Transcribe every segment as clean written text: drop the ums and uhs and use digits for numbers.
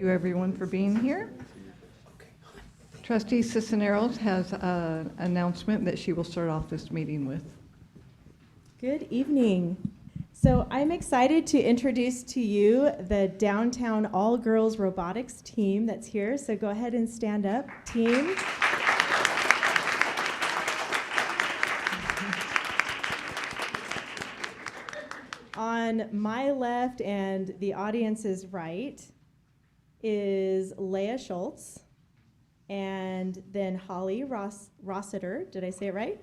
you everyone for being here. Trustee Cisneros has an announcement that she will start off this meeting with. Good evening. So I'm excited to introduce to you the Downtown All-Girls Robotics team that's here. So go ahead and stand up, team. On my left and the audience's right is Leah Schultz, and then Holly Rossiter. Did I say it right?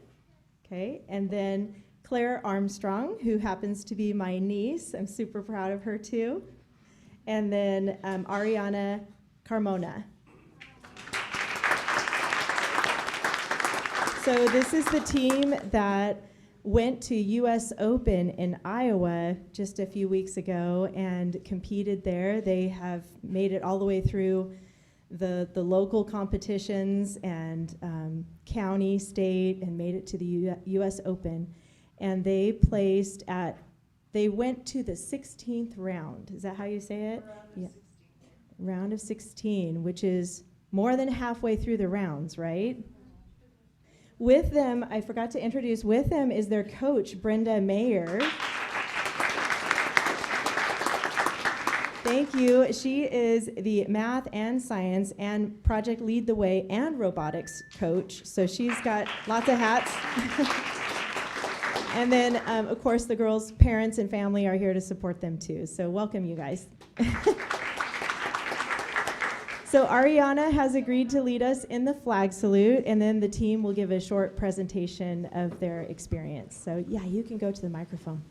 Okay, and then Claire Armstrong, who happens to be my niece. I'm super proud of her too. And then Ariana Carmona. So this is the team that went to US Open in Iowa just a few weeks ago and competed there. They have made it all the way through the local competitions and county, state, and made it to the US Open. And they went to the 16th round. Is that how you say it? Yeah. Round of 16, which is more than halfway through the rounds, right? With them, I forgot to introduce, with them is their coach, Brenda Mayer. Thank you. She is the math and science and Project Lead the Way and robotics coach. So she's got lots of hats. And then, of course, the girls' parents and family are here to support them too. So welcome, you guys. So Ariana has agreed to lead us in the flag salute, and then the team will give a short presentation of their experience. So yeah, you can go to the microphone.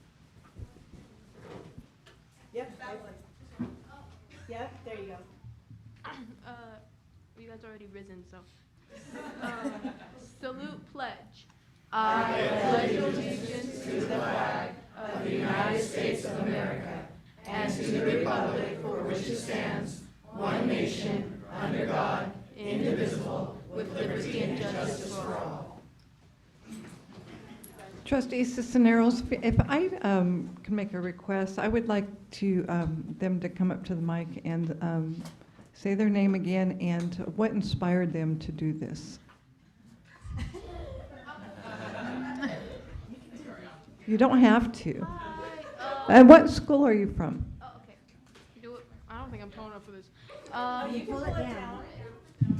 Yep. Yep, there you go. You guys already risen, so. Salute pledge. I pledge allegiance to the flag of the United States of America and to the republic for which it stands, one nation, under God, indivisible, with liberty and justice for all. Trustee Cisneros, if I can make a request, I would like to them to come up to the mic and say their name again and what inspired them to do this. You don't have to. And what school are you from? Oh, okay. Do it. I don't think I'm tall enough for this. You pull it down.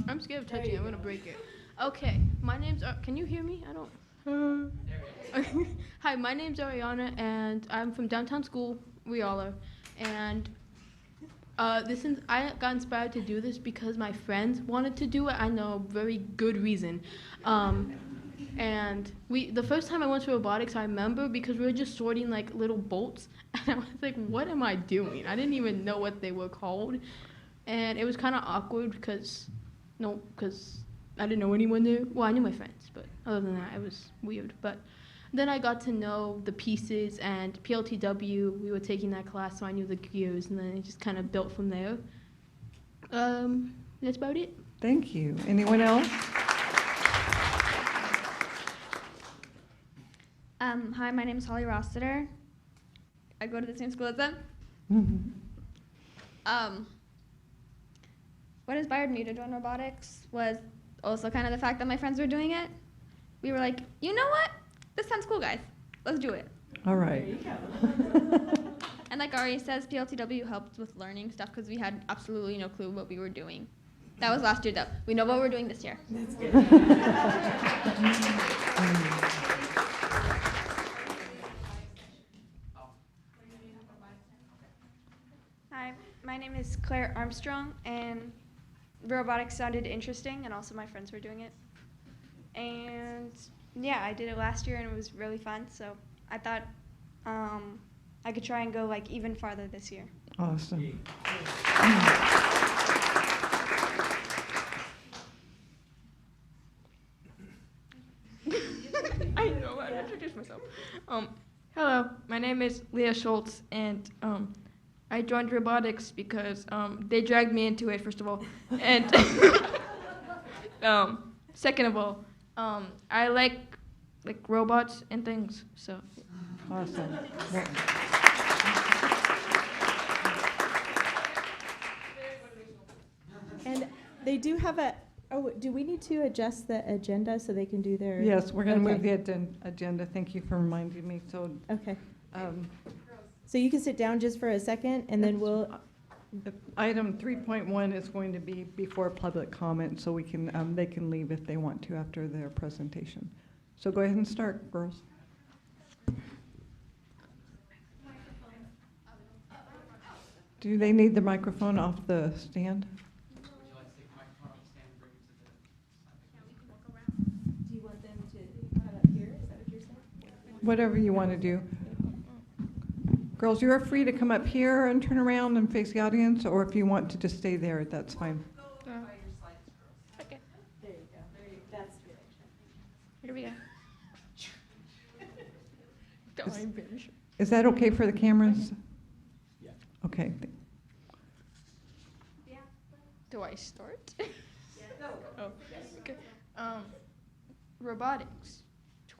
I'm scared of touching it. I'm going to break it. Okay. My name's... can you hear me? I don't... Hi, my name's Ariana, and I'm from Downtown School. We all are. And I got inspired to do this because my friends wanted to do it. I know a very good reason. And the first time I went to robotics, I remember because we were just sorting like little bolts, and I was like, what am I doing? I didn't even know what they were called. And it was kind of awkward because I didn't know anyone there. Well, I knew my friends, but other than that, it was weird. But then I got to know the pieces and PLTW. We were taking that class, so I knew the gears, and then it just kind of built from there. That's about it. Thank you. Anyone else? Hi, my name is Holly Rossiter. I go to the same school as them. Mm-hmm. What inspired me to join robotics was also kind of the fact that my friends were doing it. We were like, you know what? This sounds cool, guys. Let's do it. All right. And like Ari says, PLTW helped with learning stuff because we had absolutely no clue what we were doing. That was last year, though. We know what we're doing this year. That's good. Hi, my name is Claire Armstrong, and robotics sounded interesting, and also my friends were doing it. And yeah, I did it last year, and it was really fun, so I thought I could try and go like even farther this year. Awesome. I know how to introduce myself. Hello, my name is Leah Schultz, and I joined robotics because they dragged me into it, first of all, and second of all, I like robots and things, so. Awesome. And they do have a, oh, do we need to adjust the agenda so they can do their? Yes, we're going to move Okay. the agenda. Thank you for reminding me. So Okay, um, so you can sit down just for a second and then we'll, item 3.1 is going to be before public comment, so we can, they can leave if they want to after their presentation. So go ahead and start, girls. Do they need the microphone off the stand? do you want them to come up here? Is that what you're saying? Whatever you want to do. Girls, you're free to come up here and turn around and face the audience, or if you want to just stay there, that's fine. Okay. There you go. That's good. Here we go. Is that okay for the cameras? Yeah. Okay. Do I start? Oh, okay. Robotics,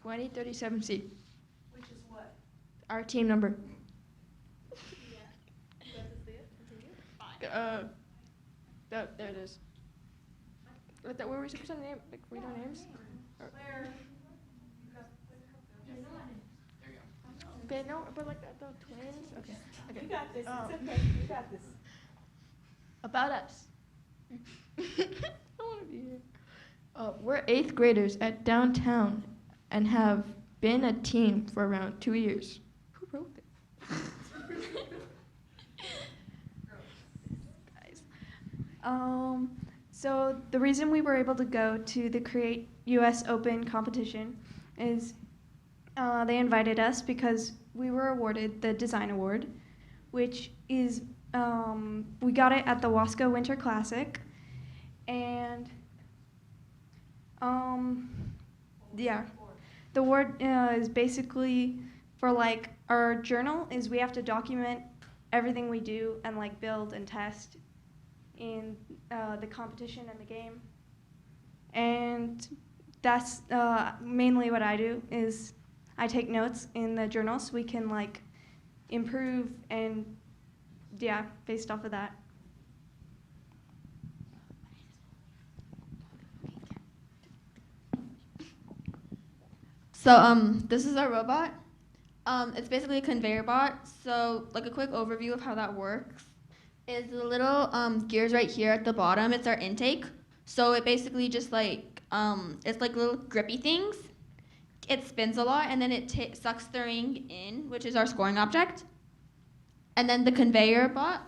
2037C. Which is what? Our team number. There it is. Where were we supposed to name? Like, read our names? Okay, no, but like the twins. Okay. Okay. You got this, Um, it's okay, you got this. About us. I want to be here. We're 8th graders at downtown and have been a team for around 2 years. Who wrote this? Guys. So the reason we were able to go to the Create US Open competition is they invited us because we were awarded the Design Award, which is, we got it at the Wasco Winter Classic. And, yeah, the award is basically for like our journal is we have to document everything we do and like build and test in the competition and the game. And that's mainly what I do is I take notes in the journal so we can like improve and yeah, based off of that. So this is our robot. It's basically a conveyor bot. So like a quick overview of how that works is the little gears right here at the bottom. It's our intake. So it basically just like it's like little grippy things. It spins a lot and then it sucks the ring in, which is our scoring object. And then the conveyor belt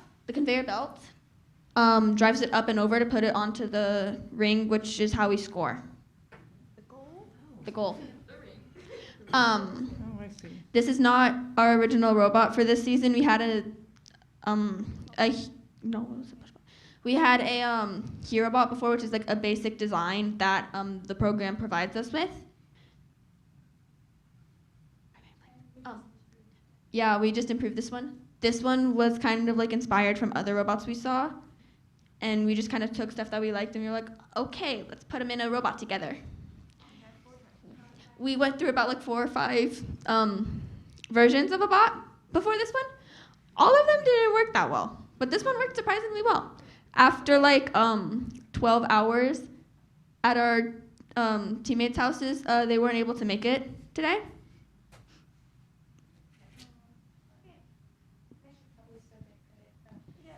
drives it up and over to put it onto the ring, which is how we score. The goal. Oh, I see. This is not our original robot for this season. We had we had a HeroBot before, which is like a basic design that the program provides us with. Yeah, we just improved this one. This one was kind of like inspired from other robots we saw, and we just kind of took stuff that we liked and we were like, okay, let's put them in a robot together. We went through about like 4 or 5 versions of a bot before this one. All of them didn't work that well, but this one worked surprisingly well. After like 12 hours at our teammates' houses, they weren't able to make it today.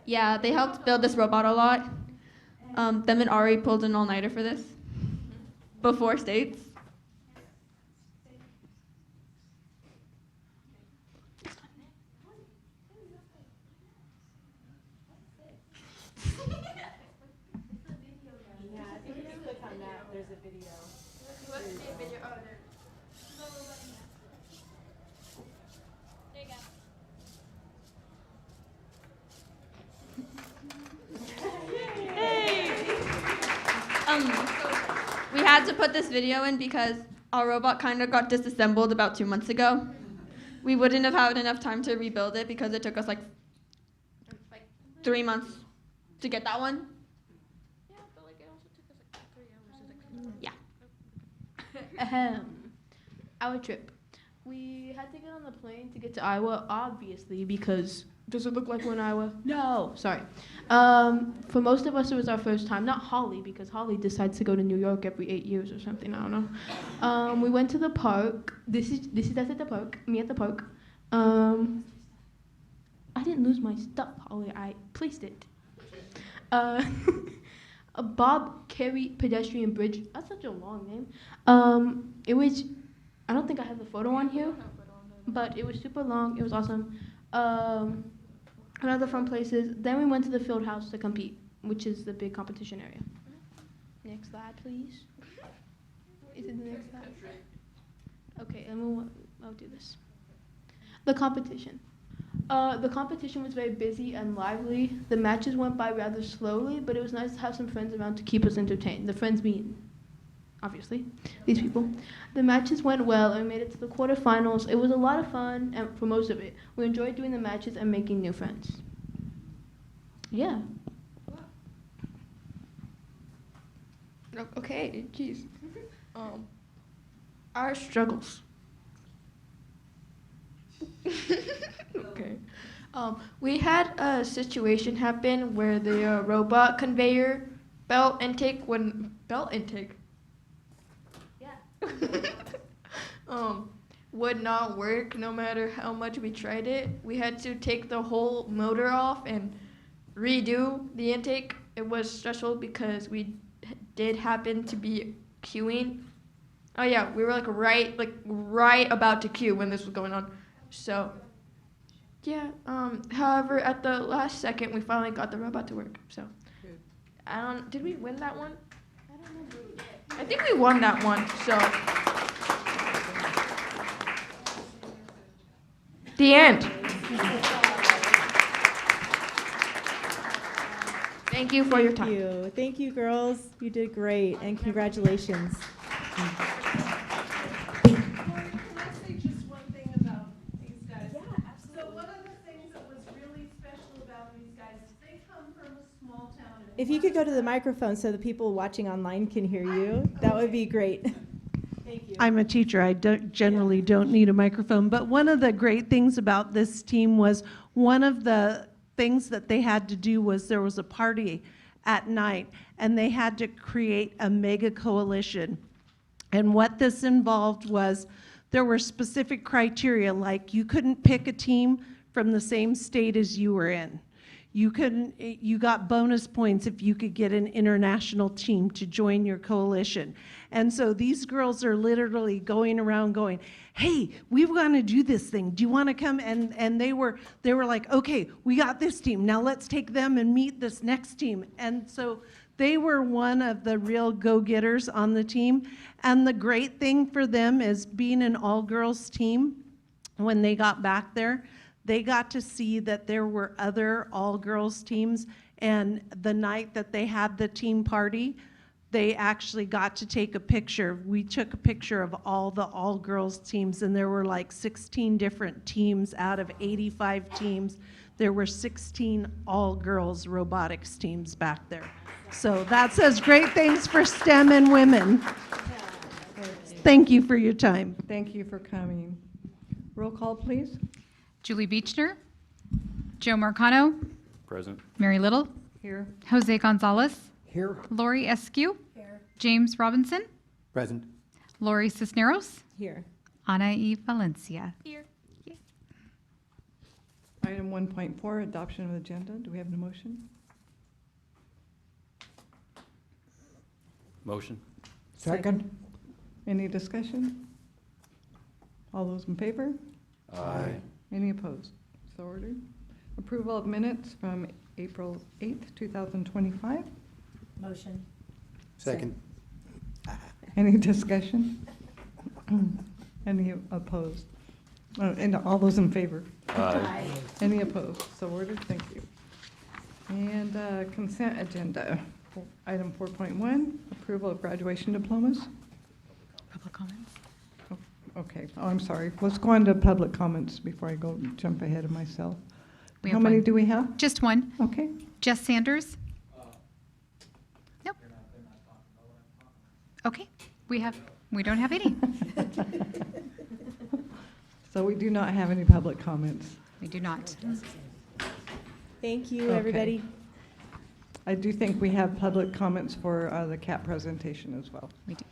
Yeah, they helped build this robot a lot. Them and Ari pulled an all-nighter for this before states. Yeah, I think if you click on that, there's a video. We had to put this video in because our robot kind of got disassembled about 2 months ago. We wouldn't have had enough time to rebuild it because it took us like 3 months to get that one. Yeah, but like it also took us like 3 hours. Yeah. Ahem. Our trip. We had to get on the plane to get to Iowa, obviously, because does it look like when I was? No, sorry. For most of us, it was our first time. Not Holly, because Holly decides to go to New York every 8 years or something. I don't know. We went to the park. This is us at the park. Me at the park. I didn't lose my stuff, Holly. I placed it. A Bob Carey pedestrian bridge. That's such a long name. It was. I don't think I have the photo on here, but it was super long. It was awesome. Another fun places. Then we went to the field house to compete, which is the big competition area. Next slide, please. Is it the next slide? Okay, and I'll do this. The competition. The competition was very busy and lively. The matches went by rather slowly, but it was nice to have some friends around to keep us entertained. The friends being, obviously, these people. The matches went well and we made it to the quarterfinals. It was a lot of fun, and for most of it, we enjoyed doing the matches and making new friends. Yeah. Okay, geez. Our struggles. Okay. We had a situation happen where the robot conveyor belt intake. Yeah. Would not work no matter how much we tried it. We had to take the whole motor off and redo the intake. It was stressful because we did happen to be queuing. Oh yeah, we were right about to queue when this was going on. So yeah, however, at the last second, we finally got the robot to work. So, did we win that one? I don't remember. I think we won that one. So, the end. Thank you for your time. Thank you, girls. You did great, and congratulations. If you could go to the microphone so the people watching online can hear you, that would be great. Thank you. I'm a teacher. I generally don't need a microphone. But one of the great things about this team was one of the things that they had to do was there was a party at night, and they had to create a mega coalition. And what this involved was there were specific criteria, like you couldn't pick a team from the same state as you were in. You got bonus points if you could get an international team to join your coalition. And so these girls are literally going around going, hey, we want to do this thing. Do you want to come? And they were like, okay, we got this team. Now let's take them and meet this next team. And so they were one of the real go-getters on the team. And the great thing for them is being an all-girls team, when they got back there, they got to see that there were other all-girls teams, and the night that they had the team party, they actually got to take a picture. We took a picture of all the all-girls teams, and there were like 16 different teams out of 85 teams. There were 16 all-girls robotics teams back there. So that says great things for STEM and women. Thank you for your time. Thank you for coming. Roll call, please. Julie Beechner, Joe Marcano, Present. Mary Little, Here. Jose Gonzalez, Here. Lori Eskew, James Robinson, Present. Lori Cisneros, Here. Ana E. Valencia. Here. Item 1.4, adoption of agenda. Do we have an motion? Motion. Second. Any discussion? All those in favor? Aye. Any opposed? So ordered. Approval of minutes from April 8th, 2025. Motion. Second. Any discussion? Any opposed? And all those in favor? Aye. Any opposed? So ordered. Thank you. And consent agenda. Item 4.1, approval of graduation diplomas. Public comments. Okay. Oh, I'm sorry. Let's go on to public comments before I go jump ahead of myself. We How have many one. do we have? Just one. Okay. Jess Sanders. Nope. Okay. We don't have any. So we do not have any public comments. We do not. Thank you, Okay. everybody. I do think we have public comments for the CAT presentation as well. We do.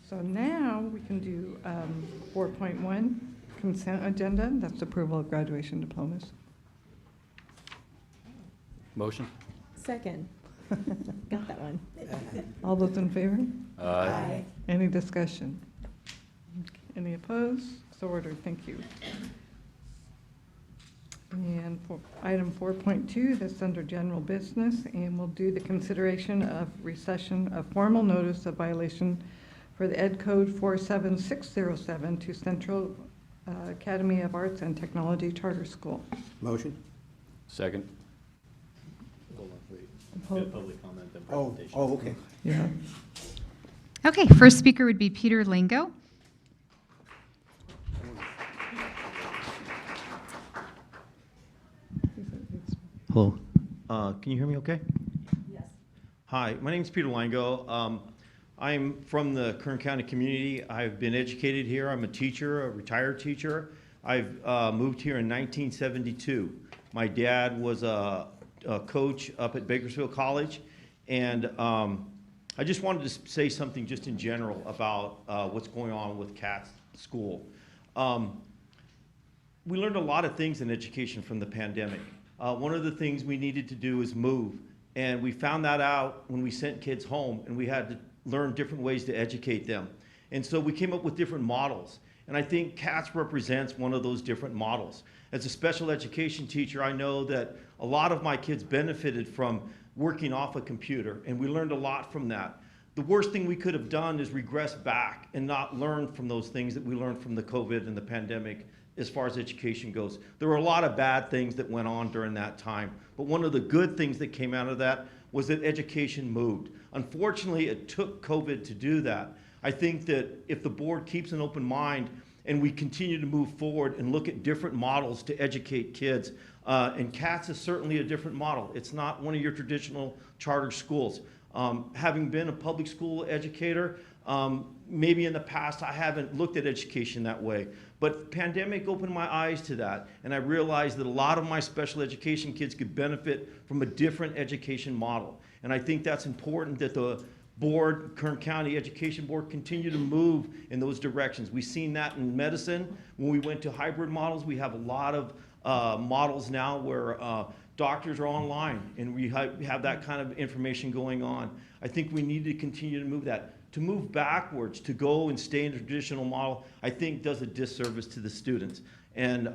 So now we can do 4.1, consent agenda. That's approval of graduation diplomas. Motion? Second. Got that one. All those in favor? Aye. Any discussion? Any opposed? So ordered. Thank you. And for item 4.2, that's under general business, and we'll do the consideration of recession of formal notice of violation for the Ed Code 47607 to Central Academy of Arts and Technology Charter School. Motion? Second. Hold on, wait. Hold- Public comment, then Oh, presentation. oh, okay. Yeah. Okay, first speaker would be Peter Lingo. Hello. Can you hear me okay? Yes. Hi, my name is Peter Lango. I'm from the Kern County community. I've been educated here. I'm a teacher, a retired teacher. I've moved here in 1972. My dad was a coach up at Bakersfield College. And I just wanted to say something just in general about what's going on with CAT's school. We learned a lot of things in education from the pandemic. One of the things we needed to do is move, and we found that out when we sent kids home, and we had to learn different ways to educate them. And so we came up with different models, and I think CATS represents one of those different models. As a special education teacher, I know that a lot of my kids benefited from working off a computer, and we learned a lot from that. The worst thing we could have done is regress back and not learn from those things that we learned from the COVID and the pandemic as far as education goes. There were a lot of bad things that went on during that time, but one of the good things that came out of that was that education moved. Unfortunately, it took COVID to do that. I think that if the board keeps an open mind and we continue to move forward and look at different models to educate kids, and CATS is certainly a different model. It's not one of your traditional charter schools. Having been a public school educator, maybe in the past I haven't looked at education that way, but pandemic opened my eyes to that, and I realized that a lot of my special education kids could benefit from a different education model. And I think that's important that the board, Kern County Education Board, continue to move in those directions. We've seen that in medicine. When we went to hybrid models, we have a lot of models now where doctors are online, and we have that kind of information going on. I think we need to continue to move that. To move backwards, to go and stay in the traditional model, I think does a disservice to the students. And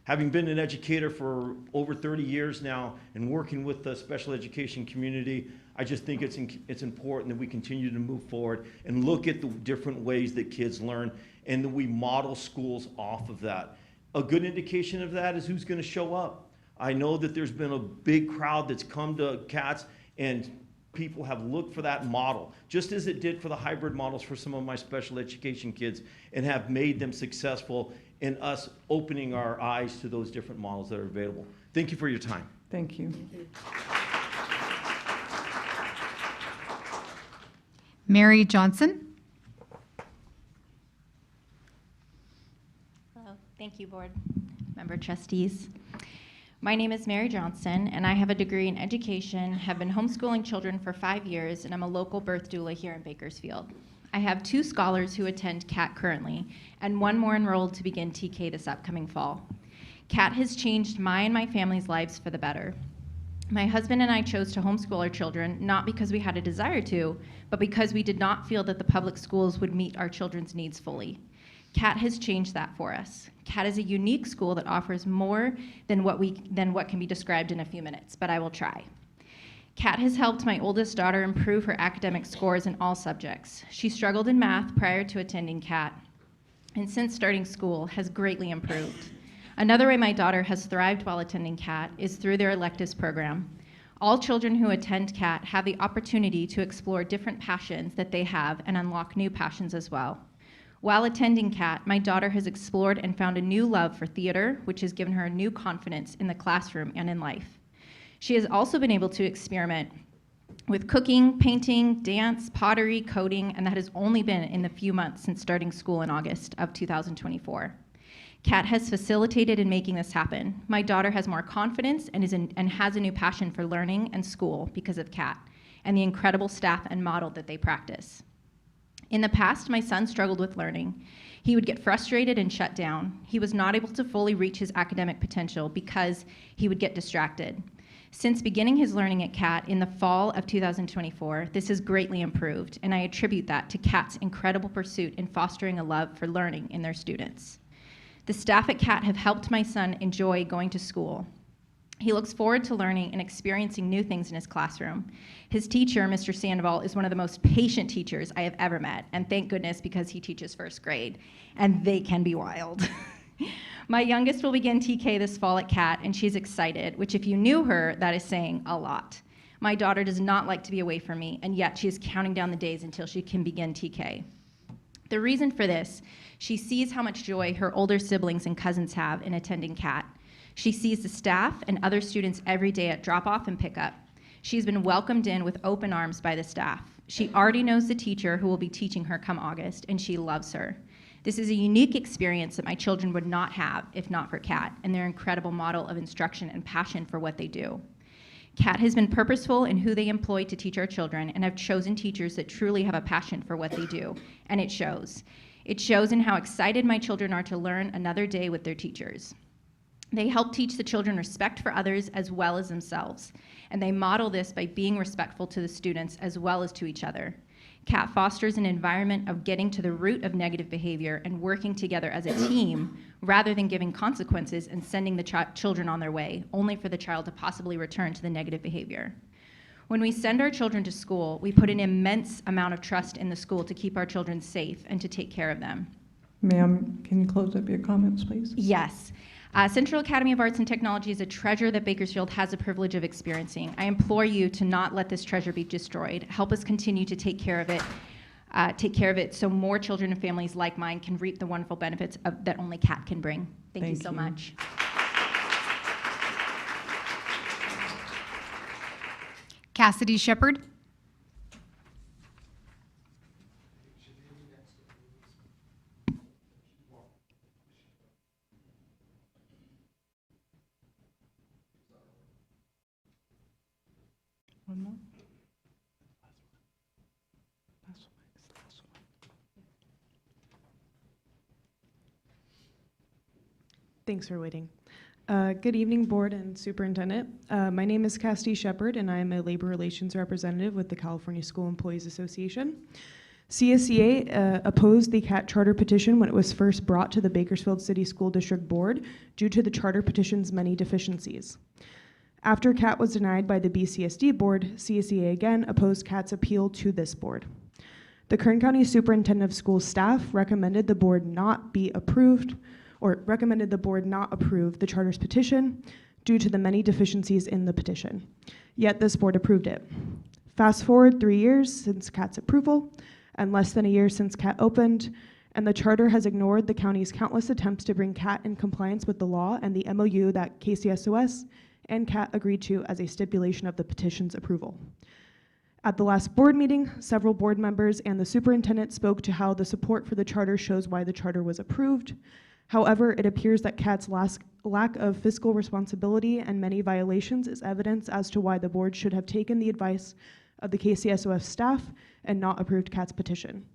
having been an educator for over 30 years now and working with the special education community, I just think it's important that we continue to move forward and look at the different ways that kids learn and that we model schools off of that. A good indication of that is who's going to show up. I know that there's been a big crowd that's come to CATS, and people have looked for that model, just as it did for the hybrid models for some of my special education kids, and have made them successful in us opening our eyes to those different models that are available. Thank you for your time. Thank you. Mary Johnson. Hello, thank you, board member trustees. My name is Mary Johnson, and I have a degree in education, have been homeschooling children for 5 years, and I'm a local birth doula here in Bakersfield. I have 2 scholars who attend CAT currently, and 1 more enrolled to begin TK this upcoming fall. CAT has changed my and my family's lives for the better. My husband and I chose to homeschool our children, not because we had a desire to, but because we did not feel that the public schools would meet our children's needs fully. CAT has changed that for us. CAT is a unique school that offers more than what can be described in a few minutes, but I will try. CAT has helped my oldest daughter improve her academic scores in all subjects. She struggled in math prior to attending CAT, and since starting school has greatly improved. Another way my daughter has thrived while attending CAT is through their electives program. All children who attend CAT have the opportunity to explore different passions that they have and unlock new passions as well. While attending CAT, my daughter has explored and found a new love for theater, which has given her a new confidence in the classroom and in life. She has also been able to experiment with cooking, painting, dance, pottery, coding, and that has only been in the few months since starting school in August of 2024. CAT has facilitated in making this happen. My daughter has more confidence and has a new passion for learning and school because of CAT and the incredible staff and model that they practice. In the past, my son struggled with learning. He would get frustrated and shut down. He was not able to fully reach his academic potential because he would get distracted. Since beginning his learning at CAT in the fall of 2024, this has greatly improved, and I attribute that to CAT's incredible pursuit in fostering a love for learning in their students. The staff at CAT have helped my son enjoy going to school. He looks forward to learning and experiencing new things in his classroom. His teacher, Mr. Sandoval, is one of the most patient teachers I have ever met, and thank goodness because he teaches first grade, and they can be wild. My youngest will begin TK this fall at CAT, and she's excited, which if you knew her, that is saying a lot. My daughter does not like to be away from me, and yet she is counting down the days until she can begin TK. The reason for this, she sees how much joy her older siblings and cousins have in attending CAT. She sees the staff and other students every day at drop-off and pickup. She's been welcomed in with open arms by the staff. She already knows the teacher who will be teaching her come August, and she loves her. This is a unique experience that my children would not have if not for CAT and their incredible model of instruction and passion for what they do. CAT has been purposeful in who they employ to teach our children and have chosen teachers that truly have a passion for what they do, and it shows. It shows in how excited my children are to learn another day with their teachers. They help teach the children respect for others as well as themselves, and they model this by being respectful to the students as well as to each other. CAT fosters an environment of getting to the root of negative behavior and working together as a team rather than giving consequences and sending the children on their way, only for the child to possibly return to the negative behavior. When we send our children to school, we put an immense amount of trust in the school to keep our children safe and to take care of them. Ma'am, can you close up your comments, please? Yes. Central Academy of Arts and Technology is a treasure that Bakersfield has the privilege of experiencing. I implore you to not let this treasure be destroyed. Help us continue to take care of it so more children and families like mine can reap the wonderful benefits that only CAT can bring. Thank you so much. Cassidy Shepard. One more. Last one. It's the last one. Thanks for waiting. Good evening, Board and Superintendent. My name is Cassidy Shepard, and I am a Labor Relations Representative with the California School Employees Association. CSEA opposed the CAT charter petition when it was first brought to the Bakersfield City School District Board due to the charter petition's many deficiencies. After CAT was denied by the BCSD Board, CSEA again opposed CAT's appeal to this board. The Kern County Superintendent of Schools staff recommended the board not approve the charter's petition due to the many deficiencies in the petition. Yet this board approved it. Fast forward 3 years since CAT's approval and less than a year since CAT opened, and the charter has ignored the county's countless attempts to bring CAT in compliance with the law and the MOU that KCSOS and CAT agreed to as a stipulation of the petition's approval. At the last board meeting, several board members and the superintendent spoke to how the support for the charter shows why the charter was approved. However, it appears that CAT's lack of fiscal responsibility and many violations is evidence as to why the board should have taken the advice of the KCSOF staff and not approved CAT's petition.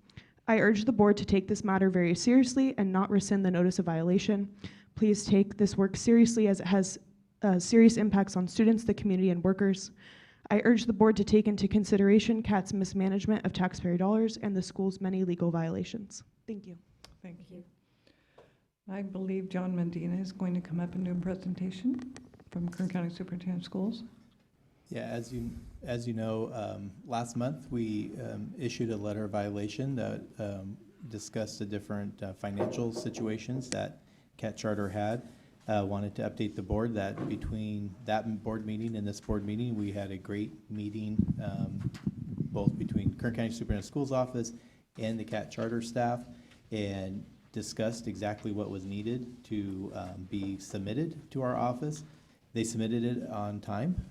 I urge the board to take this matter very seriously and not rescind the notice of violation. Please take this work seriously as it has serious impacts on students, the community, and workers. I urge the board to take into consideration CAT's mismanagement of taxpayer dollars and the school's many legal violations. Thank you. Thank you. I believe John Medina is going to come up and do a presentation from Kern County Superintendent of Schools. Yeah, as you know, last month we issued a letter of violation that discussed the different financial situations that CAT charter had. Wanted to update the board that between that board meeting and this board meeting, we had a great meeting, both between Kern County Superintendent of Schools office and the CAT charter staff, and discussed exactly what was needed to be submitted to our office. They submitted it on time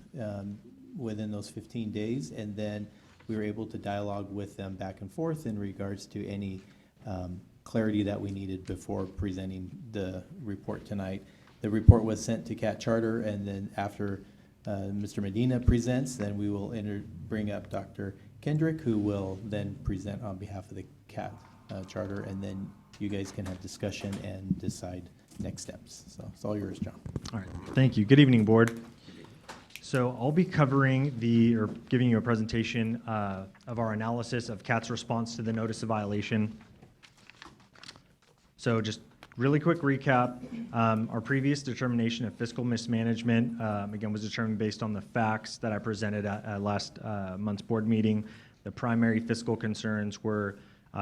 within those 15 days, and then we were able to dialogue with them back and forth in regards to any clarity that we needed before presenting the report tonight. The report was sent to Cat Charter, and then after Mr. Medina presents, then we will bring up Dr. Kendrick, who will then present on behalf of the Cat Charter, and then you guys can have discussion and decide next steps. So it's all yours, John. All right, thank you. Good evening, board. So I'll be covering giving you a presentation of our analysis of CAT's response to the notice of violation. So just really quick recap. Our previous determination of fiscal mismanagement, again, was determined based on the facts that I presented at last month's board meeting. The primary fiscal concerns were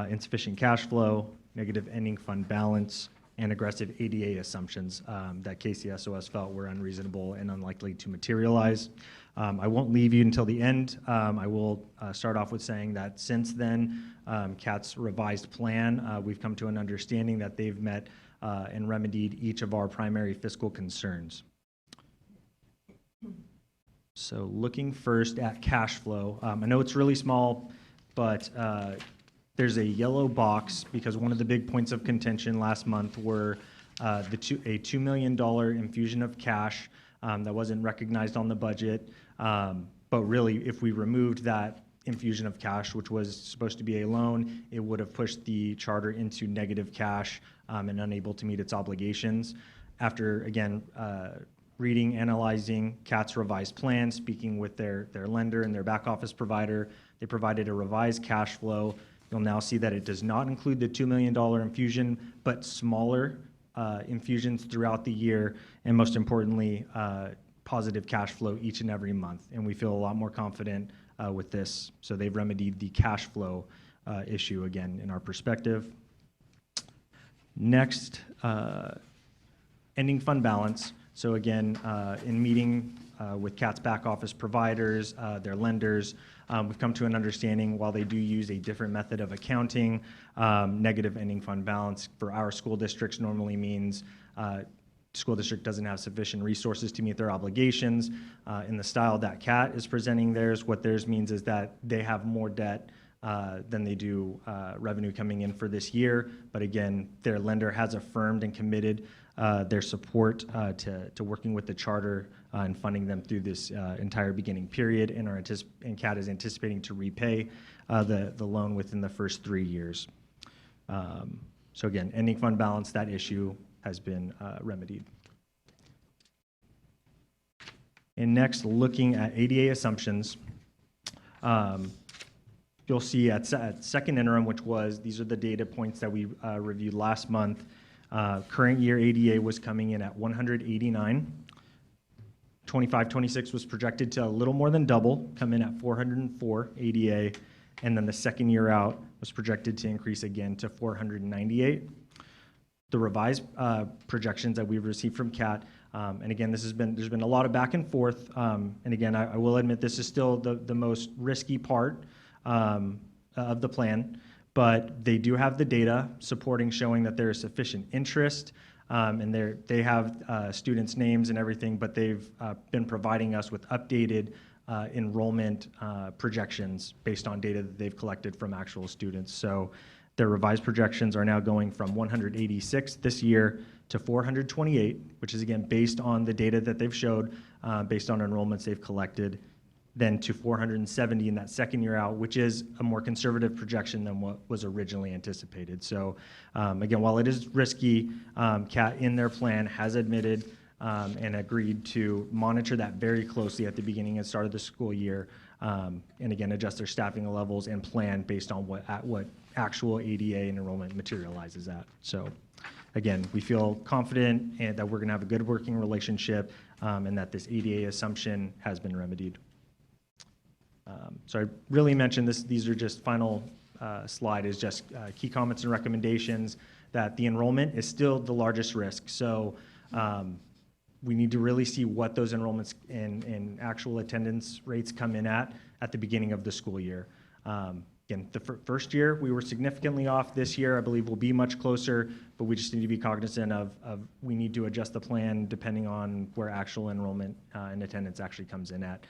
insufficient cash flow, negative ending fund balance, and aggressive ADA assumptions that KCSOS felt were unreasonable and unlikely to materialize. I won't leave you until the end. I will start off with saying that since then, CAT's revised plan, we've come to an understanding that they've met and remedied each of our primary fiscal concerns. So looking first at cash flow, I know it's really small, but there's a yellow box because one of the big points of contention last month were a $2 million infusion of cash that wasn't recognized on the budget. But really, if we removed that infusion of cash, which was supposed to be a loan, it would have pushed the charter into negative cash and unable to meet its obligations. After, again, reading, analyzing CAT's revised plan, speaking with their lender and their back office provider, they provided a revised cash flow. You'll now see that it does not include the $2 million infusion, but smaller infusions throughout the year, and most importantly, positive cash flow each and every month. And we feel a lot more confident with this. So they've remedied the cash flow issue again in our perspective. Next, ending fund balance. So again, in meeting with CAT's back office providers, their lenders, we've come to an understanding while they do use a different method of accounting, negative ending fund balance for our school districts normally means school district doesn't have sufficient resources to meet their obligations. In the style that CAT is presenting theirs, what theirs means is that they have more debt than they do revenue coming in for this year. But again, their lender has affirmed and committed their support to working with the charter and funding them through this entire beginning period, and CAT is anticipating to repay the loan within the first 3 years. So again, ending fund balance, that issue has been remedied. And next, looking at ADA assumptions, you'll see at second interim, which was, these are the data points that we reviewed last month. Current year ADA was coming in at 189. 25-26 was projected to a little more than double, come in at 404 ADA, and then the second year out was projected to increase again to 498. The revised projections that we've received from CAT, and again, there's been a lot of back and forth, and again, I will admit this is still the most risky part of the plan, but they do have the data supporting, showing that there is sufficient interest, and they have students' names and everything, but they've been providing us with updated enrollment projections based on data that they've collected from actual students. So their revised projections are now going from 186 this year to 428, which is again based on the data that they've showed, based on enrollments they've collected, then to 470 in that second year out, which is a more conservative projection than what was originally anticipated. So again, while it is risky, CAT in their plan has admitted and agreed to monitor that very closely at the beginning and start of the school year, and again, adjust their staffing levels and plan based on what actual ADA and enrollment materializes at. So again, we feel confident and that we're gonna have a good working relationship and that this ADA assumption has been remedied. So I really mentioned this, these are just final slide is just key comments and recommendations that the enrollment is still the largest risk. So we need to really see what those enrollments and actual attendance rates come in at the beginning of the school year. Again, the first year we were significantly off. This year I believe we'll be much closer, but we just need to be cognizant of we need to adjust the plan depending on where actual enrollment and attendance actually comes in at.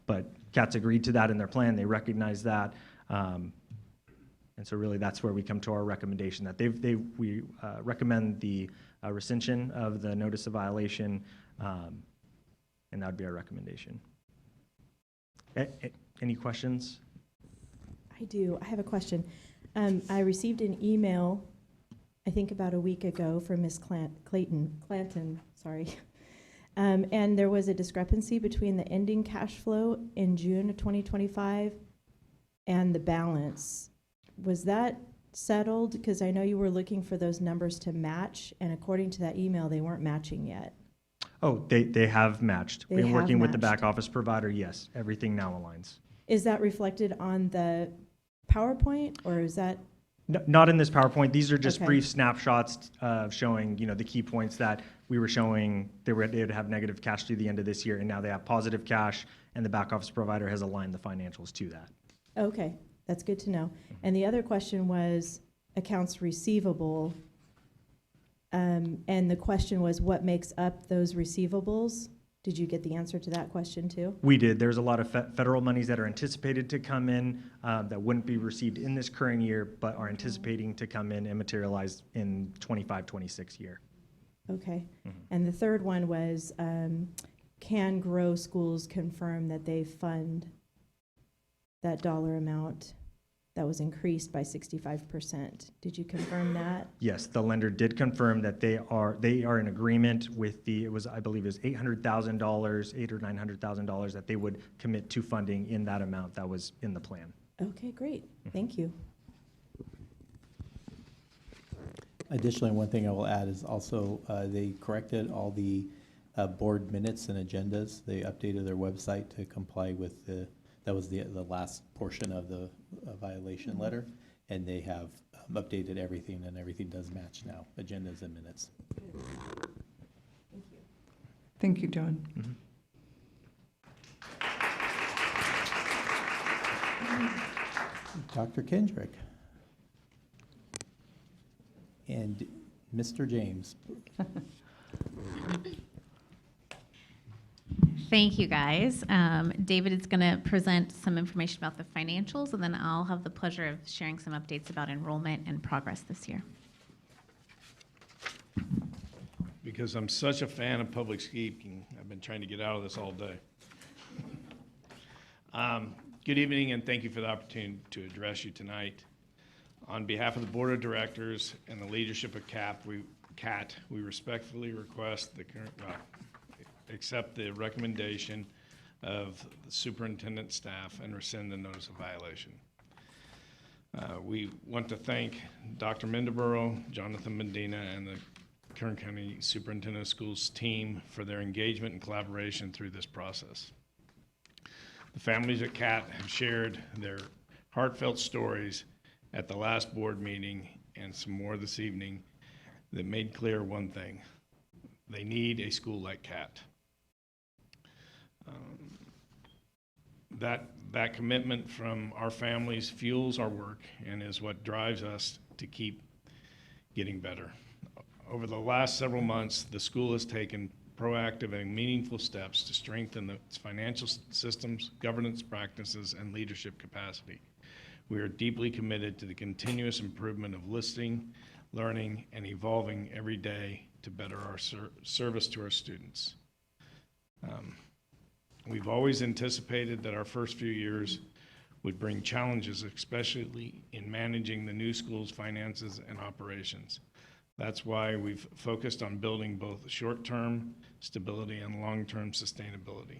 But CAT's agreed to that in their plan. They recognize that. And And so really, that's where we come to our recommendation, that we recommend the rescission of the notice of violation, and that would be our recommendation. Any questions? I do. I have a question. I received an email, I think about a week ago, from Ms. Clanton, sorry. And there was a discrepancy between the ending cash flow in June of 2025 and the balance. Was that settled? Because I know you were looking for those numbers to match, and according to that email, they weren't matching yet. Oh, they have matched. They We're have working with the matched. back office provider, yes. Everything now aligns. Is that reflected on the PowerPoint, or is that? Not in this PowerPoint. These are just Okay. brief snapshots showing, the key points that we were showing. They would have negative cash through the end of this year, and now they have positive cash, and the back office provider has aligned the financials to that. Okay, that's good to know. And the other question was accounts receivable. And the question was, what makes up those receivables? Did you get the answer to that question too? We did. There's a lot of federal monies that are anticipated to come in that wouldn't be received in this current year, but are anticipating to come in and materialize in 25-26 year. Okay. Mhm. And the third one was, can Grow Schools confirm that they fund that dollar amount that was increased by 65%? Did you confirm that? Yes, the lender did confirm that they are in agreement with I believe it was $800,000, $800,000 or $900,000 that they would commit to funding in that amount that was in the plan. Okay, great. Thank you. Additionally, one thing I will add is also they corrected all the board minutes and agendas. They updated their website to comply with that was the last portion of the violation letter, and they have updated everything, and everything does match now, agendas and minutes. Thank you, John. Dr. Kendrick. And Mr. James. Thank you, guys. David is going to present some information about the financials, and then I'll have the pleasure of sharing some updates about enrollment and progress this year. Because I'm such a fan of public speaking, I've been trying to get out of this all day. Good evening, and thank you for the opportunity to address you tonight. On behalf of the Board of Directors and the leadership of CAT, we respectfully request accept the recommendation of the superintendent staff and rescind the notice of violation. We want to thank Dr. Mendeboro, Jonathan Medina, and the Kern County Superintendent of Schools team for their engagement and collaboration through this process. The families at CAT have shared their heartfelt stories at the last board meeting and some more this evening that made clear one thing: they need a school like CAT. That commitment from our families fuels our work and is what drives us to keep getting better. Over the last several months, the school has taken proactive and meaningful steps to strengthen its financial systems, governance practices, and leadership capacity. We are deeply committed to the continuous improvement of listening, learning, and evolving every day to better our service to our students. We've always anticipated that our first few years would bring challenges, especially in managing the new school's finances and operations. That's why we've focused on building both short-term stability and long-term sustainability.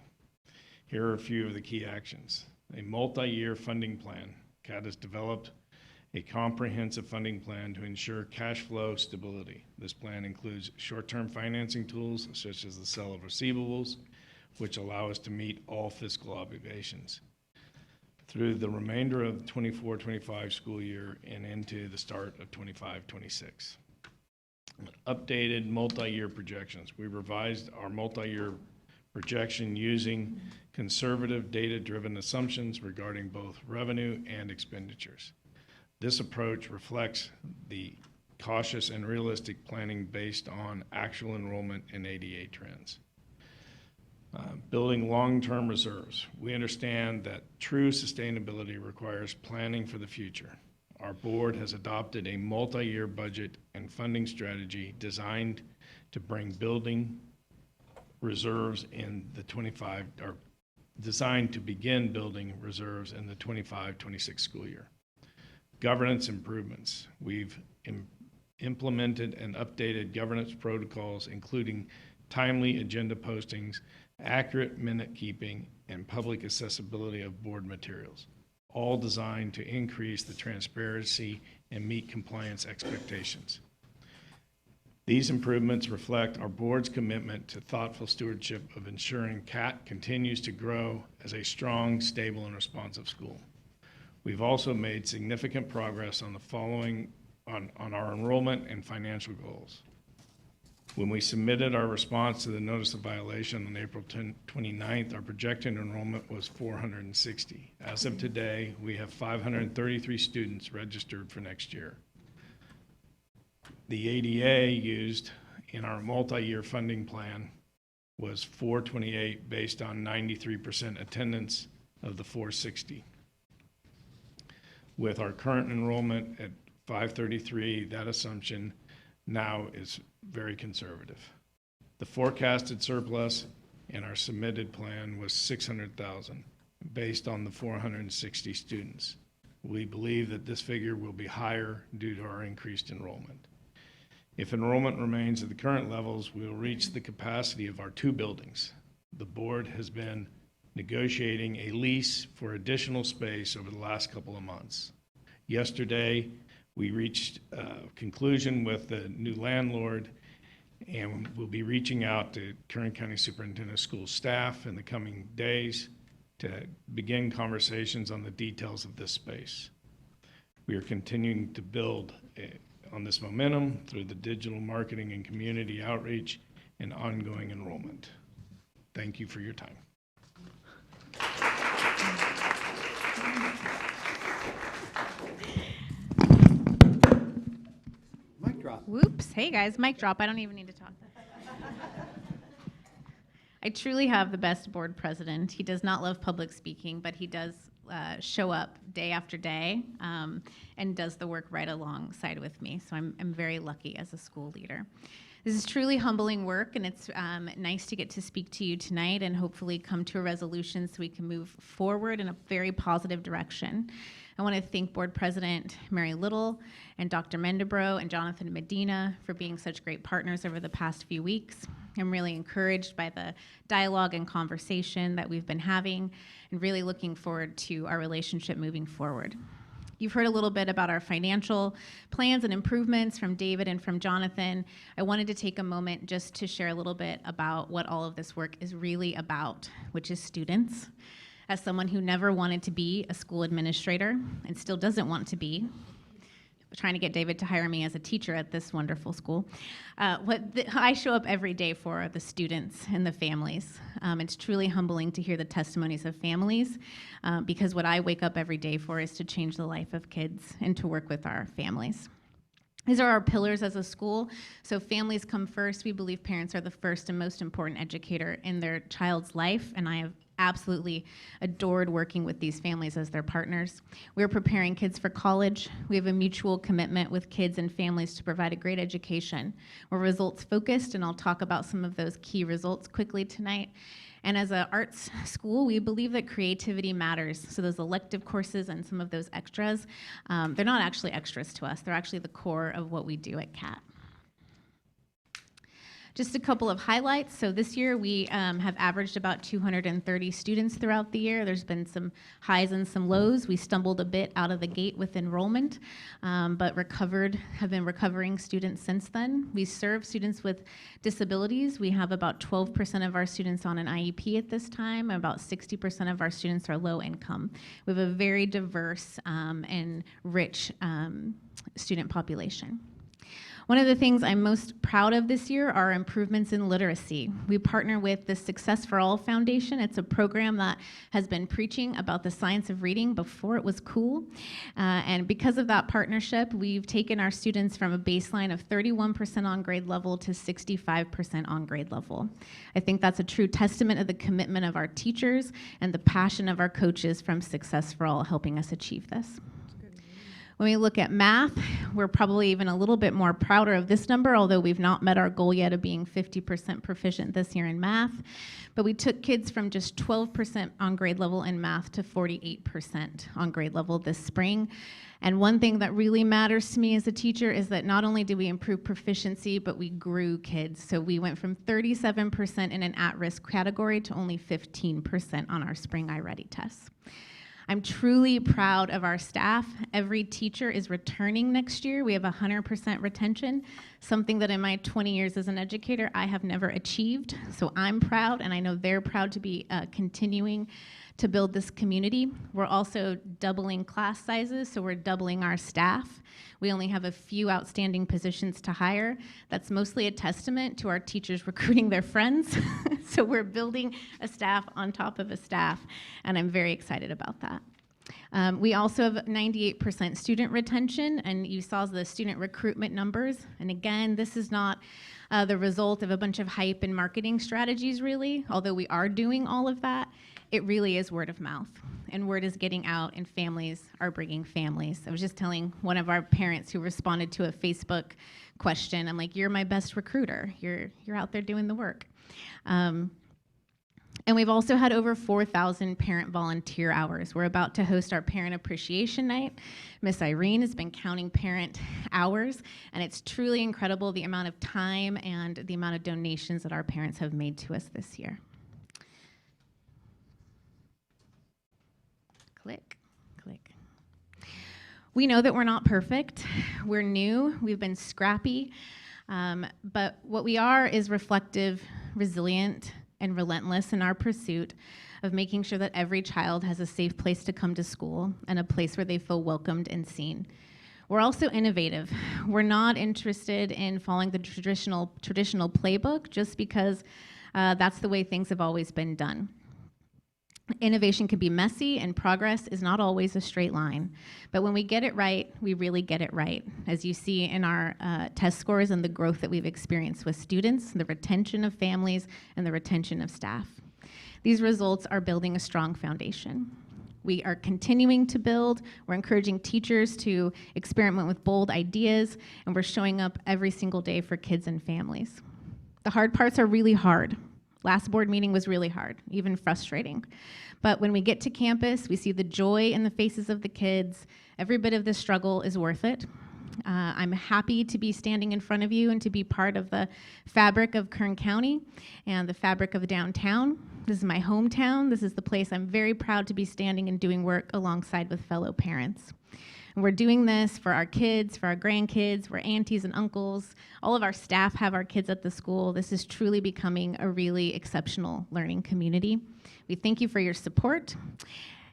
Here are a few of the key actions. A multi-year funding plan. CAT has developed a comprehensive funding plan to ensure cash flow stability. This plan includes short-term financing tools such as the sale of receivables, which allow us to meet all fiscal obligations through the remainder of the 24-25 school year and into the start of 25-26. Updated multi-year projections. We revised our multi-year projection using conservative data-driven assumptions regarding both revenue and expenditures. This approach reflects the cautious and realistic planning based on actual enrollment and ADA trends. Building long-term reserves. We understand that true sustainability requires planning for the future. our board has adopted a multi-year budget and funding strategy designed to bring building reserves in the 25, or designed to begin building reserves in the 25-26 school year. Governance improvements. We've implemented and updated governance protocols, including timely agenda postings, accurate minute keeping, and public accessibility of board materials, all designed to increase the transparency and meet compliance expectations. These improvements reflect our board's commitment to thoughtful stewardship of ensuring CAT continues to grow as a strong, stable, and responsive school. We've also made significant progress on the following on our enrollment and financial goals. When we submitted our response to the notice of violation on April 29th, our projected enrollment was 460. As of today, we have 533 students registered for next year. The ADA used in our multi-year funding plan was 428 based on 93% attendance of the 460. With our current enrollment at 533, that assumption now is very conservative. The forecasted surplus in our submitted plan was $600,000 based on the 460 students. We believe that this figure will be higher due to our increased enrollment. If enrollment remains at the current levels, we will reach the capacity of our 2 buildings. The board has been negotiating a lease for additional space over the last couple of months. Yesterday, we reached a conclusion with the new landlord, and we'll be reaching out to Kern County Superintendent of Schools staff in the coming days to begin conversations on the details of this space. We are continuing to build on this momentum through the digital marketing and community outreach and ongoing enrollment. Thank you for your time. Mic drop. Whoops. Hey, guys, mic drop. I don't even need to talk. I truly have the best board president. He does not love public speaking, but he does show up day after day and does the work right alongside with me. So I'm very lucky as a school leader. This is truly humbling work, and it's nice to get to speak to you tonight and hopefully come to a resolution so we can move forward in a very positive direction. I want to thank Board President Mary Little and Dr. Mendebro and Jonathan Medina for being such great partners over the past few weeks. I'm really encouraged by the dialogue and conversation that we've been having and really looking forward to our relationship moving forward. You've heard a little bit about our financial plans and improvements from David and from Jonathan. I wanted to take a moment just to share a little bit about what all of this work is really about, which is students. As someone who never wanted to be a school administrator and still doesn't want to be, trying to get David to hire me as a teacher at this wonderful school. I show up every day for the students and the families. It's truly humbling to hear the testimonies of families because what I wake up every day for is to change the life of kids and to work with our families. These are our pillars as a school. So families come first. We believe parents are the first and most important educator in their child's life, and I have absolutely adored working with these families as their partners. We're preparing kids for college. We have a mutual commitment with kids and families to provide a great education. We're results focused, and I'll talk about some of those key results quickly tonight. And as an arts school, we believe that creativity matters. So those elective courses and some of those extras, they're not actually extras to us. They're actually the core of what we do at CAT. Just a couple of highlights. So this year we have averaged about 230 students throughout the year. There's been some highs and some lows. We stumbled a bit out of the gate with enrollment, but have been recovering students since then. We serve students with disabilities. We have about 12% of our students on an IEP at this time. About 60% of our students are low income. We have a very diverse and rich student population. One of the things I'm most proud of this year are improvements in literacy. We partner with the Success for All Foundation. It's a program that has been preaching about the science of reading before it was cool. And because of that partnership, we've taken our students from a baseline of 31% on grade level to 65% on grade level. I think that's a true testament of the commitment of our teachers and the passion of our coaches from Success for All helping us achieve this. When we look at math, we're probably even a little bit more prouder of this number, although we've not met our goal yet of being 50% proficient this year in math. But we took kids from just 12% on grade level in math to 48% on grade level this spring. And one thing that really matters to me as a teacher is that not only did we improve proficiency, but we grew kids. So we went from 37% in an at-risk category to only 15% on our spring iReady tests. I'm truly proud of our staff. Every teacher is returning next year. We have 100% retention, something that in my 20 years as an educator, I have never achieved. So I'm proud, and I know they're proud to be continuing to build this community. We're also doubling class sizes, so we're doubling our staff. We only have a few outstanding positions to hire. That's mostly a testament to our teachers recruiting their friends. So we're building a staff on top of a staff, and I'm very excited about that. We also have 98% student retention, and you saw the student recruitment numbers. And again, this is not the result of a bunch of hype and marketing strategies, really, although we are doing all of that. It really is word of mouth, and word is getting out, and families are bringing families. I was just telling one of our parents who responded to a Facebook question, I'm like, you're my best recruiter. You're out there doing the work. And we've also had over 4,000 parent volunteer hours. We're about to host our Parent Appreciation Night. Miss Irene has been counting parent hours, and it's truly incredible the amount of time and the amount of donations that our parents have made to us this year. Click, click. We know that we're not perfect. We're new, we've been scrappy, but what we are is reflective, resilient, and relentless in our pursuit of making sure that every child has a safe place to come to school and a place where they feel welcomed and seen. We're also innovative. We're not interested in following the traditional playbook just because that's the way things have always been done. Innovation can be messy, and progress is not always a straight line. But when we get it right, we really get it right. As you see in our test scores and the growth that we've experienced with students, the retention of families, and the retention of staff. These results are building a strong foundation. We are continuing to build. We're encouraging teachers to experiment with bold ideas, and we're showing up every single day for kids and families. The hard parts are really hard. Last board meeting was really hard, even frustrating. But when we get to campus, we see the joy in the faces of the kids. Every bit of this struggle is worth it. I'm happy to be standing in front of you and to be part of the fabric of Kern County and the fabric of downtown. This is my hometown. This is the place I'm very proud to be standing and doing work alongside with fellow parents. And we're doing this for our kids, for our grandkids, we're aunties and uncles. All of our staff have our kids at the school. This is truly becoming a really exceptional learning community. We thank you for your support.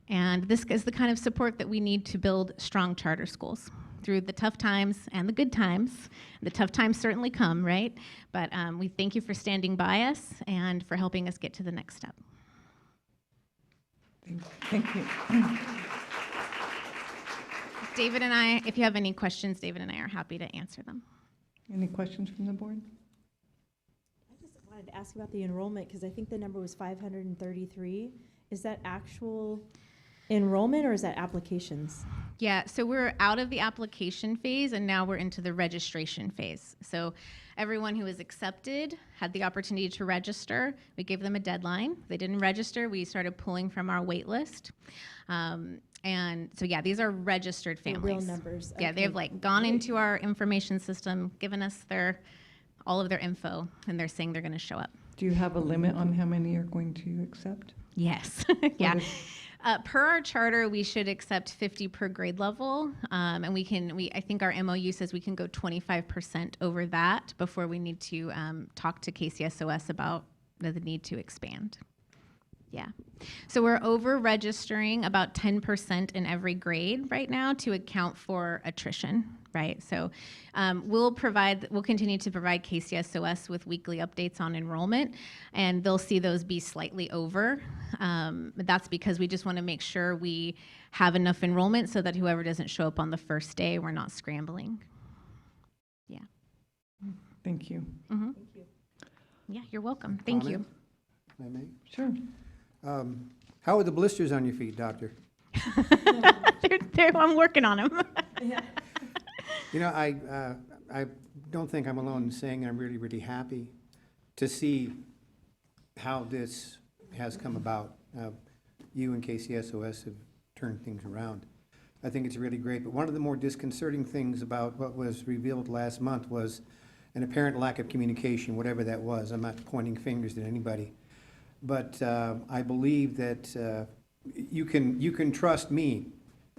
And this is the kind of support that we need to build strong charter schools through the tough times and the good times. The tough times certainly come, right? But we thank you for standing by us and for helping us get to the next step. Thank you. David and I, if you have any questions, David and I are happy to answer them. Any questions from the board? I just wanted to ask about the enrollment because I think the number was 533. Is that actual enrollment or is that applications? Yeah, so we're out of the application phase and now we're into the registration phase. So everyone who was accepted had the opportunity to register. We gave them a deadline. If they didn't register, we started pulling from our wait list. And so, yeah, these are registered families. Real numbers. Yeah, Okay. they've gone into our information system, given us all of their info, and they're saying they're going to show up. Do you have a limit on how many you're going to accept? Yes. Yeah. Per our charter, we should accept 50 per grade level, and I think our MOU says we can go 25% over that before we need to talk to KCSOS about the need to expand. Yeah. So we're over registering about 10% in every grade right now to account for attrition, right? So we'll continue to provide KCSOS with weekly updates on enrollment, and they'll see those be slightly over. That's because we just want to make sure we have enough enrollment so that whoever doesn't show up on the first day, we're not scrambling. Yeah. Thank you. Mm-hmm. Thank you. Yeah, you're welcome. Thank you. May I make? Sure. How are the blisters on your feet, doctor? I'm working on them. You know, I don't think I'm alone in saying I'm really, really happy to see how this has come about. You and KCSOS have turned things around. I think it's really great. But one of the more disconcerting things about what was revealed last month was an apparent lack of communication, whatever that was. I'm not pointing fingers at anybody. But I believe that you can trust me,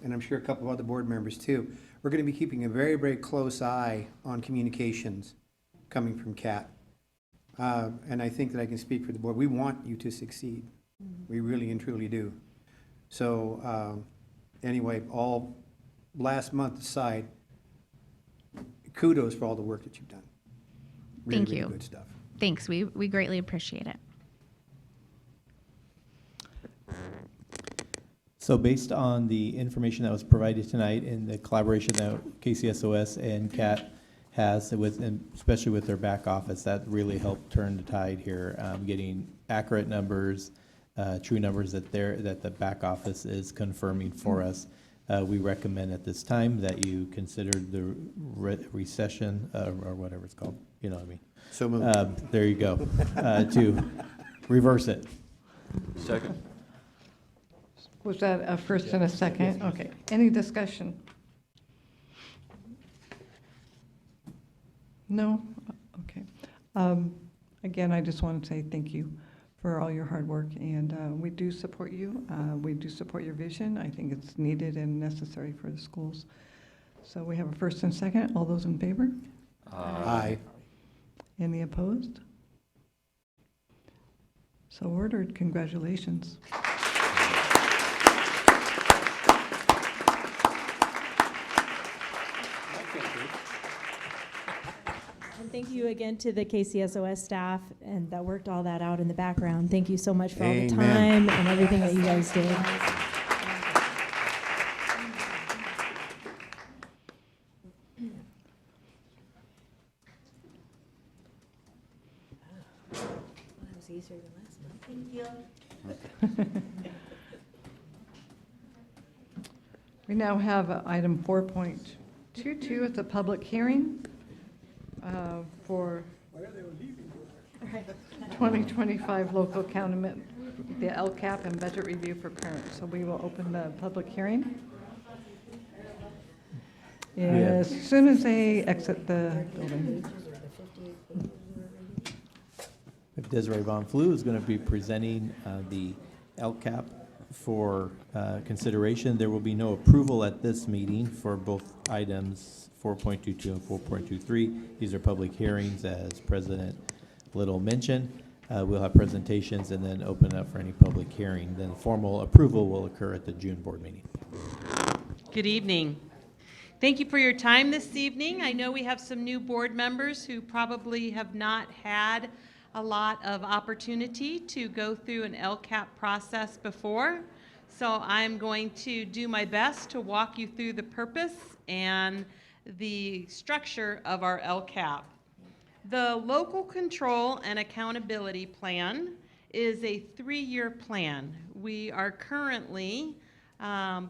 and I'm sure a couple of other board members too. We're going to be keeping a very, very close eye on communications coming from CAT. And I think that I can speak for the board. We want you to succeed. We really and truly do. So anyway, all last month aside, kudos for all the work that you've done. Really, Thank really you. good stuff. Thanks. We greatly appreciate it. So based on the information that was provided tonight and the collaboration that KCSOS and CAT has with, and especially with their back office, that really helped turn the tide here, getting accurate numbers, true numbers that the back office is confirming for us. We recommend at this time that you consider the recession, or whatever it's called, you know what I mean? So moved. There you go, to reverse it. Second. Was that a first and a second? Okay. Any discussion? No? Okay. Again, I just want to say thank you for all your hard work, and we do support you. We do support your vision. I think it's needed and necessary for the schools. So we have a first and second. All those in favor? Aye. Any opposed? So ordered. Congratulations. And thank you again to the KCSOS staff and that worked all that out in the background. Thank you so much for all the Amen. time and everything that you guys did. That was easier than last month. Thank you. We now have item 4.22. It's a public hearing for 2025 local accountability, the LCAP and budget review for parents. So we will open the public hearing as soon as they exit the building. Desiree Von Flew is going to be presenting the LCAP for consideration. There will be no approval at this meeting for both items 4.22 and 4.23. These are public hearings, as President Little mentioned. We'll have presentations and then open up for any public hearing. Then formal approval will occur at the June board meeting. Good evening. Thank you for your time this evening. I know we have some new board members who probably have not had a lot of opportunity to go through an LCAP process before. So I'm going to do my best to walk you through the purpose and the structure of our LCAP. The Local Control and Accountability Plan is a 3-year plan. We are currently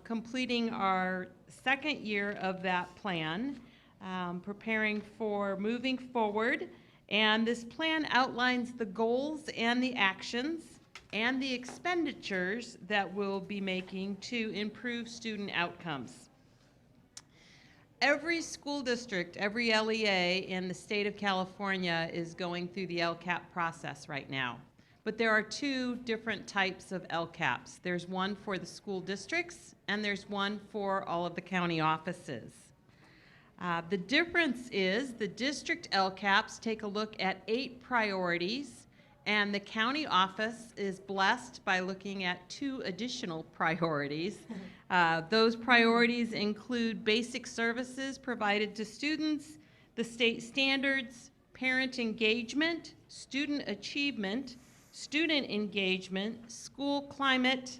completing our 2nd year of that plan, preparing for moving forward. And this plan outlines the goals and the actions and the expenditures that we'll be making to improve student outcomes. Every school district, every LEA in the state of California is going through the LCAP process right now. But there are 2 different types of LCAPs. There's one for the school districts, and there's one for all of the county offices. The difference is the district LCAPs take a look at 8 priorities, and the county office is blessed by looking at 2 additional priorities. Those priorities include basic services provided to students, the state standards, parent engagement, student achievement, student engagement, school climate,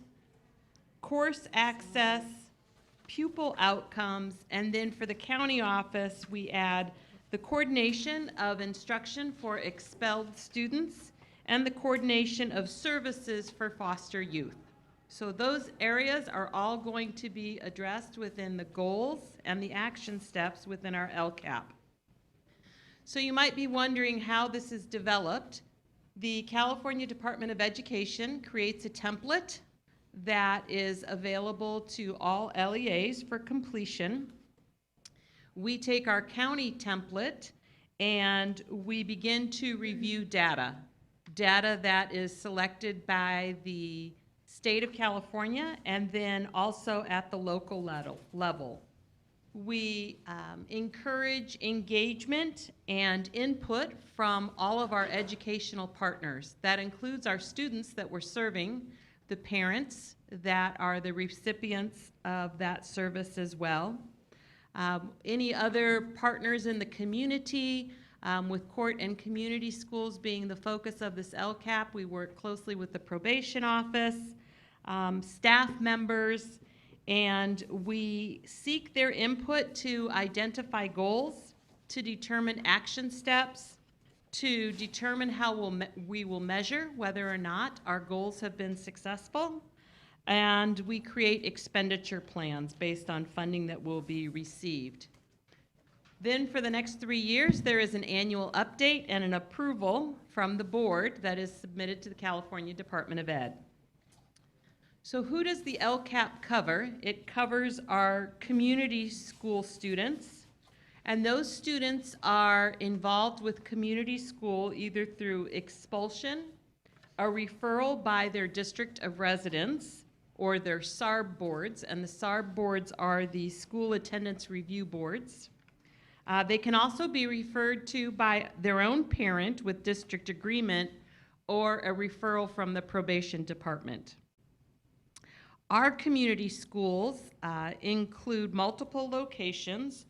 course access, pupil outcomes, and then for the county office, we add the coordination of instruction for expelled students and the coordination of services for foster youth. So those areas are all going to be addressed within the goals and the action steps within our LCAP. So you might be wondering how this is developed. The California Department of Education creates a template that is available to all LEAs for completion. We take our county template and we begin to review data that is selected by the state of California and then also at the local level. We encourage engagement and input from all of our educational partners. That includes our students that we're serving, the parents that are the recipients of that service as well. Any other partners in the community, with court and community schools being the focus of this LCAP, we work closely with the probation office, staff members, and we seek their input to identify goals, to determine action steps, to determine how we will measure whether or not our goals have been successful, and we create expenditure plans based on funding that will be received. Then for the next 3 years, there is an annual update and an approval from the board that is submitted to the California Department of Ed. So who does the LCAP cover? It covers our community school students, and those students are involved with community school either through expulsion, a referral by their district of residence, or their SARB boards, and the SARB boards are the school attendance review boards. They can also be referred to by their own parent with district agreement or a referral from the probation department. Our community schools include multiple locations.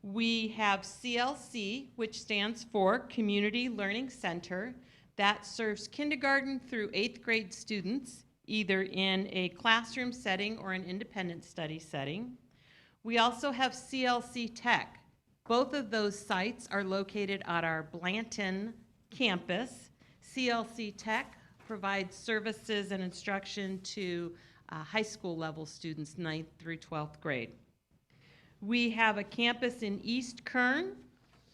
We have CLC, which stands for Community Learning Center, that serves kindergarten through 8th grade students, either in a classroom setting or an independent study setting. We also have CLC Tech. Both of those sites are located at our Blanton campus. CLC Tech provides services and instruction to high school level students, 9th through 12th grade. We have a campus in East Kern,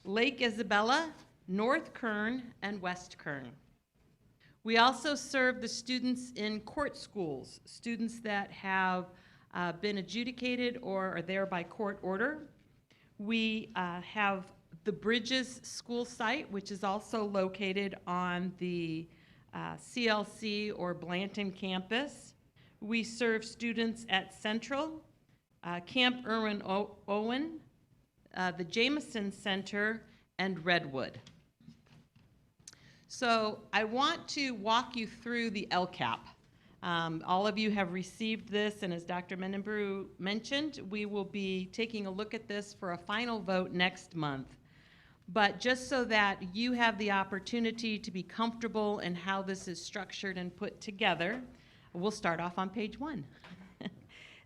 Lake Isabella, North Kern, and West Kern. We also serve the students in court schools, students that have been adjudicated or are there by court order. We have the Bridges School site, which is also located on the CLC or Blanton campus. We serve students at Central, Camp Irwin-Owen, the Jameson Center, and Redwood. So I want to walk you through the LCAP. All of you have received this, and as Dr. Mendenbrew mentioned, we will be taking a look at this for a final vote next month. But just so that you have the opportunity to be comfortable in how this is structured and put together, we'll start off on page 1.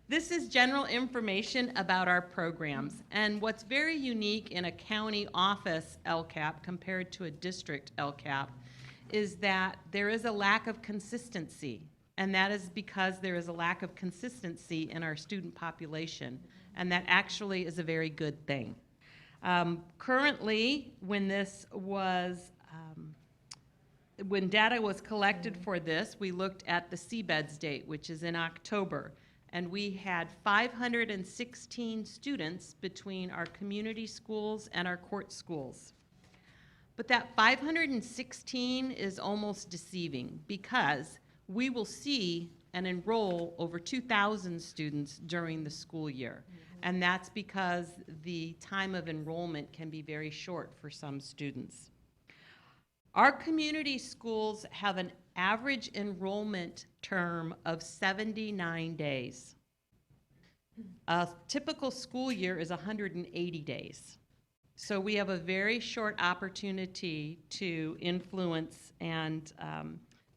This is general information about our programs. And what's very unique in a county office LCAP compared to a district LCAP is that there is a lack of consistency. And that is because there is a lack of consistency in our student population. And that actually is a very good thing. Currently, when data was collected for this, we looked at the CBEDS date, which is in October, and we had 516 students between our community schools and our court schools. But that 516 is almost deceiving because we will see and enroll over 2,000 students during the school year. And that's because the time of enrollment can be very short for some students. Our community schools have an average enrollment term of 79 days. A typical school year is 180 days. So we have a very short opportunity to influence and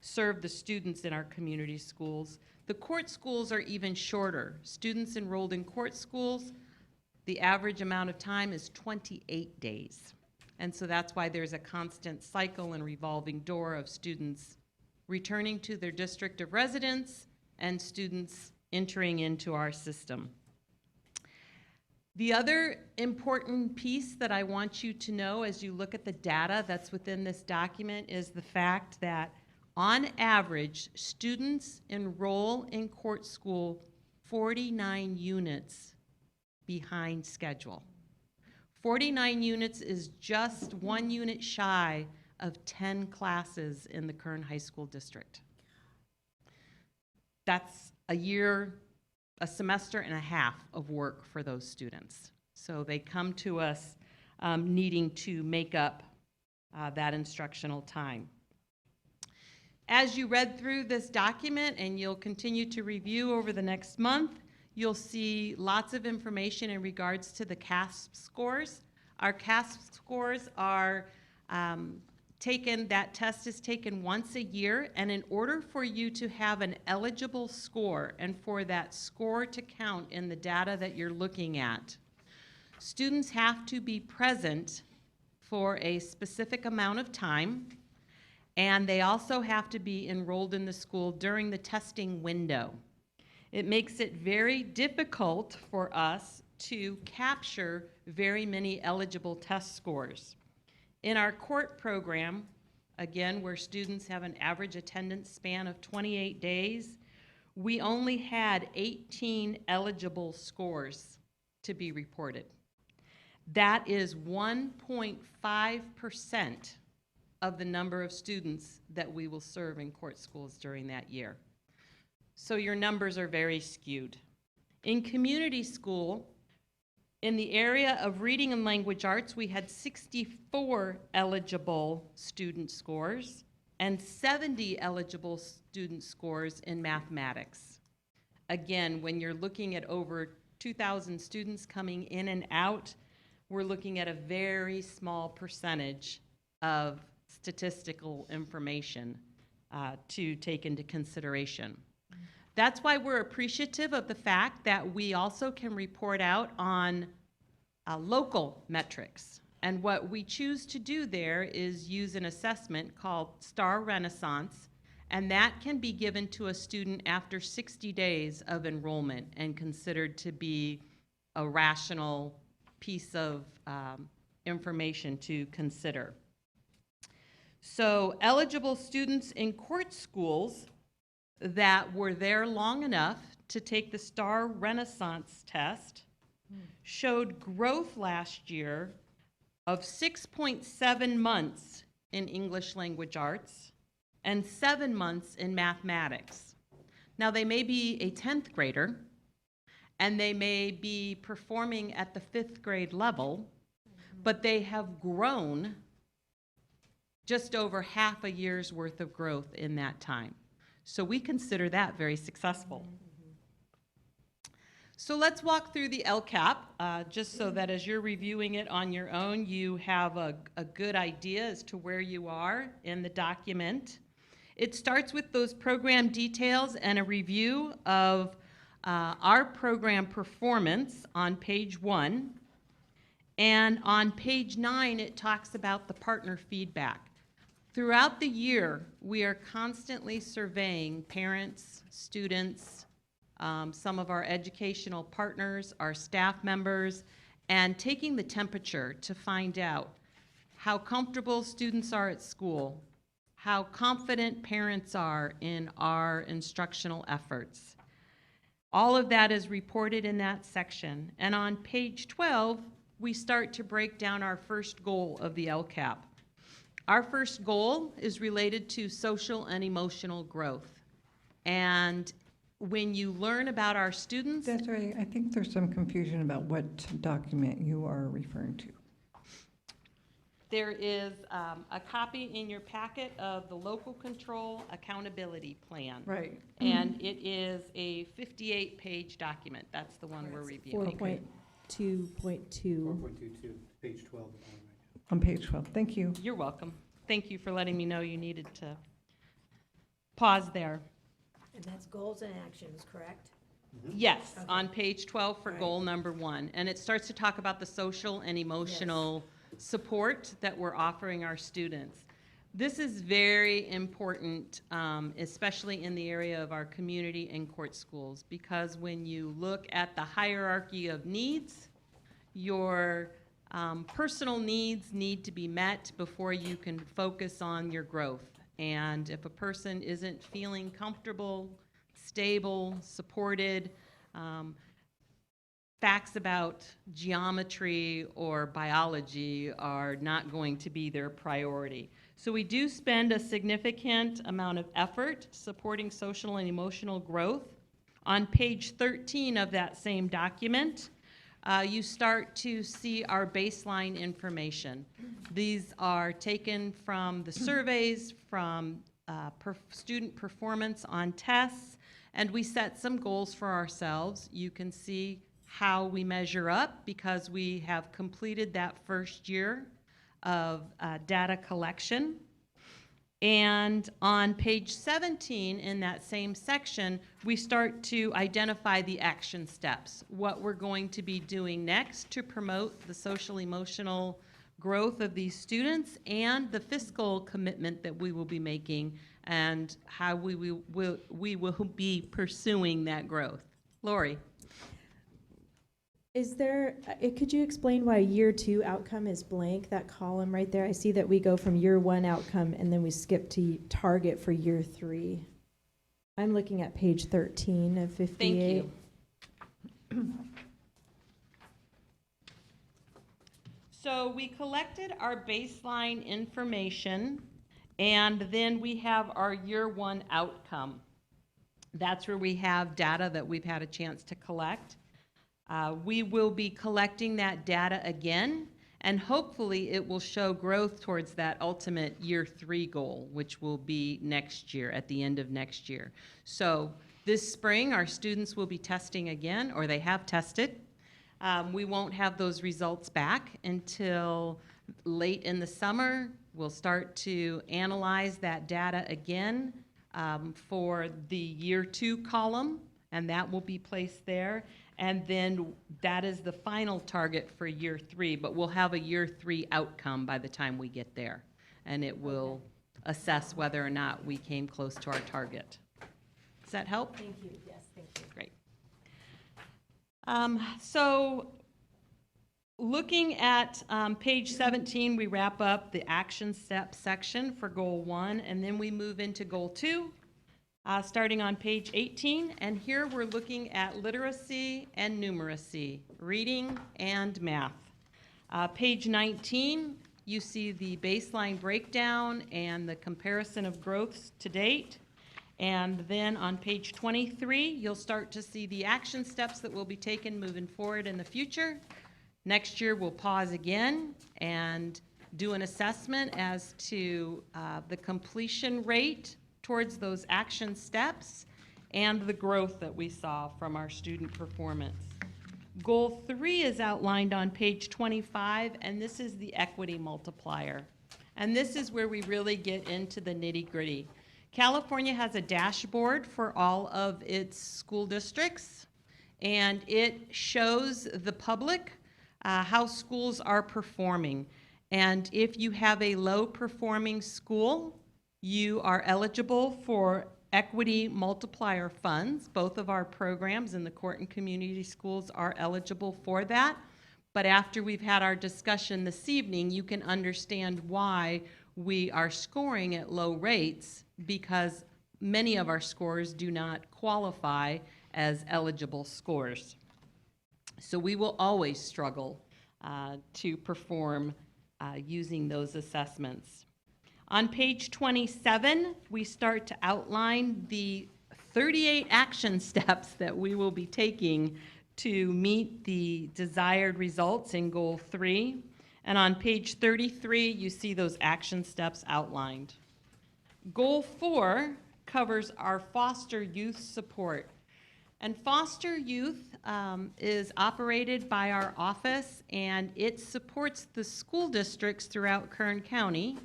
serve the students in our community schools. The court schools are even shorter. Students enrolled in court schools, the average amount of time is 28 days. And so that's why there's a constant cycle and revolving door of students returning to their district of residence and students entering into our system. The other important piece that I want you to know as you look at the data that's within this document is the fact that on average, students enroll in court school 49 units behind schedule. 49 units is just 1 unit shy of 10 classes in the Kern High School District. That's a year, a semester and a half of work for those students. So they come to us needing to make up that instructional time. As you read through this document, and you'll continue to review over the next month, you'll see lots of information in regards to the CASP scores. Our CASP scores are that test is taken once a year, and in order for you to have an eligible score and for that score to count in the data that you're looking at, students have to be present for a specific amount of time, and they also have to be enrolled in the school during the testing window. It makes it very difficult for us to capture very many eligible test scores. In our court program, again, where students have an average attendance span of 28 days, we only had 18 eligible scores to be reported. That is 1.5% of the number of students that we will serve in court schools during that year. So your numbers are very skewed. In community school, in the area of reading and language arts, we had 64 eligible student scores and 70 eligible student scores in mathematics. Again, when you're looking at over 2,000 students coming in and out, we're looking at a very small percentage of statistical information to take into consideration. That's why we're appreciative of the fact that we also can report out on local metrics. And what we choose to do there is use an assessment called Star Renaissance, and that can be given to a student after 60 days of enrollment and considered to be a rational piece of information to consider. So eligible students in court schools that were there long enough to take the Star Renaissance test showed growth last year of 6.7 months in English language arts and 7 months in mathematics. Now they may be a 10th grader and they may be performing at the 5th grade level, but they have grown just over half a year's worth of growth in that time. So we consider that very successful. So let's walk through the LCAP, just so that as you're reviewing it on your own, you have a good idea as to where you are in the document. It starts with those program details and a review of our program performance on page 1. And on page 9, it talks about the partner feedback. Throughout the year, we are constantly surveying parents, students, some of our educational partners, our staff members, and taking the temperature to find out how comfortable students are at school, how confident parents are in our instructional efforts. All of that is reported in that section. And on page 12, we start to break down our first goal of the LCAP. Our first goal is related to social and emotional growth. And when you learn about our students... Desiree, I think there's some confusion about what document you are referring to. There is a copy in your packet of the Local Control Accountability Plan. Right. And it is a 58-page document. That's the one we're reviewing. 4.2.2. 4.22, page 12. On page 12. Thank you. You're welcome. Thank you for letting me know you needed to pause there. And that's goals and actions, correct? Yes, Okay. on page 12 for All right. goal number 1. And it starts to talk about the social and emotional support that we're offering our students. This is very important, especially in the area of our community and court schools, because when you look at the hierarchy of needs, your personal needs need to be met before you can focus on your growth. And if a person isn't feeling comfortable, stable, supported, facts about geometry or biology are not going to be their priority. So we do spend a significant amount of effort supporting social and emotional growth. On page 13 of that same document, you start to see our baseline information. These are taken from the surveys, from student performance on tests, and we set some goals for ourselves. You can see how we measure up because we have completed that first year of data collection. And on page 17 in that same section, we start to identify the action steps, what we're going to be doing next to promote the social emotional growth of these students and the fiscal commitment that we will be making and how we will be pursuing that growth. Lori. Is there, could you explain why year 2 outcome is blank, that column right there? I see that we go from year 1 outcome and then we skip to target for year 3. I'm looking at page 13 of 58. Thank you. So we collected our baseline information and then we have our year 1 outcome. That's where we have data that we've had a chance to collect. We will be collecting that data again, and hopefully it will show growth towards that ultimate year 3 goal, which will be next year, at the end of next year. So this spring, our students will be testing again, or they have tested. We won't have those results back until late in the summer. We'll start to analyze that data again for the year 2 column, and that will be placed there. And then that is the final target for year 3, but we'll have a year 3 outcome by the time we get there. And it will assess whether or not we came close to our target. Does that help? Thank you. Yes, thank you. Great. So looking at page 17, we wrap up the action step section for goal 1, and then we move into goal 2. Starting on page 18, and here we're looking at literacy and numeracy, reading and math. Page 19, you see the baseline breakdown and the comparison of growths to date. And then on page 23, you'll start to see the action steps that will be taken moving forward in the future. Next year, we'll pause again and do an assessment as to the completion rate towards those action steps and the growth that we saw from our student performance. Goal 3 is outlined on page 25, and this is the equity multiplier. And this is where we really get into the nitty-gritty. California has a dashboard for all of its school districts, and it shows the public how schools are performing. And if you have a low-performing school, you are eligible for equity multiplier funds. Both of our programs in the court and community schools are eligible for that. But after we've had our discussion this evening, you can understand why we are scoring at low rates, because many of our scores do not qualify as eligible scores. So we will always struggle to perform using those assessments. On page 27, we start to outline the 38 action steps that we will be taking to meet the desired results in goal 3. And on page 33, you see those action steps outlined. Goal 4 covers our foster youth support. And foster youth is operated by our office, and it supports the school districts throughout Kern County,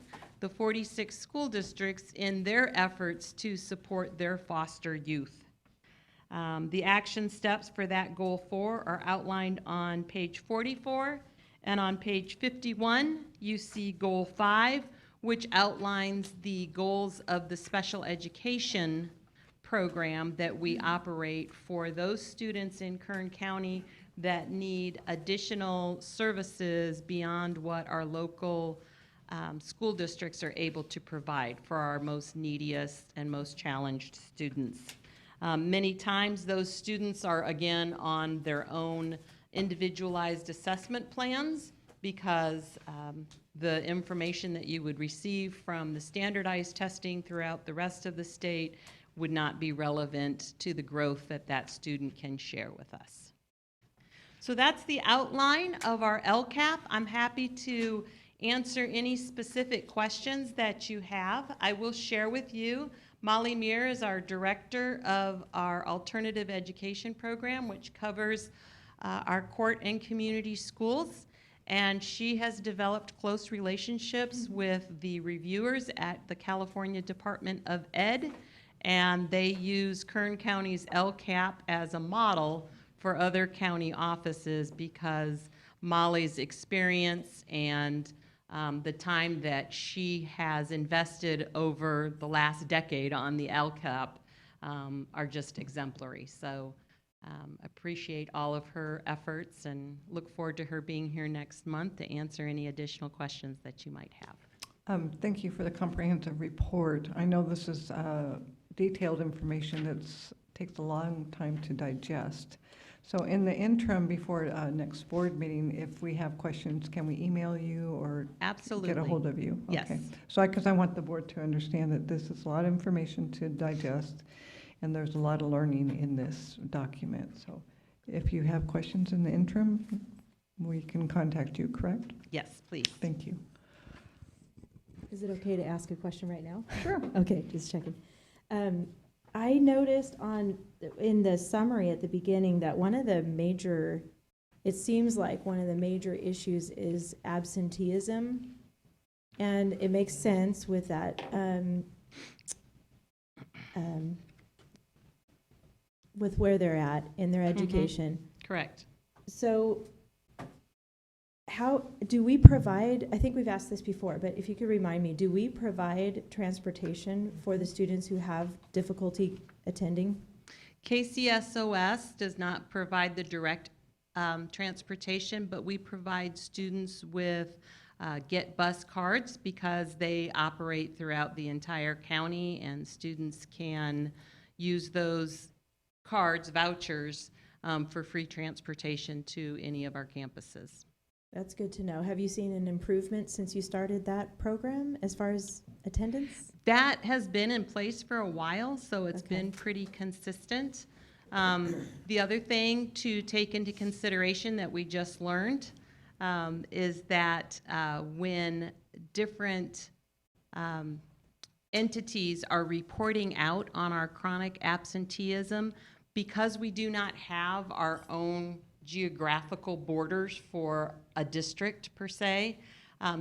the 46 school districts, in their efforts to support their foster youth. The action steps for that goal 4 are outlined on page 44, and on page 51, you see goal 5, which outlines the goals of the special education program that we operate for those students in Kern County that need additional services beyond what our local school districts are able to provide for our most neediest and most challenged students. Many times those students are, again, on their own individualized assessment plans because the information that you would receive from the standardized testing throughout the rest of the state would not be relevant to the growth that that student can share with us. So that's the outline of our LCAP. I'm happy to answer any specific questions that you have. I will share with you, Molly Muir is our director of our alternative education program, which covers our court and community schools. And she has developed close relationships with the reviewers at the California Department of Ed, and they use Kern County's LCAP as a model for other county offices because Molly's experience and the time that she has invested over the last decade on the LCAP are just exemplary. So appreciate all of her efforts and look forward to her being here next month to answer any additional questions that you might have. Thank you for the comprehensive report. I know this is detailed information that takes a long time to digest. So in the interim, before next board meeting, if we have questions, can we email you or Absolutely. get a hold of you? Yes. Okay. So because I want the board to understand that this is a lot of information to digest, and there's a lot of learning in this document. So if you have questions in the interim, we can contact you, correct? Yes, please. Thank you. Is it okay to ask a question right now? Sure. Okay, just checking. I noticed in the summary at the beginning that one of the major, it seems like one of the major issues is absenteeism. And it makes sense with that, with where they're at in their education. Correct. So how do we provide, I think we've asked this before, but if you could remind me, do we provide transportation for the students who have difficulty attending? KCSOS does not provide the direct transportation, but we provide students with Get Bus cards because they operate throughout the entire county, and students can use those cards, vouchers, for free transportation to any of our campuses. That's good to know. Have you seen an improvement since you started that program as far as attendance? That has been in place for a while, so it's been pretty consistent. The other thing to take into consideration that we just learned is that when different entities are reporting out on our chronic absenteeism, because we do not have our own geographical borders for a district per se,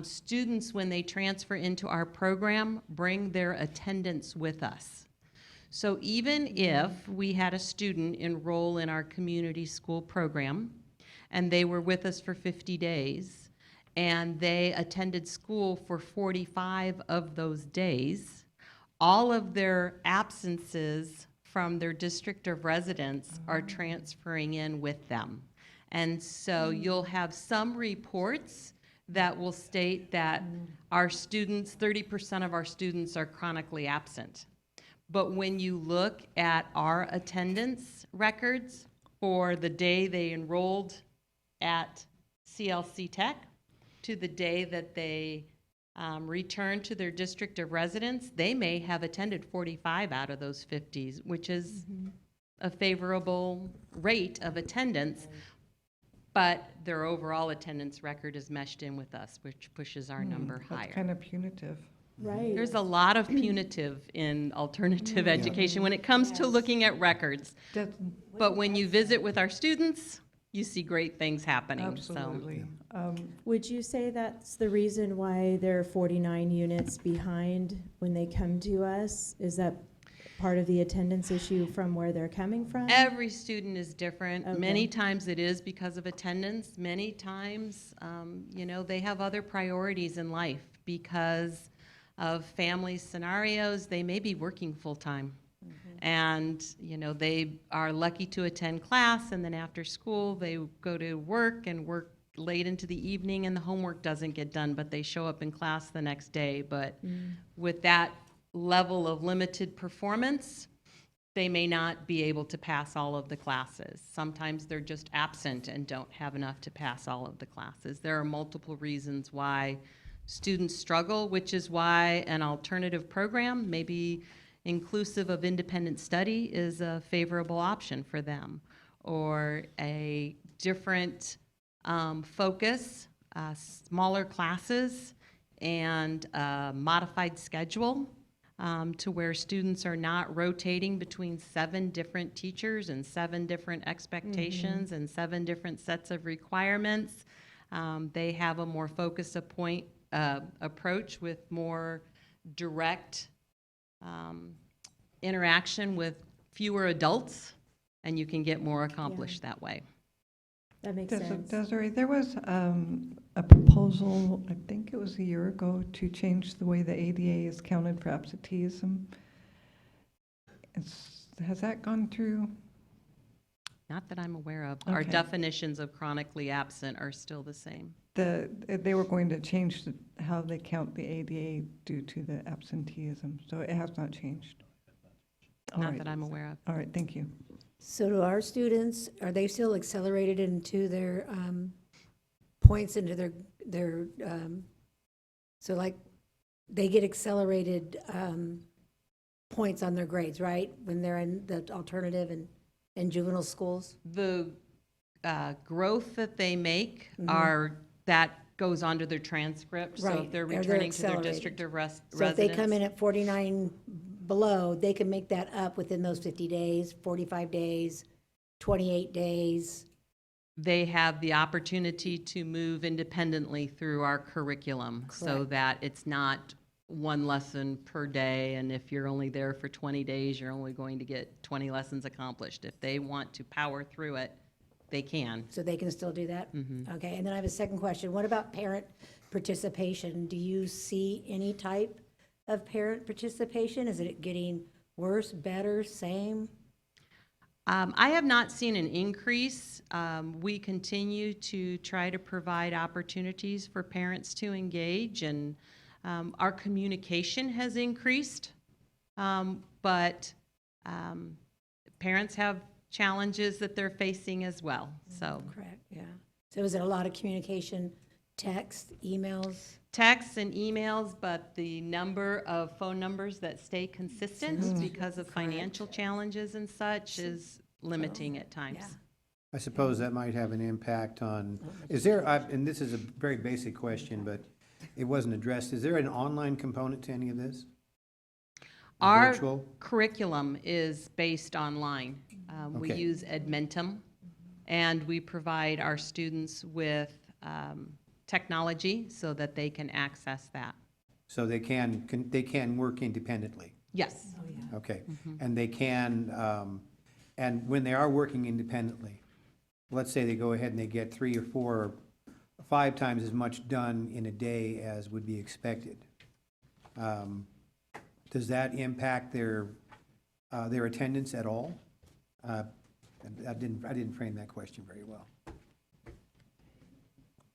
students, when they transfer into our program, bring their attendance with us. So even if we had a student enroll in our community school program and they were with us for 50 days and they attended school for 45 of those days, all of their absences from their district of residence are transferring in with them. And so you'll have some reports that will state that our students, 30% of our students are chronically absent. But when you look at our attendance records for the day they enrolled at CLC Tech to the day that they returned to their district of residence, they may have attended 45 out of those 50, which is a favorable rate of attendance. But their overall attendance record is meshed in with us, which pushes our number higher. That's kind of punitive. Right. There's a lot of punitive in alternative education when it comes to looking at records. But when you visit with our students, you see great things happening. Absolutely. Would you say that's the reason why they're 49 units behind when they come to us? Is that part of the attendance issue from where they're coming from? Every student is different. Okay. Many times it is because of attendance. Many times, you know, they have other priorities in life because of family scenarios, they may be working full-time. And, you know, they are lucky to attend class, and then after school, they go to work and work late into the evening, and the homework doesn't get done, but they show up in class the next day. But with that level of limited performance, they may not be able to pass all of the classes. Sometimes they're just absent and don't have enough to pass all of the classes. There are multiple reasons why students struggle, which is why an alternative program, maybe inclusive of independent study, is a favorable option for them, or a different focus, smaller classes, and a modified schedule to where students are not rotating between 7 different teachers and 7 different expectations and 7 different sets of requirements. They have a more focused approach with more direct interaction with fewer adults, and you can get more accomplished that way. That makes sense. Desiree, there was a proposal, I think it was a year ago, to change the way the ADA is counted for absenteeism. Has that gone through? Not that I'm aware of. Our Okay. definitions of chronically absent are still the same. They were going to change how they count the ADA due to the absenteeism, so it has not changed. All Not right. that I'm aware of. All right, thank you. So do our students, are they still accelerated into their points into their so like they get accelerated points on their grades, right? When they're in the alternative and juvenile schools? The growth that they make Mhm. that goes onto their transcript. So Right. if they're Or they're returning to their accelerated. district of residence. So if they come in at 49 below, they can make that up within those 50 days, 45 days, 28 days. They have the opportunity to move independently through our curriculum so Correct. that it's not one lesson per day, and if you're only there for 20 days, you're only going to get 20 lessons accomplished. If they want to power through it, they can. So they can still do that? Mhm. Okay, and then I have a second question. What about parent participation? Do you see any type of parent participation? Is it getting worse, better, same? I have not seen an increase. We continue to try to provide opportunities for parents to engage, and our communication has increased. But parents have challenges that they're facing as well, so. Correct, yeah. So is it a lot of communication, text, emails? Texts and emails, but the number of phone numbers that stay consistent Mhm. because of financial challenges and such is limiting at times. Yeah. I suppose that might have an impact on, is there, and this is a very basic question, but it wasn't addressed, is there an online component to any of this? Our Virtual? curriculum is based online. We Okay. use Edmentum, and we provide our students with technology so that they can access that. So they can work independently? Yes. Okay. Mhm. And they can, and when they are working independently, let's say they go ahead and they get 3 or 4 or 5 times as much done in a day as would be expected. Does that impact their attendance at all? I didn't frame that question very well.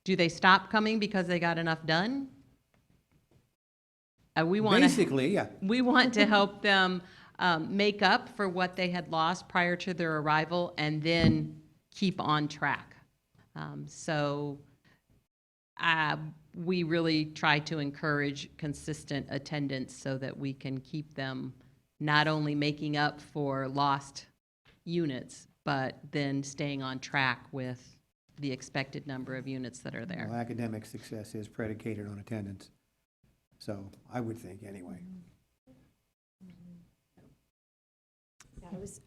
Do they stop coming because they got enough done? We want Basically, yeah. We want to help them make up for what they had lost prior to their arrival and then keep on track. So we really try to encourage consistent attendance so that we can keep them not only making up for lost units, but then staying on track with the expected number of units that are there. Well, academic success is predicated on attendance. So I would think anyway.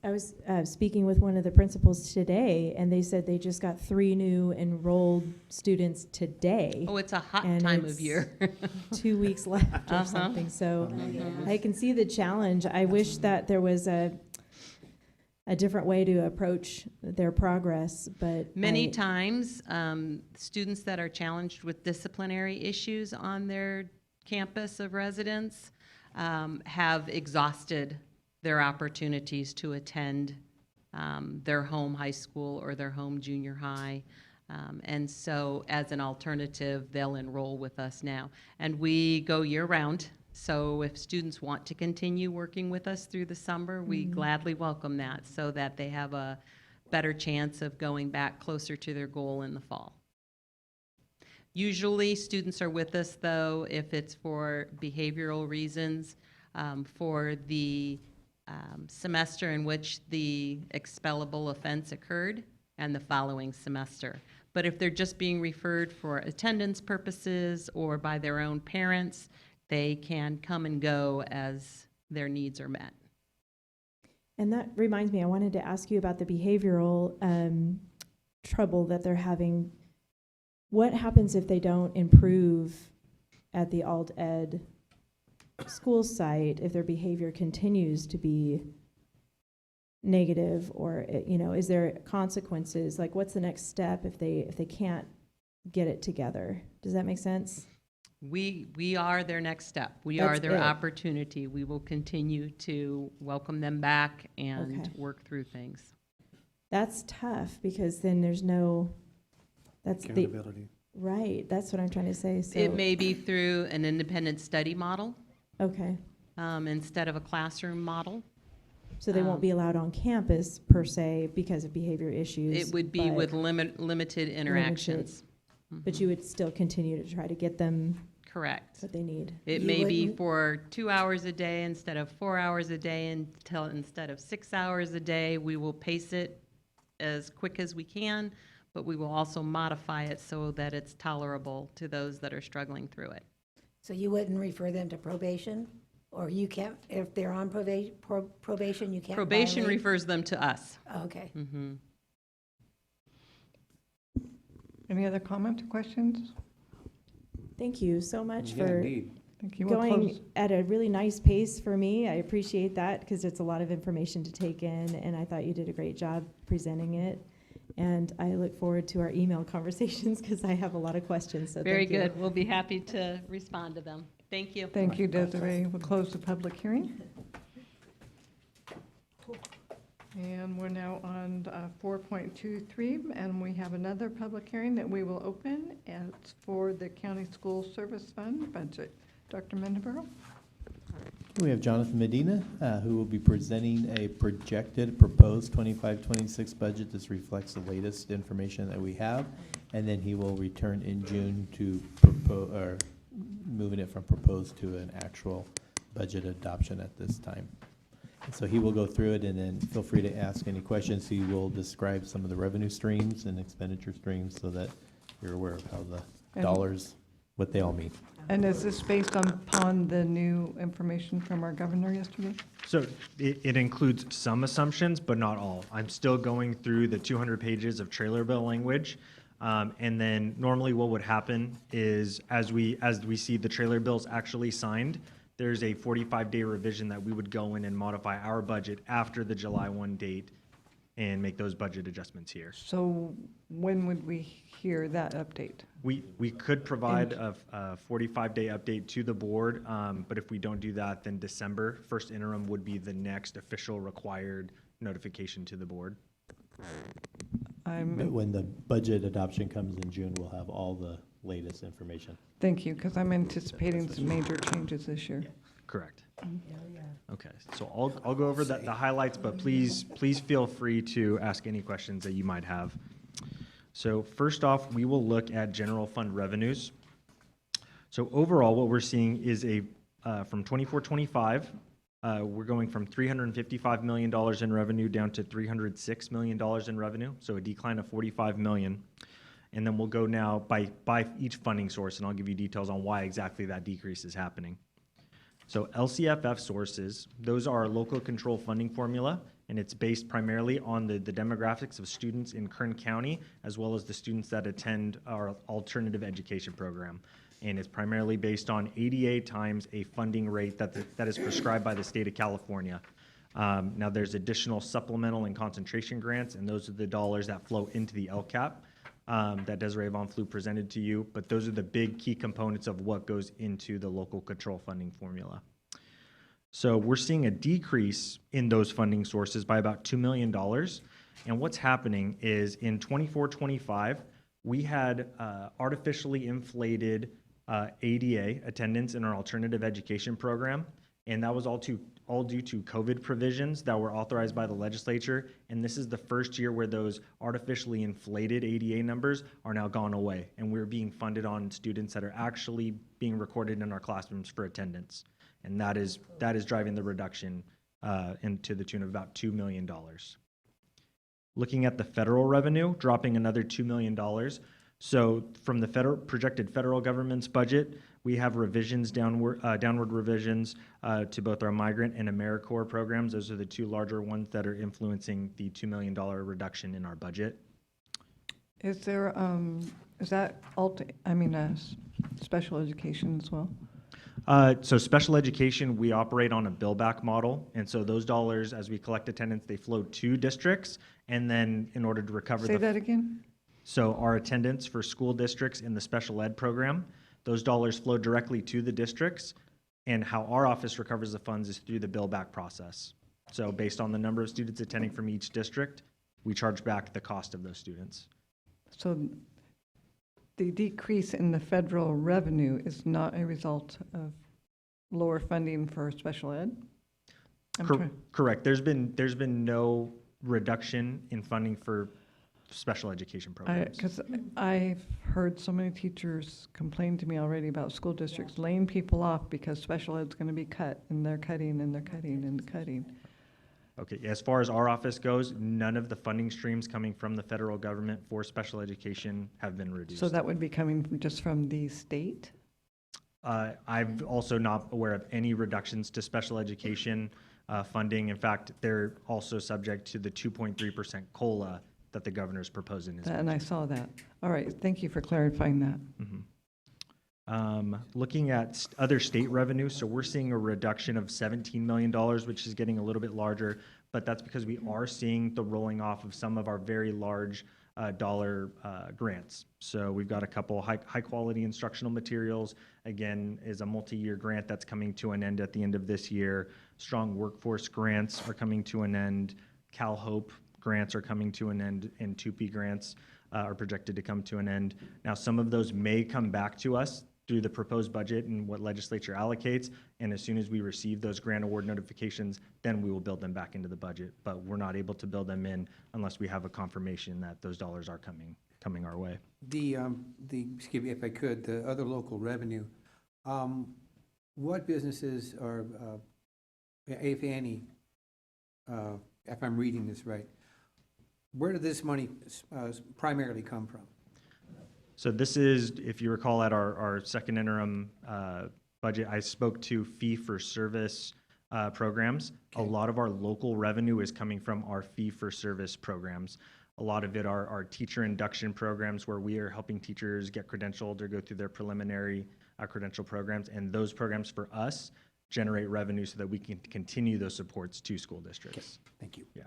I was speaking with one of the principals today, and they said they just got 3 new enrolled students today. Oh, it's a hot and time it's of year. 2 weeks left or Uh-huh. something, so Mhm. I can see the challenge. I wish that there was a different way to approach their progress, but Many times, students that are challenged with disciplinary issues on their campus of residents have exhausted their opportunities to attend their home high school or their home junior high. And so as an alternative, they'll enroll with us now. And we go year-round, so if students want to continue working with us through the summer, we gladly welcome that so that they have a better chance of going back closer to their goal in the fall. Usually, students are with us, though, if it's for behavioral reasons, for the semester in which the expellable offense occurred, and the following semester. But if they're just being referred for attendance purposes or by their own parents, they can come and go as their needs are met. And that reminds me, I wanted to ask you about the behavioral trouble that they're having. What happens if they don't improve at the alt ed school site, if their behavior continues to be negative, or is there consequences? Like, what's the next step if they can't get it together? Does that make sense? We are their next step. We That's are their it. opportunity. We will continue to welcome them back and Okay. work through things. That's tough because then there's no, that's the, Accountability. right, that's what I'm trying to say. So, It may be through an independent study model okay. instead of a classroom model. So they won't be allowed on campus per se because of behavior issues. It would be but with limited interactions. But you would still continue to try to get them Correct. what they need. It You may be wouldn't- for 2 hours a day instead of 4 hours a day, until instead of 6 hours a day. We will pace it as quick as we can, but we will also modify it so that it's tolerable to those that are struggling through it. So you wouldn't refer them to probation? Or you can't, if they're on probation, you can't Probation violate? refers them to us. Okay. Mhm. Any other comments or questions? Thank you so much Yeah, for indeed. Thank you. We'll going close. at a really nice pace for me. I appreciate that because it's a lot of information to take in, and I thought you did a great job presenting it. And I look forward to our email conversations because I have a lot of questions. So Very thank you. good. We'll be happy to respond to them. Thank you. Thank you, Desiree. We'll close the public hearing. And we're now on 4.23, and we have another public hearing that we will open. And it's for the County School Service Fund budget. Dr. Mendeborough? We have Jonathan Medina, who will be presenting a projected proposed 25-26 budget. This reflects the latest information that we have. And then he will return in June to moving it from proposed to an actual budget adoption at this time. And so he will go through it, and then feel free to ask any questions. He will describe some of the revenue streams and expenditure streams so that you're aware of how the And- dollars, what they all mean. And is this based upon the new information from our governor yesterday? So it includes some assumptions, but not all. I'm still going through the 200 pages of trailer bill language. And then normally what would happen is as we see the trailer bills actually signed, there's a 45-day revision that we would go in and modify our budget after the July 1 date and make those budget adjustments here. So when would we hear that update? We could provide a 45-day update to the board, but if we don't do that, then December, first interim would be the next official required notification to the board. But when the budget adoption comes in June, we'll have all the latest information. Thank you, because I'm anticipating some major changes this year. Correct. Okay, so I'll go over the highlights, but please feel free to ask any questions that you might have. So first off, we will look at general fund revenues. So overall, what we're seeing is from 24-25, we're going from $355 million in revenue down to $306 million in revenue, so a decline of $45 million. And then we'll go now by each funding source, and I'll give you details on why exactly that decrease is happening. So LCFF sources, those are our local control funding formula, and it's based primarily on the demographics of students in Kern County, as well as the students that attend our alternative education program. And it's primarily based on ADA times a funding rate that is prescribed by the state of California. Now there's additional supplemental and concentration grants, and those are the dollars that flow into the LCAP. that Desiree Von Flew presented to you, but those are the big key components of what goes into the local control funding formula. So we're seeing a decrease in those funding sources by about $2 million. And what's happening is in 24-25, we had artificially inflated ADA attendance in our alternative education program, and that was all due to COVID provisions that were authorized by the legislature. And this is the first year where those artificially inflated ADA numbers are now gone away, and we're being funded on students that are actually being recorded in our classrooms for attendance. And that is driving the reduction into the tune of about $2 million. Looking at the federal revenue, dropping another $2 million. So from the projected federal government's budget, we have revisions downward revisions to both our migrant and AmeriCorps programs. Those are the two larger ones that are influencing the $2 million reduction in our budget. Is there, is that special education as well? So special education, we operate on a bill-back model, and so those dollars, as we collect attendance, they flow to districts, and then in order to recover Say that again? So our attendance for school districts in the special ed program, those dollars flow directly to the districts, and how our office recovers the funds is through the bill-back process. So based on the number of students attending from each district, we charge back the cost of those students. So the decrease in the federal revenue is not a result of lower funding for special ed? Correct. There's been no reduction in funding for special education programs. Because I've heard so many teachers complain to me already about school districts laying people off because special ed's going to be cut, and they're cutting and they're cutting and cutting. Okay, as far as our office goes, none of the funding streams coming from the federal government for special education have been reduced. So that would be coming just from the state? I'm also not aware of any reductions to special education funding. In fact, they're also subject to the 2.3% COLA that the governor's proposing. And I saw that. All right, thank you for clarifying that. Looking at other state revenue, so we're seeing a reduction of $17 million, which is getting a little bit larger, but that's because we are seeing the rolling off of some of our very large dollar grants. So we've got a couple high quality instructional materials, again, is a multi-year grant that's coming to an end at the end of this year. Strong workforce grants are coming to an end. CalHope grants are coming to an end, and TUPE grants are projected to come to an end. Now, some of those may come back to us through the proposed budget and what legislature allocates, and as soon as we receive those grant award notifications, then we will build them back into the budget. But we're not able to build them in unless we have a confirmation that those dollars are coming our way. Excuse me, if I could, the other local revenue, what businesses are, if any, if I'm reading this right, where did this money primarily come from? So this is, if you recall, at our second interim budget, I spoke to fee-for-service programs. Okay. A lot of our local revenue is coming from our fee-for-service programs. A lot of it are our teacher induction programs where we are helping teachers get credentialed or go through their preliminary credential programs. And those programs for us generate revenue so that we can continue those supports to school districts. Okay. Thank you. Yeah.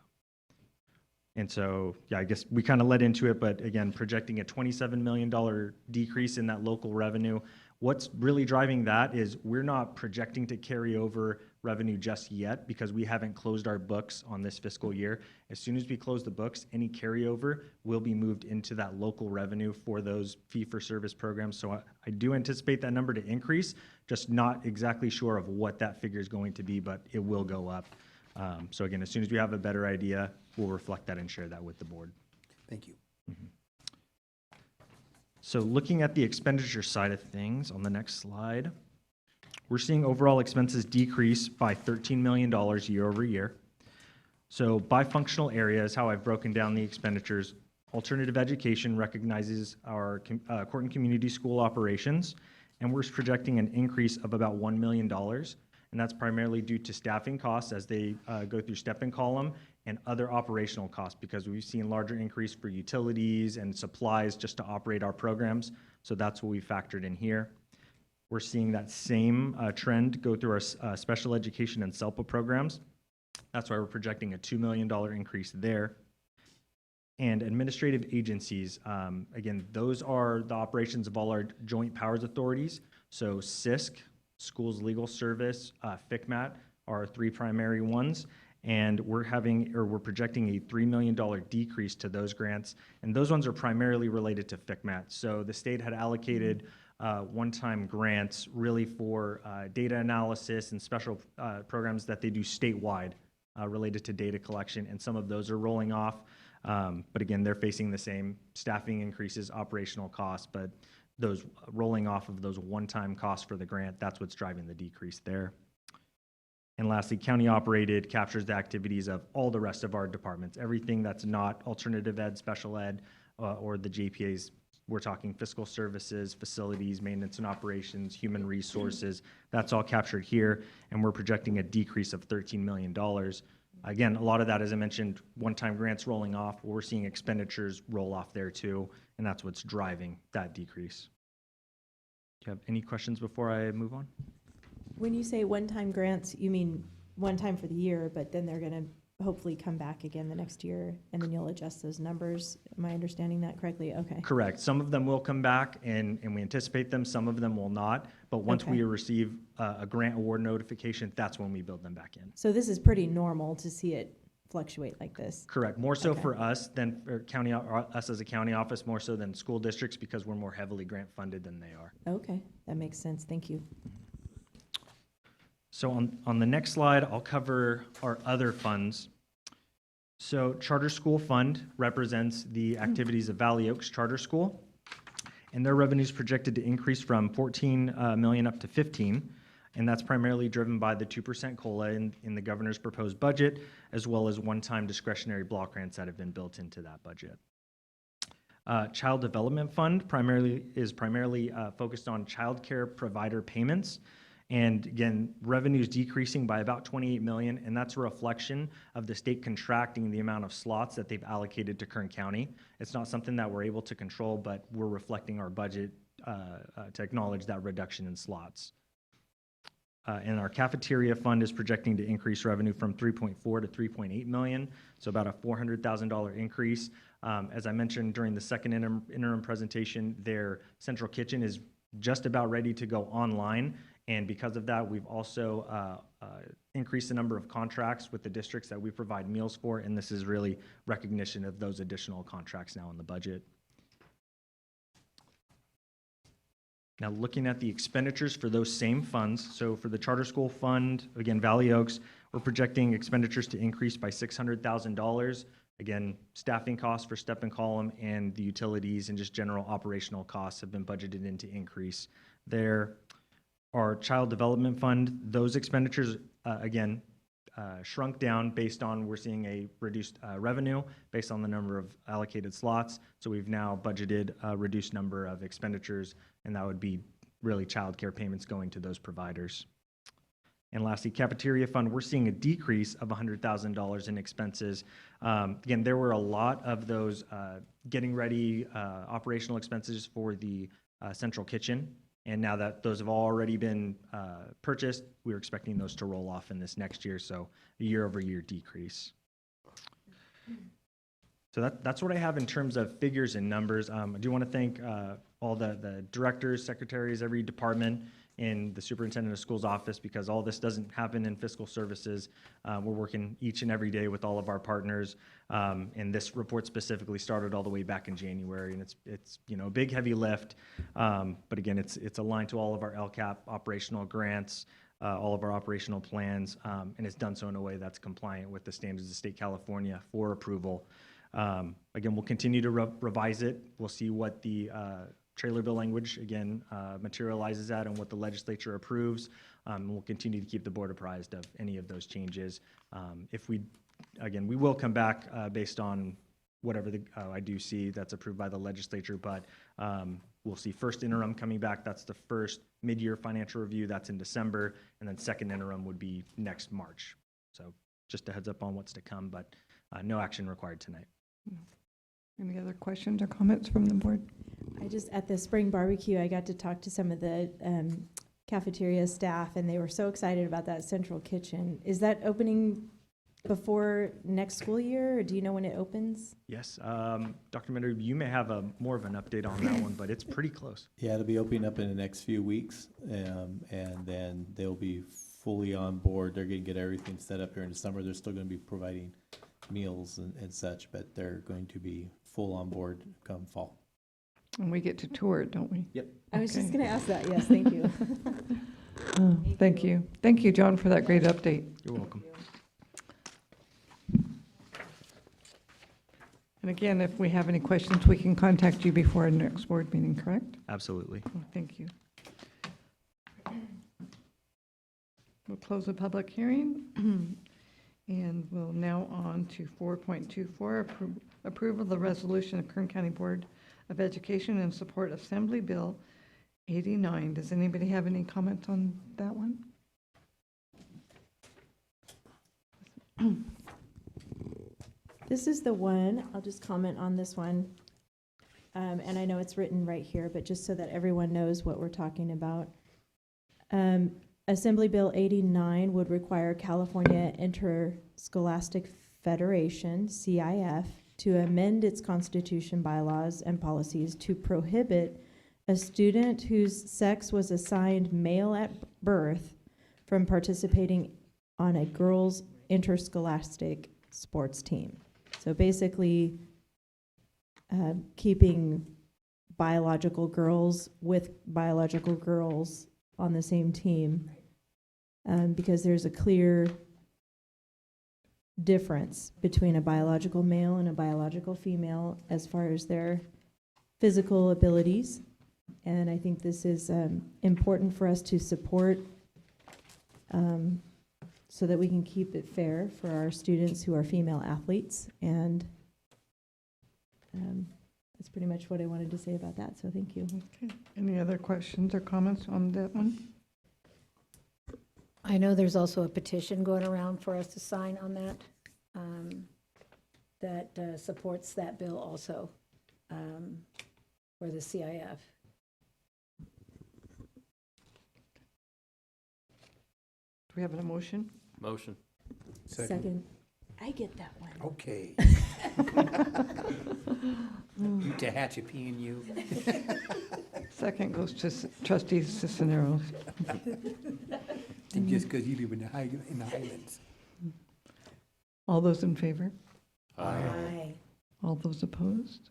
And so, yeah, I guess we kind of led into it, but again, projecting a $27 million decrease in that local revenue. What's really driving that is we're not projecting to carry over revenue just yet because we haven't closed our books on this fiscal year. As soon as we close the books, any carryover will be moved into that local revenue for those fee-for-service programs. So I do anticipate that number to increase, just not exactly sure of what that figure is going to be, but it will go up. So again, as soon as we have a better idea, we'll reflect that and share that with the board. Thank you. So looking at the expenditure side of things on the next slide, we're seeing overall expenses decrease by $13 million year over year. So by functional areas, how I've broken down the expenditures, alternative education recognizes our court and community school operations, and we're projecting an increase of about $1 million. And that's primarily due to staffing costs as they go through step and column and other operational costs because we've seen larger increase for utilities and supplies just to operate our programs. So that's what we factored in here. We're seeing that same trend go through our special education and SELPA programs. That's why we're projecting a $2 million increase there. And administrative agencies, again, those are the operations of all our joint powers authorities. So CISC, Schools Legal Service, FCMAT are our three primary ones. And we're projecting a $3 million decrease to those grants. And those ones are primarily related to FCMAT. So the state had allocated one-time grants really for data analysis and special programs that they do statewide related to data collection. And some of those are rolling off. But again, they're facing the same staffing increases, operational costs, but those rolling off of those one-time costs for the grant, that's what's driving the decrease there. And lastly, county operated captures the activities of all the rest of our departments, everything that's not alternative ed, special ed, or the JPAs. We're talking fiscal services, facilities, maintenance and operations, human resources. That's all captured here, and we're projecting a decrease of $13 million. Again, a lot of that, as I mentioned, one-time grants rolling off. We're seeing expenditures roll off there too, and that's what's driving that decrease. Do you have any questions before I move on? When you say one-time grants, you mean one time for the year, but then they're going to hopefully come back again the next year, and then you'll adjust those numbers. Am I understanding that correctly? Okay. Correct. Some of them will come back, and we anticipate them. Some of them will not. But once Okay. we receive a grant award notification, that's when we build them back in. So this is pretty normal to see it fluctuate like this. Correct. More so Okay. for us than for us as a county office, more so than school districts, because we're more heavily grant funded than they are. Okay, that makes sense. Thank you. So on the next slide, I'll cover our other funds. So Charter School Fund represents the activities of Valley Oaks Charter School, and their revenue is projected to increase from 14 million up to 15, and that's primarily driven by the 2% COLA in the governor's proposed budget, as well as one-time discretionary block grants that have been built into that budget. Child Development Fund is primarily focused on child care provider payments. And again, revenue is decreasing by about 28 million, and that's a reflection of the state contracting the amount of slots that they've allocated to Kern County. It's not something that we're able to control, but we're reflecting our budget to acknowledge that reduction in slots. And our cafeteria fund is projecting to increase revenue from 3.4 to 3.8 million, so about a $400,000 increase. As I mentioned during the second interim presentation, their central kitchen is just about ready to go online. And because of that, we've also increased the number of contracts with the districts that we provide meals for, and this is really recognition of those additional contracts now in the budget. Now, looking at the expenditures for those same funds, so for the Charter School Fund, again, Valley Oaks, we're projecting expenditures to increase by $600,000. Again, staffing costs for step and column and the utilities and just general operational costs have been budgeted in to increase there. Our Child Development Fund, those expenditures, again, shrunk down based on we're seeing a reduced revenue based on the number of allocated slots. So we've now budgeted a reduced number of expenditures, and that would be really child care payments going to those providers. And lastly, Cafeteria Fund, we're seeing a decrease of $100,000 in expenses. Again, there were a lot of those getting ready operational expenses for the central kitchen. And now that those have already been purchased, we're expecting those to roll off in this next year, so a year-over-year decrease. So that's what I have in terms of figures and numbers. I do want to thank all the directors, secretaries, every department in the superintendent of schools office, because all this doesn't happen in fiscal services. We're working each and every day with all of our partners, and this report specifically started all the way back in January, and it's a big heavy lift, but again, it's aligned to all of our LCAP operational grants, all of our operational plans, and it's done so in a way that's compliant with the standards of State California for approval. Again, we'll continue to revise it. We'll see what the trailer bill language, again, materializes at and what the legislature approves. We'll continue to keep the board apprised of any of those changes. We will come back based on whatever I do see that's approved by the legislature, but we'll see first interim coming back. That's the first mid-year financial review. That's in December, and then second interim would be next March. So just a heads up on what's to come, but no action required tonight. Any other questions or comments from the board? At the spring barbecue, I got to talk to some of the cafeteria staff, and they were so excited about that central kitchen. Is that opening before next school year, or do you know when it opens? Yes, Dr. Mender, you may have more of an update on that one, but it's pretty close. Yeah, it'll be opening up in the next few weeks, and then they'll be fully on board. They're gonna get everything set up during the summer. They're still gonna be providing meals and such, but they're going to be full on board come fall. And we get to tour it, don't we? Yep. I was just Okay. going to ask that. Yes, thank you. Oh, thank you. Thank you, John, for that great update. You're welcome. And again, if we have any questions, we can contact you before our next board meeting, correct? Absolutely. Oh, thank you. We'll close the public hearing. And we'll now on to 4.24, approval of the resolution of Kern County Board of Education in support of Assembly Bill 89. Does anybody have any comments on that one? This is the one, I'll just comment on this one. And I know it's written right here, but just so that everyone knows what we're talking about. Assembly Bill 89 would require California Interscholastic Federation, CIF, to amend its constitution, bylaws, and policies to prohibit a student whose sex was assigned male at birth from participating on a girls' interscholastic sports team. So basically, keeping biological girls with biological girls on the same team, because there's a clear difference between a biological male and a biological female as far as their physical abilities. And I think this is important for us to support so that we can keep it fair for our students who are female athletes. And that's pretty much what I wanted to say about that, so thank you. Okay. Any other questions or comments on that one? I know there's also a petition going around for us to sign on that, that supports that bill also, for the CIF. Do we have an emotion? Motion. Second. I get that one. Okay. You Tehachapi and you. Second goes to trustee Cisneros. And just because you live in the Highlands. All those in favor? Aye. All those opposed?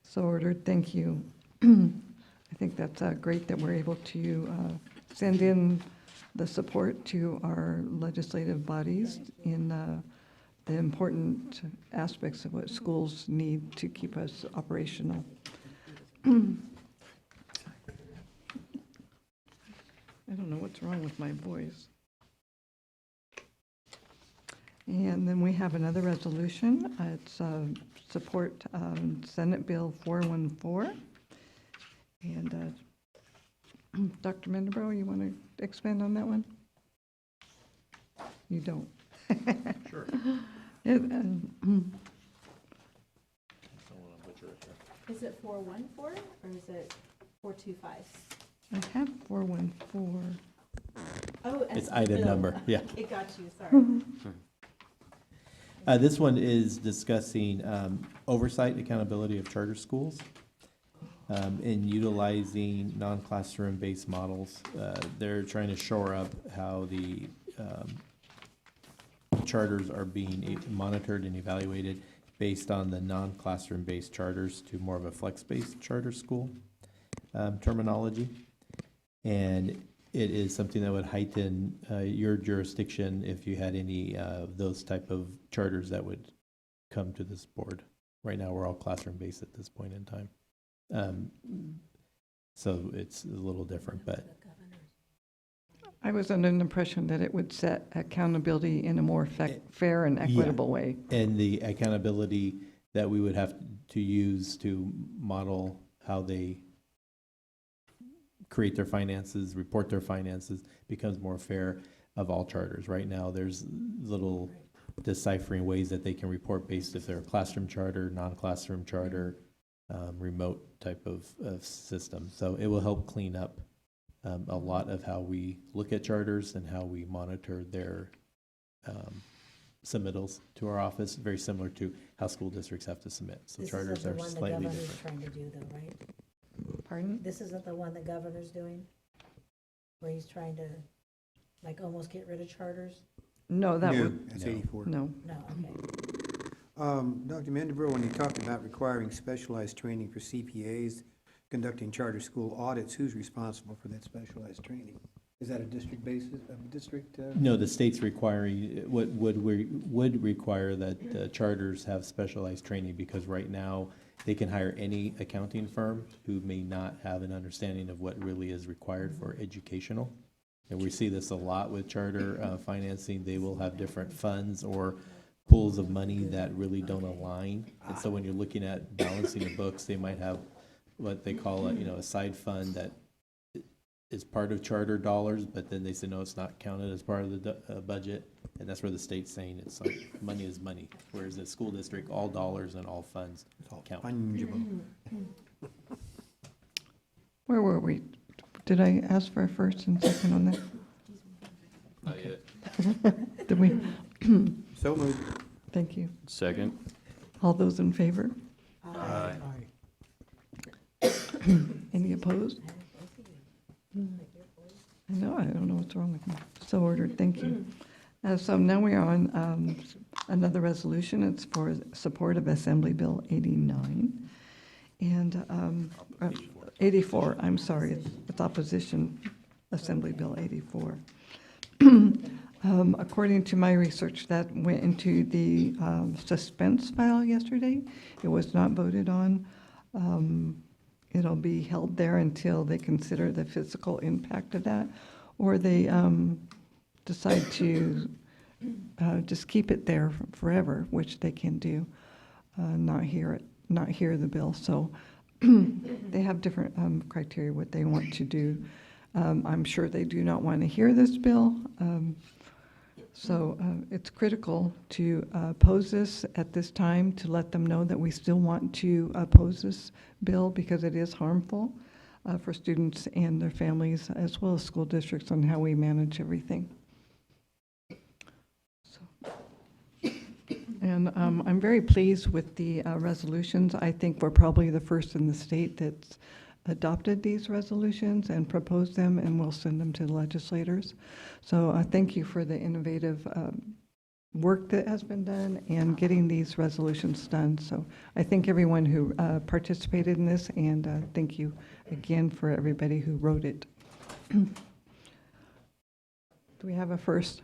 So ordered. Thank you. I think that's great that we're able to send in the support to our legislative bodies in the important aspects of what schools need to keep us operational. I don't know what's wrong with my voice. And then we have another resolution. It's support Senate Bill 414. And Dr. Mendenbrough, you want to expand on that one? You don't. Sure. Is it 414 or is it 425? I have 414. Oh, It's as item bill. number, yeah. It got you, sorry. This one is discussing oversight, accountability of charter schools, in utilizing non-classroom based models. They're trying to shore up how the charters are being monitored and evaluated based on the non-classroom based charters to more of a flex-based charter school terminology. And it is something that would heighten your jurisdiction if you had any of those type of charters that would come to this board. Right now, we're all classroom-based at this point in time. So it's a little different, but I was under the impression that it would set accountability in a more fair and equitable way. and the accountability that we would have to use to model how they create their finances, report their finances, becomes more fair of all charters. Right now, there's little deciphering ways that they can report based if they're a classroom charter, non-classroom charter, remote type of system. So it will help clean up a lot of how we look at charters and how we monitor their submittals to our office, very similar to how school districts have to submit. So charters are slightly different. Trying to do though, right? Pardon? This isn't the one the governor's doing? Where he's trying to, like, almost get rid of charters? No, that No, would, that's No. 84. no. No, okay. Dr. Mandeville, when you talked about requiring specialized training for CPAs conducting charter school audits, who's responsible for that specialized training? Is that a district basis, a district? No, the state's requiring, would require that charters have specialized training, because right now, they can hire any accounting firm who may not have an understanding of what really is required for educational. And we see this a lot with charter financing. They will have different funds or pools of money that really don't align. And so when you're looking at balancing the books, they might have what they call a side fund that is part of charter dollars, but then they say, no, it's not counted as part of the budget. And that's where the state's saying it's like money is money, whereas the school district, all dollars and all funds count. Fungible. Where were we? Did I ask for a first and second on that? Not yet. Did we? So moved. Thank you. Second. All those in favor? Aye. Any opposed? No, I don't know what's wrong with me. So ordered, thank you. So now we are on another resolution. It's for support of Assembly Bill 89. And 84, I'm sorry, it's opposition Assembly Bill 84. According to my research, that went into the suspense file yesterday. It was not voted on. It'll be held there until they consider the physical impact of that, or they decide to just keep it there forever, which they can do, not hear the bill. So they have different criteria what they want to do. I'm sure they do not want to hear this bill. So it's critical to oppose this at this time, to let them know that we still want to oppose this bill because it is harmful for students and their families, as well as school districts, on how we manage everything. And I'm very pleased with the resolutions. I think we're probably the first in the state that's adopted these resolutions and proposed them, and we'll send them to the legislators. So thank you for the innovative work that has been done and getting these resolutions done. So I thank everyone who participated in this, and thank you again for everybody who wrote it. Do we have a first?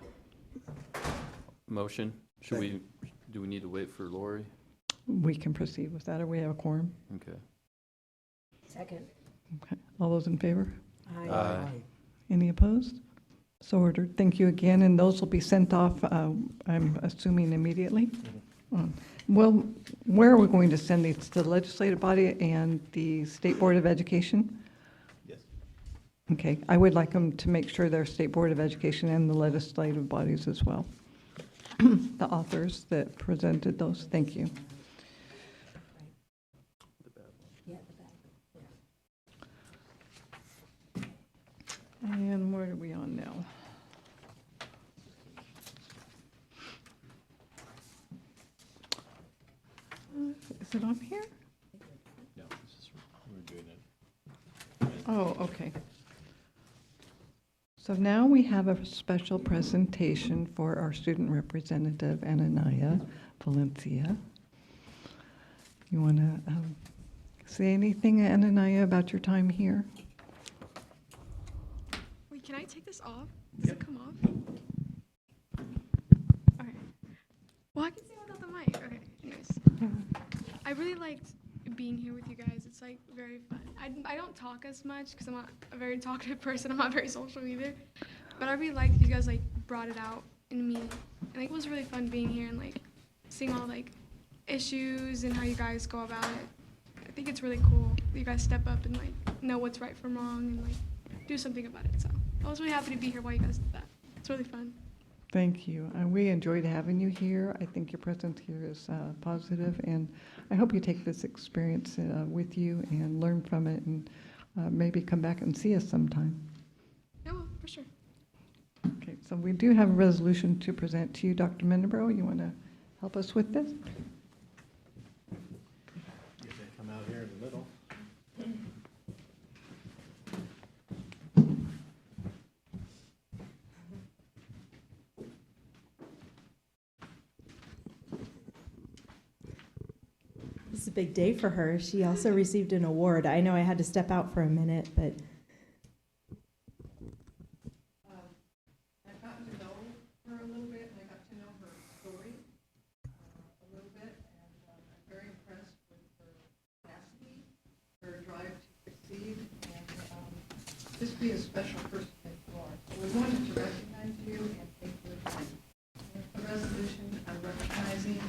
Motion. Do we need to wait for Lori? We can proceed with that, or we have a quorum. Okay. Second. Okay. All those in favor? Aye. Any opposed? So ordered. Thank you again, and those will be sent off, I'm assuming, immediately. Well, where are we going to send these? To the legislative body and the State Board of Education? Yes. Okay. I would like them to make sure they're State Board of Education and the legislative bodies as well. The authors that presented those. Thank you. And where are we on now? Is it on here? No, we're doing it. Oh, okay. So now we have a special presentation for our student representative, Anania Valencia. You want to say anything, Anania, about your time here? Wait, can I take this off? Does it come off? Okay. Well, I can say without the mic. Okay, anyways. I really liked being here with you guys. It's like very fun. I don't talk as much because I'm not a very talkative person. I'm not very social either. But I really liked you guys like brought it out in me. And like, it was really fun being here and like seeing all like issues and how you guys go about it. I think it's really cool that you guys step up and like know what's right from wrong and like do something about it. So I was really happy to be here while you guys did that. It's really fun. Thank you. We enjoyed having you here. I think your presence here is positive, and I hope you take this experience with you and learn from it, and maybe come back and see us sometime. Yeah, well, for sure. Okay. So we do have a resolution to present to you, Dr. Mendebrough. You want to help us with this? If they come out here in the middle. This is a big day for her. She also received an award. I know I had to step out for a minute, but I've gotten to know her a little bit, and I got to know her story a little bit, and I'm very impressed with her capacity, her drive to succeed, and just be a special person that you are. So we wanted to recognize you and thank you again. The resolution recognizing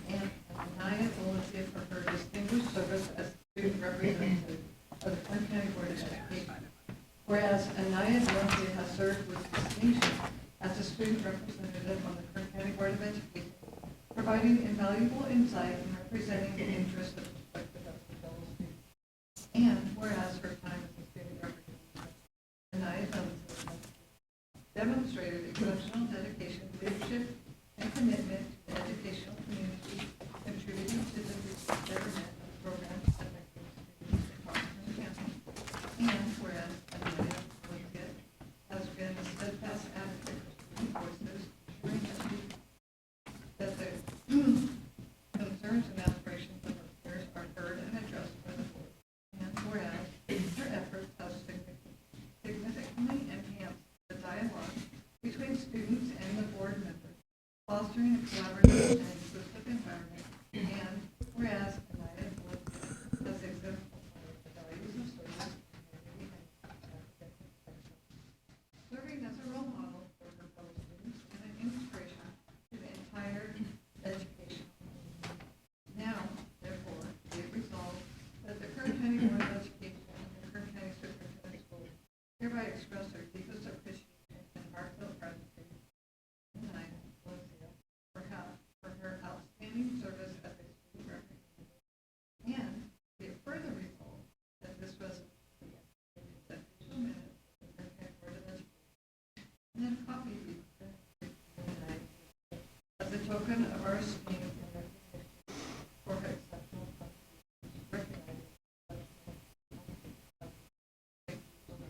and Anaya Valencia for her distinguished service as student representative of the Kern County Board of Education. Whereas Anaya Valencia has served with distinction as a student representative on the Kern County Board of Education, providing invaluable insight and representing the interests of prospective fellow students. And whereas her time as a student representative, Anaya Valencia demonstrated exceptional dedication, leadership, and commitment to the educational community, contributing to the betterment of programs affecting students across Kern County. And whereas Anaya Valencia has been a steadfast advocate for student voices, ensuring that the concerns and aspirations of our peers are heard and addressed by the board. And whereas her efforts have significantly enhanced the dialogue between students and the board members, fostering a collaborative and inclusive environment. And whereas Anaya Valencia has exemplified the values of service, community, and academic excellence, serving as a role model for her fellow students and an inspiration to the entire education community. Now, therefore, be it resolved that the Kern County Board of Education and the Kern County Superintendent Schools hereby express their deepest appreciation and heartfelt gratitude to Anaya Valencia for her outstanding service as a student representative. And be it further resolved that this resolution be executed as official minutes of the Kern County Board of Education, and then copy be presented to Anaya as a token of our esteem and recognition for her exceptional contributions, recognizing her exceptional contributions. Thank you so much.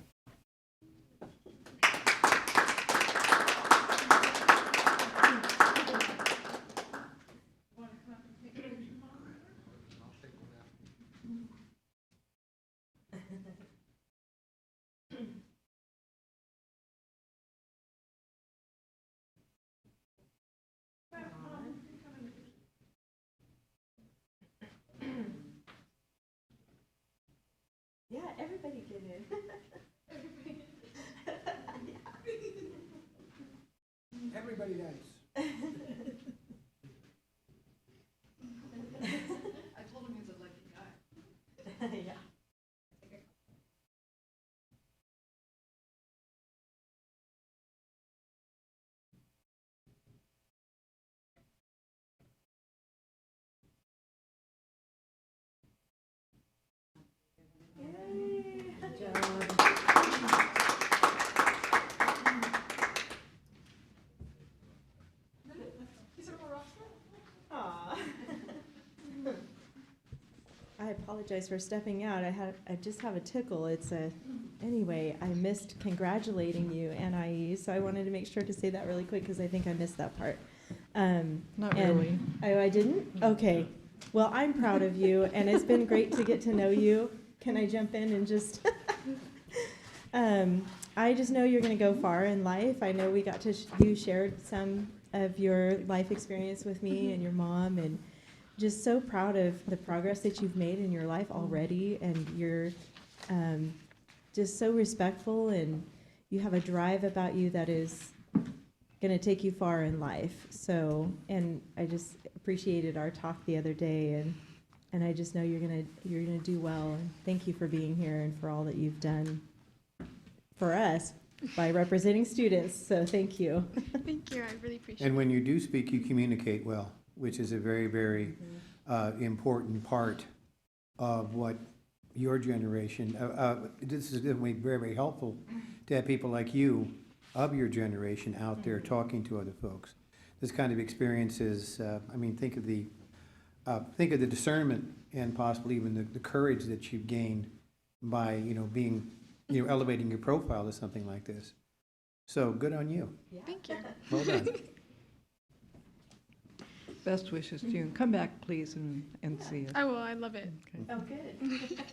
yeah, everybody get in. Everybody does. I told him he's a lucky guy. Yeah. Yay. Good job. Aw. I apologize for stepping out. I just have a tickle. Anyway, I missed congratulating you, NIE, so I wanted to make sure to say that really quick because I think I missed that part. Not and- really. Oh, I didn't? Okay. Well, I'm proud of you, and it's been great to get to know you. Can I jump in and just? I just know you're going to go far in life. I know we got to, you shared some of your life experience with me and your mom, and just so proud of the progress that you've made in your life already, and you're just so respectful, and you have a drive about you that is going to take you far in life. So, and I just appreciated our talk the other day, and I just know you're gonna do well. And thank you for being here and for all that you've done for us by representing students. So thank you. Thank you. I really appreciate And it. when you do speak, you communicate well, which is a very, very important part of what your generation, this is going to be very, very helpful to have people like you of your generation out there talking to other folks. This kind of experience is, I mean, think of the discernment and possibly even the courage that you've gained by, being, elevating your profile to something like this. So good on you. Thank you. Well done. Best wishes to you, and come back, please, and see us. I will. I love it. Okay. Oh, good.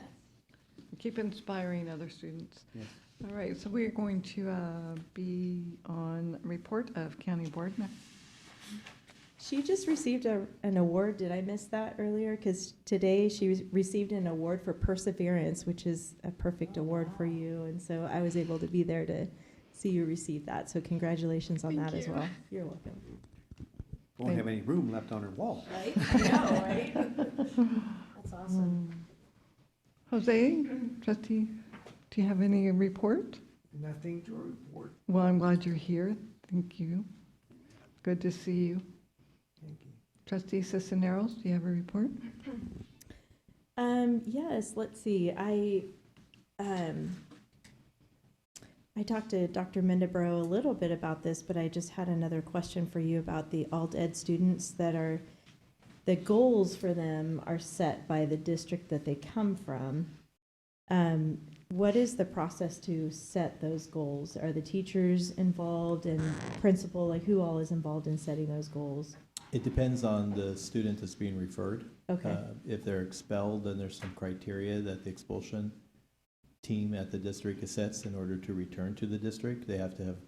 Keep inspiring other students. Yes. All right, so we're going to be on report of county board now. She just received an award. Did I miss that earlier? Because today she received an award for perseverance, which is a perfect award for you. And so I was able to be there to see you receive that. So congratulations on that as well. You're welcome. Won't have any room left on her wall. Right? I know, right? That's awesome. Jose, trustee, do you have any report? Nothing to report. Well, I'm glad you're here. Thank you. Good to see you. Thank you. Trustee Cisneros, do you have a report? Yes, let's see. I talked to Dr. Mendebro a little bit about this, but I just had another question for you about the alt ed students that are, the goals for them are set by the district that they come from. What is the process to set those goals? Are the teachers involved and principal, like who all is involved in setting those goals? It depends on the student that's being referred. Okay. If they're expelled, then there's some criteria that the expulsion team at the district sets in order to return to the district. They have to have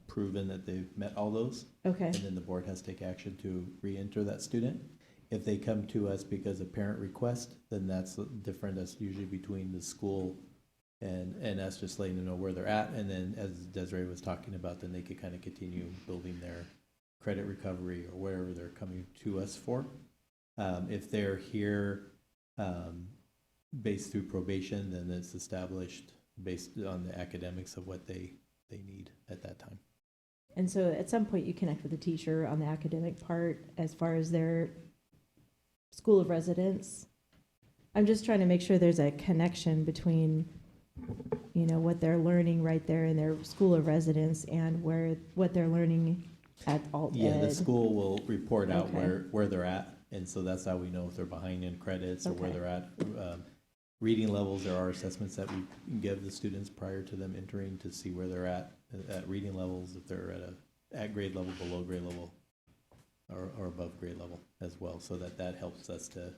proven that they've met all those. Okay. And then the board has to take action to re-enter that student. If they come to us because of parent request, then that's different. That's usually between the school and us just letting them know where they're at. And then as Desiree was talking about, then they could kind of continue building their credit recovery or wherever they're coming to us for. If they're here based through probation, then it's established based on the academics of what they need at that time. And so at some point you connect with the teacher on the academic part as far as their school of residence. I'm just trying to make sure there's a connection between, what they're learning right there in their school of residence and what they're learning at alt ed. Yeah, the school will report out Okay. where they're at, and so that's how we know if they're behind in credits or where Okay. they're at. Reading levels, there are assessments that we give the students prior to them entering to see where they're at reading levels, if they're at grade level, below grade level, or above grade level as well, so that helps us to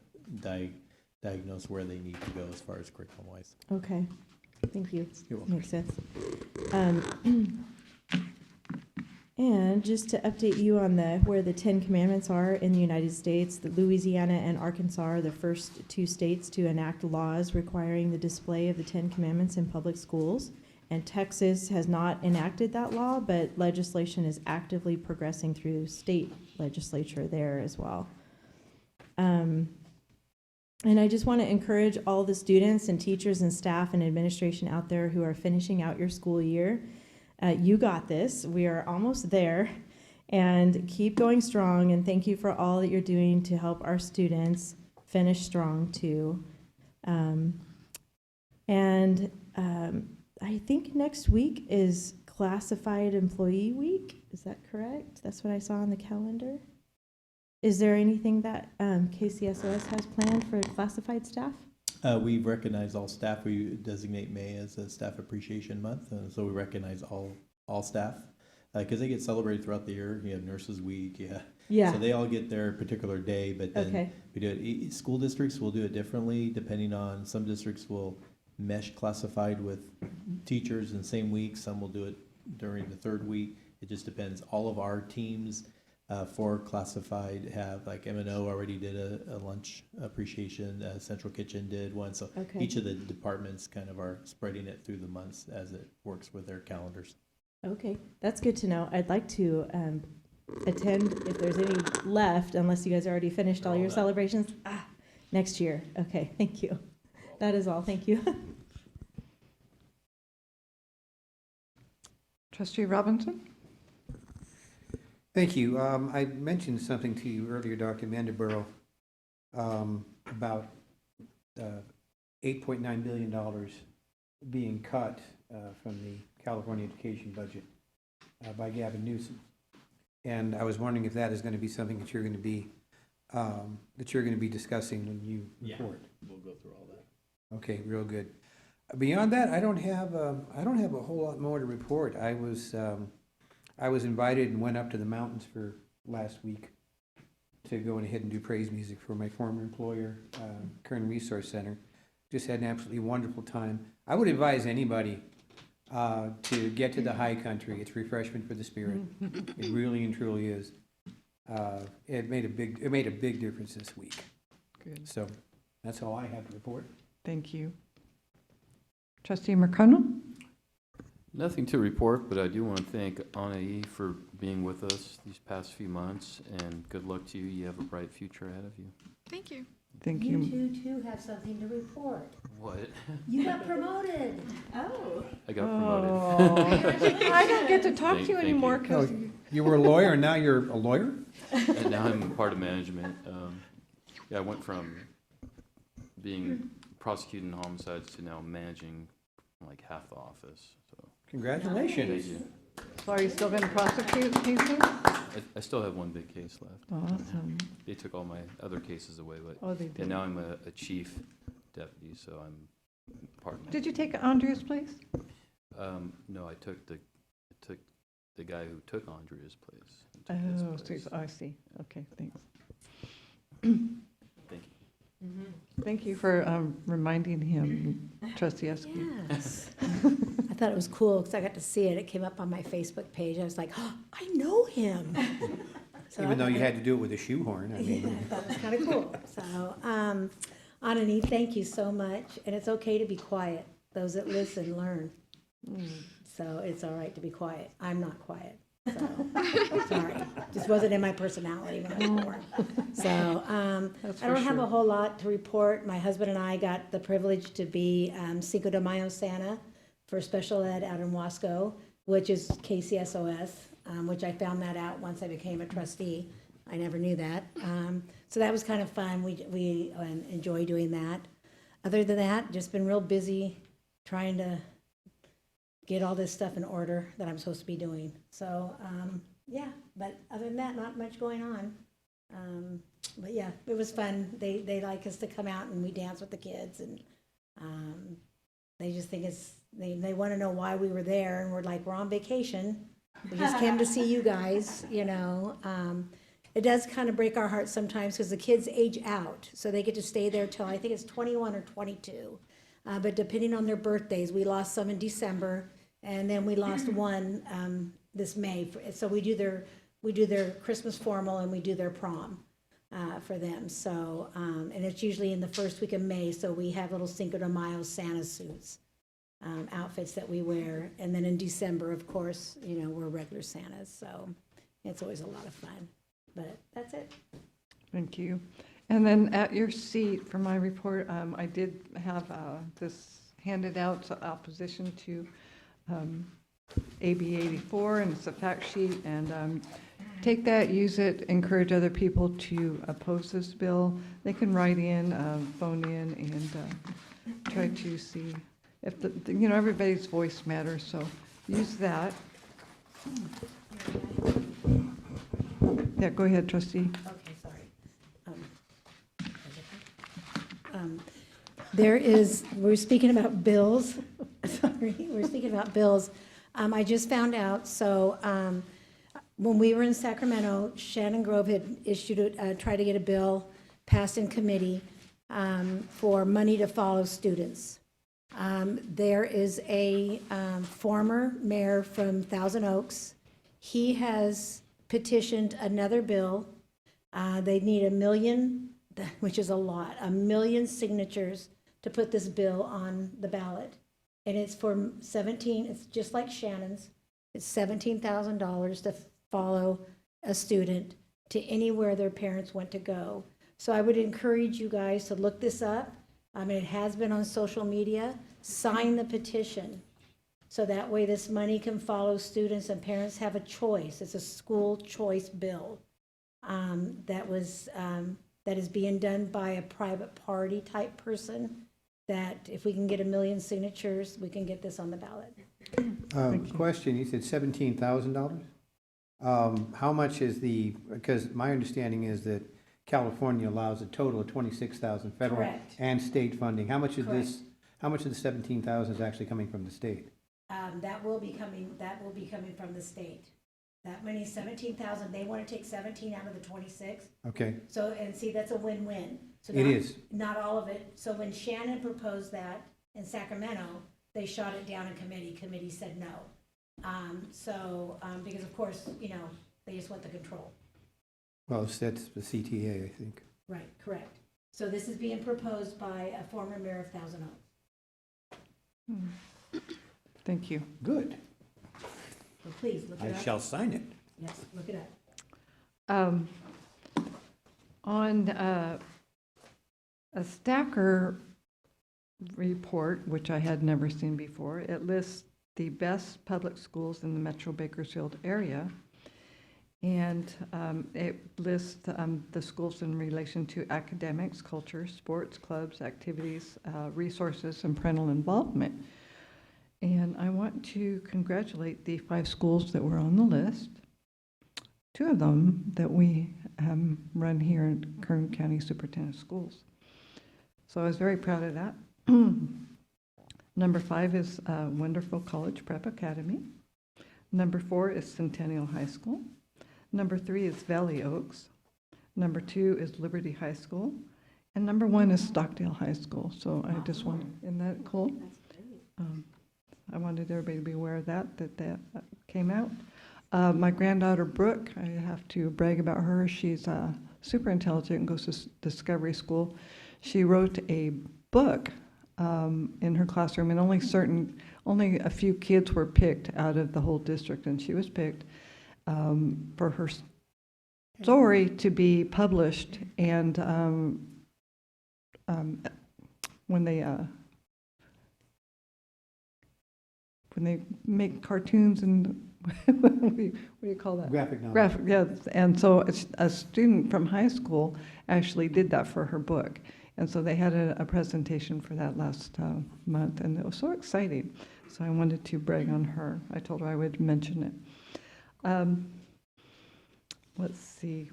diagnose where they need to go as far as curriculum-wise. Okay, thank you. You're welcome. Makes sense. And just to update you on where the 10 Commandments are in the United States, that Louisiana and Arkansas are the first two states to enact laws requiring the display of the 10 Commandments in public schools. And Texas has not enacted that law, but legislation is actively progressing through state legislature there as well. And I just want to encourage all the students and teachers and staff and administration out there who are finishing out your school year. You got this. We are almost there. And keep going strong. And thank you for all that you're doing to help our students finish strong, too. I think next week is Classified Employee Week. Is that correct? That's what I saw on the calendar. Is there anything that KCSOS has planned for classified staff? We recognize all staff. We designate May as a Staff Appreciation Month, so we recognize all staff because they get celebrated throughout the year. You have Nurses Week, Yeah. So they all get their particular day, but then Okay. we do it. School districts will do it differently depending on. Some districts will mesh classified with teachers in the same week. Some will do it during the third week. It just depends. All of our teams for classified have, like M&O already did a lunch appreciation, Central Kitchen did one, so Okay. each of the departments kind of are spreading it through the months as it works with their calendars. Okay, that's good to know. I'd like to attend if there's any left, unless you guys already finished all your celebrations. Next year. Okay, thank you. That is all. Thank you. Trustee Robinson? Thank you. I mentioned something to you earlier, Dr. Mandiburo, about $8.9 billion being cut from the California education budget. by Gavin Newsom. And I was wondering if that is going to be something that you're going to be discussing when you report. We'll go through all that. Okay, real good. Beyond that, I don't have a whole lot more to report. I was invited and went up to the mountains for last week to go ahead and do praise music for my former employer, Kern Resource Center. Just had an absolutely wonderful time. I would advise anybody to get to the high country. It's refreshment for the spirit. It really and truly is. It made a big difference this week. Good. So that's all I have to report. Thank you. Trustee McConnell? Nothing to report, but I do want to thank Anaí for being with us these past few months, and good luck to you. You have a bright future ahead of you. Thank you. Thank You you. two too have something to report. What? You got promoted. Oh. I got Oh. promoted. I don't get to talk to you Thank anymore you. because You were a lawyer, and now you're a lawyer? And now I'm part of management. Yeah, I went from being prosecuting homicides to now managing like half the office. So Congratulations. thank you. So are you still going to prosecute cases? I still have one big case left. Awesome. They took all my other cases away, but Oh, they did. and now I'm a chief deputy, so I'm part of Did you take Andrea's place? No, I took the guy who took Andrea's place. Oh, so I see. Okay, thanks. Thank you. Thank you for reminding him, Trustee Esky. Yes. I thought it was cool because I got to see it. It came up on my Facebook page. I was like, oh, I know him. So Even though you had to do it with a shoehorn, I Yeah, mean. I thought it was kind of cool. So, Anani, thank you so much. And it's okay to be quiet. Those that listen learn. So it's all right to be quiet. I'm not quiet. So, sorry. Just wasn't in my personality when I was born. So, That's I for don't have a sure. whole lot to report. My husband and I got the privilege to be Cinco de Mayo Santa for special ed out in Wasco, which is KCSOS, which I found that out once I became a trustee. I never knew that. So that was kind of fun. We enjoy doing that. Other than that, just been real busy trying to get all this stuff in order that I'm supposed to be doing. So, yeah, but other than that, not much going on. But yeah, it was fun. They like us to come out and we dance with the kids, and they just think they want to know why we were there, and we're like, we're on vacation. We just came to see you guys, you know. It does kind of break our hearts sometimes because the kids age out, so they get to stay there till I think it's 21 or 22. But depending on their birthdays, we lost some in December, and then we lost one this May. So we do their Christmas formal and we do their prom for them. So and it's usually in the first week of May. So we have little Cinco de Mayo Santa suits, outfits that we wear, and then in December, of course, you know, we're regular Santas. So it's always a lot of fun. But that's it. Thank you. And then at your seat for my report, I did have this handed out to opposition to AB 84, and it's a fact sheet. And take that, use it, encourage other people to oppose this bill. They can write in, phone in, and try to see if you know, everybody's voice matters. So use that. Yeah, go ahead, Trustee. Okay, sorry. We're speaking about bills. Sorry, we're speaking about bills. I just found out, so when we were in Sacramento, Shannon Grove had tried to get a bill passed in committee for money to follow students. There is a former mayor from Thousand Oaks. He has petitioned another bill. They need 1 million, which is a lot, 1 million signatures to put this bill on the ballot. And it's for it's just like Shannon's. It's $17,000 to follow a student to anywhere their parents went to go. So I would encourage you guys to look this up. It has been on social media. Sign the petition. So that way this money can follow students and parents have a choice. It's a school choice bill that is being done by a private party type person, that if we can get 1 million signatures, we can get this on the ballot. Question, you said $17,000? How much is because my understanding is that California allows a total of 26,000 federal Correct. and state funding. How much of Correct. how much of the 17,000 is actually coming from the state? That will be coming from the state. That money, 17,000, they want to take 17 out of the 26. Okay, So, and see, that's a win-win. So It not- is. Not all of it. So when Shannon proposed that in Sacramento, they shot it down in committee. Committee said no. Because of course, they just want the control. well, that's the CTA, I think. Right, correct. So this is being proposed by a former mayor of Thousand Oaks. Thank you. Good. So please, look it I up. shall sign it. Yes, look it up. On a Stacker report, which I had never seen before, it lists the best public schools in the Metro Bakersfield area. And it lists the schools in relation to academics, culture, sports, clubs, activities, resources, and parental involvement. And I want to congratulate the 5 schools that were on the list. 2 of them that we run here in Kern County Superintendent Schools. So I was very proud of that. Number 5 is Wonderful College Prep Academy. Number 4 is Centennial High School. Number 3 is Valley Oaks. Number 2 is Liberty High School. And number 1 is Stockdale High School. So I just want, isn't that cool? I wanted everybody to be aware of that came out. My granddaughter Brooke, I have to brag about her. She's super intelligent and goes to Discovery School. She wrote a book in her classroom, and only a few kids were picked out of the whole district, and she was picked for her story to be published. And when they make cartoons and what do you call that? Graphic novel. Graphic, yes. And so a student from high school actually did that for her book. And so they had a presentation for that last month, and it was so exciting. So I wanted to brag on her. I told her I would mention it. Let's see.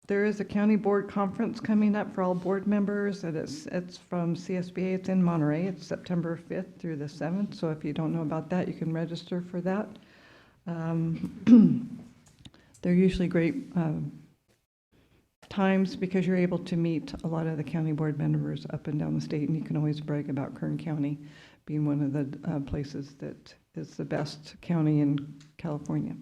There is a county board conference coming up for all board members, and it's from CSBA. It's in Monterey. It's September 5th through the 7th. So if you don't know about that, you can register for that. They're usually great times because you're able to meet a lot of the county board members up and down the state, and you can always brag about Kern County being one of the places that is the best county in California.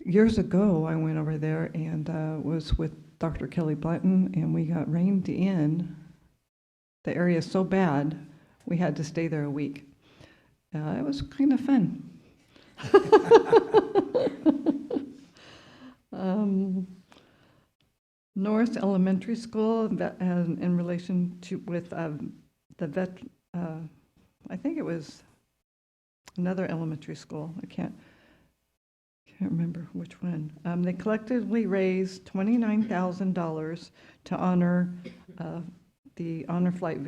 Years ago, I went over there and was with Dr. Kelly Blanton, and we got reined in. The area is so bad, we had to stay there a week. It was kind of fun. North Elementary School, in relation to with the vet, I think it was another elementary school. I can't remember which one. They collectively raised $29,000 to honor the honor flight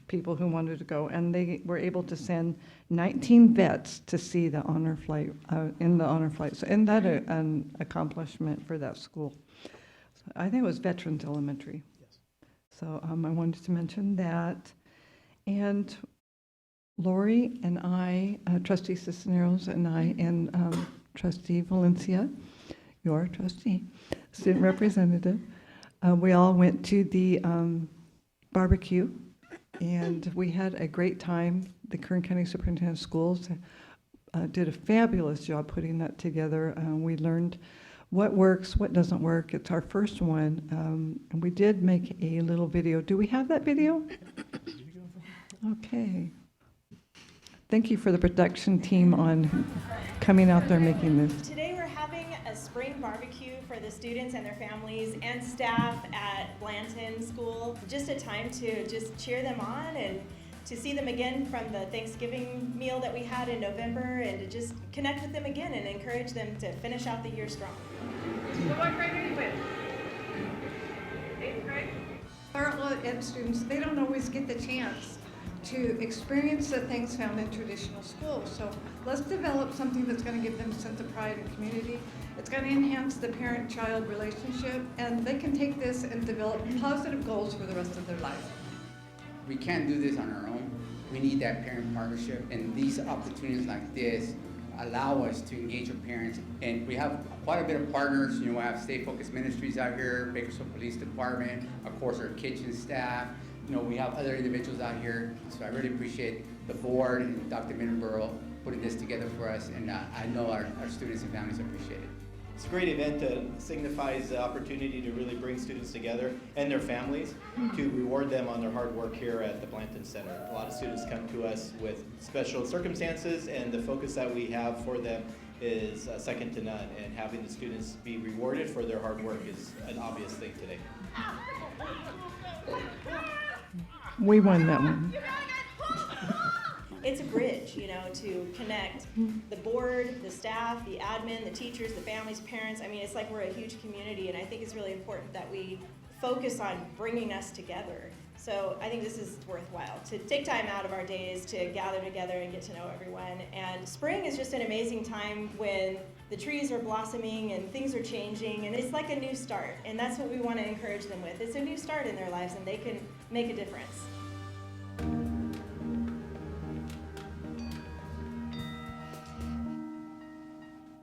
people who wanted to go, and they were able to send 19 vets to see the honor flight in the honor flight. So, isn't that an accomplishment for that school? So I think it was Veterans Elementary. Yes. So I wanted to mention that, and Lori and I, Trustee Cisneros and I, and Trustee Valencia, your trustee, student representative, we all went to the barbecue, and we had a great time. The Kern County Superintendent of Schools did a fabulous job putting that together. We learned what works, what doesn't work. It's our first one, and we did make a little video. Do we have that video? Okay. Thank you for the production team on coming out there making this. Today we're having a spring barbecue for the students and their families and staff at Blanton School. Just a time to just cheer them on and to see them again from the Thanksgiving meal that we had in November, and to just connect with them again and encourage them to finish out the year strong. What grade are you with? 8th grade? special ed students, they don't always get the chance to experience the things found in traditional schools. So let's develop something that's going to give them a sense of pride and community. It's going to enhance the parent-child relationship, and they can take this and develop positive goals for the rest of their life. We can't do this on our own. We need that parent partnership, and these opportunities like this allow us to engage with parents. And we have quite a bit of partners. You know, we have Stay Focused Ministries out here, Bakersfield Police Department, of course our kitchen staff. You know, we have other individuals out here. So I really appreciate the board and Dr. Minenborough putting this together for us, and I know our students and families appreciate it. It's a great event that signifies the opportunity to really bring students together and their families to reward them on their hard work here at the Blanton Center. A lot of students come to us with special circumstances, and the focus that we have for them is second to none. And having the students be rewarded for their hard work is an obvious thing today. We won that one. It's a bridge, you know, to connect the board, the staff, the admin, the teachers, the families, parents. I mean, it's like we're a huge community, and I think it's really important that we focus on bringing us together. So I think this is worthwhile, to take time out of our days to gather together and get to know everyone. And spring is just an amazing time when the trees are blossoming and things are changing, and it's like a new start. And that's what we want to encourage them with. It's a new start in their lives, and they can make a difference.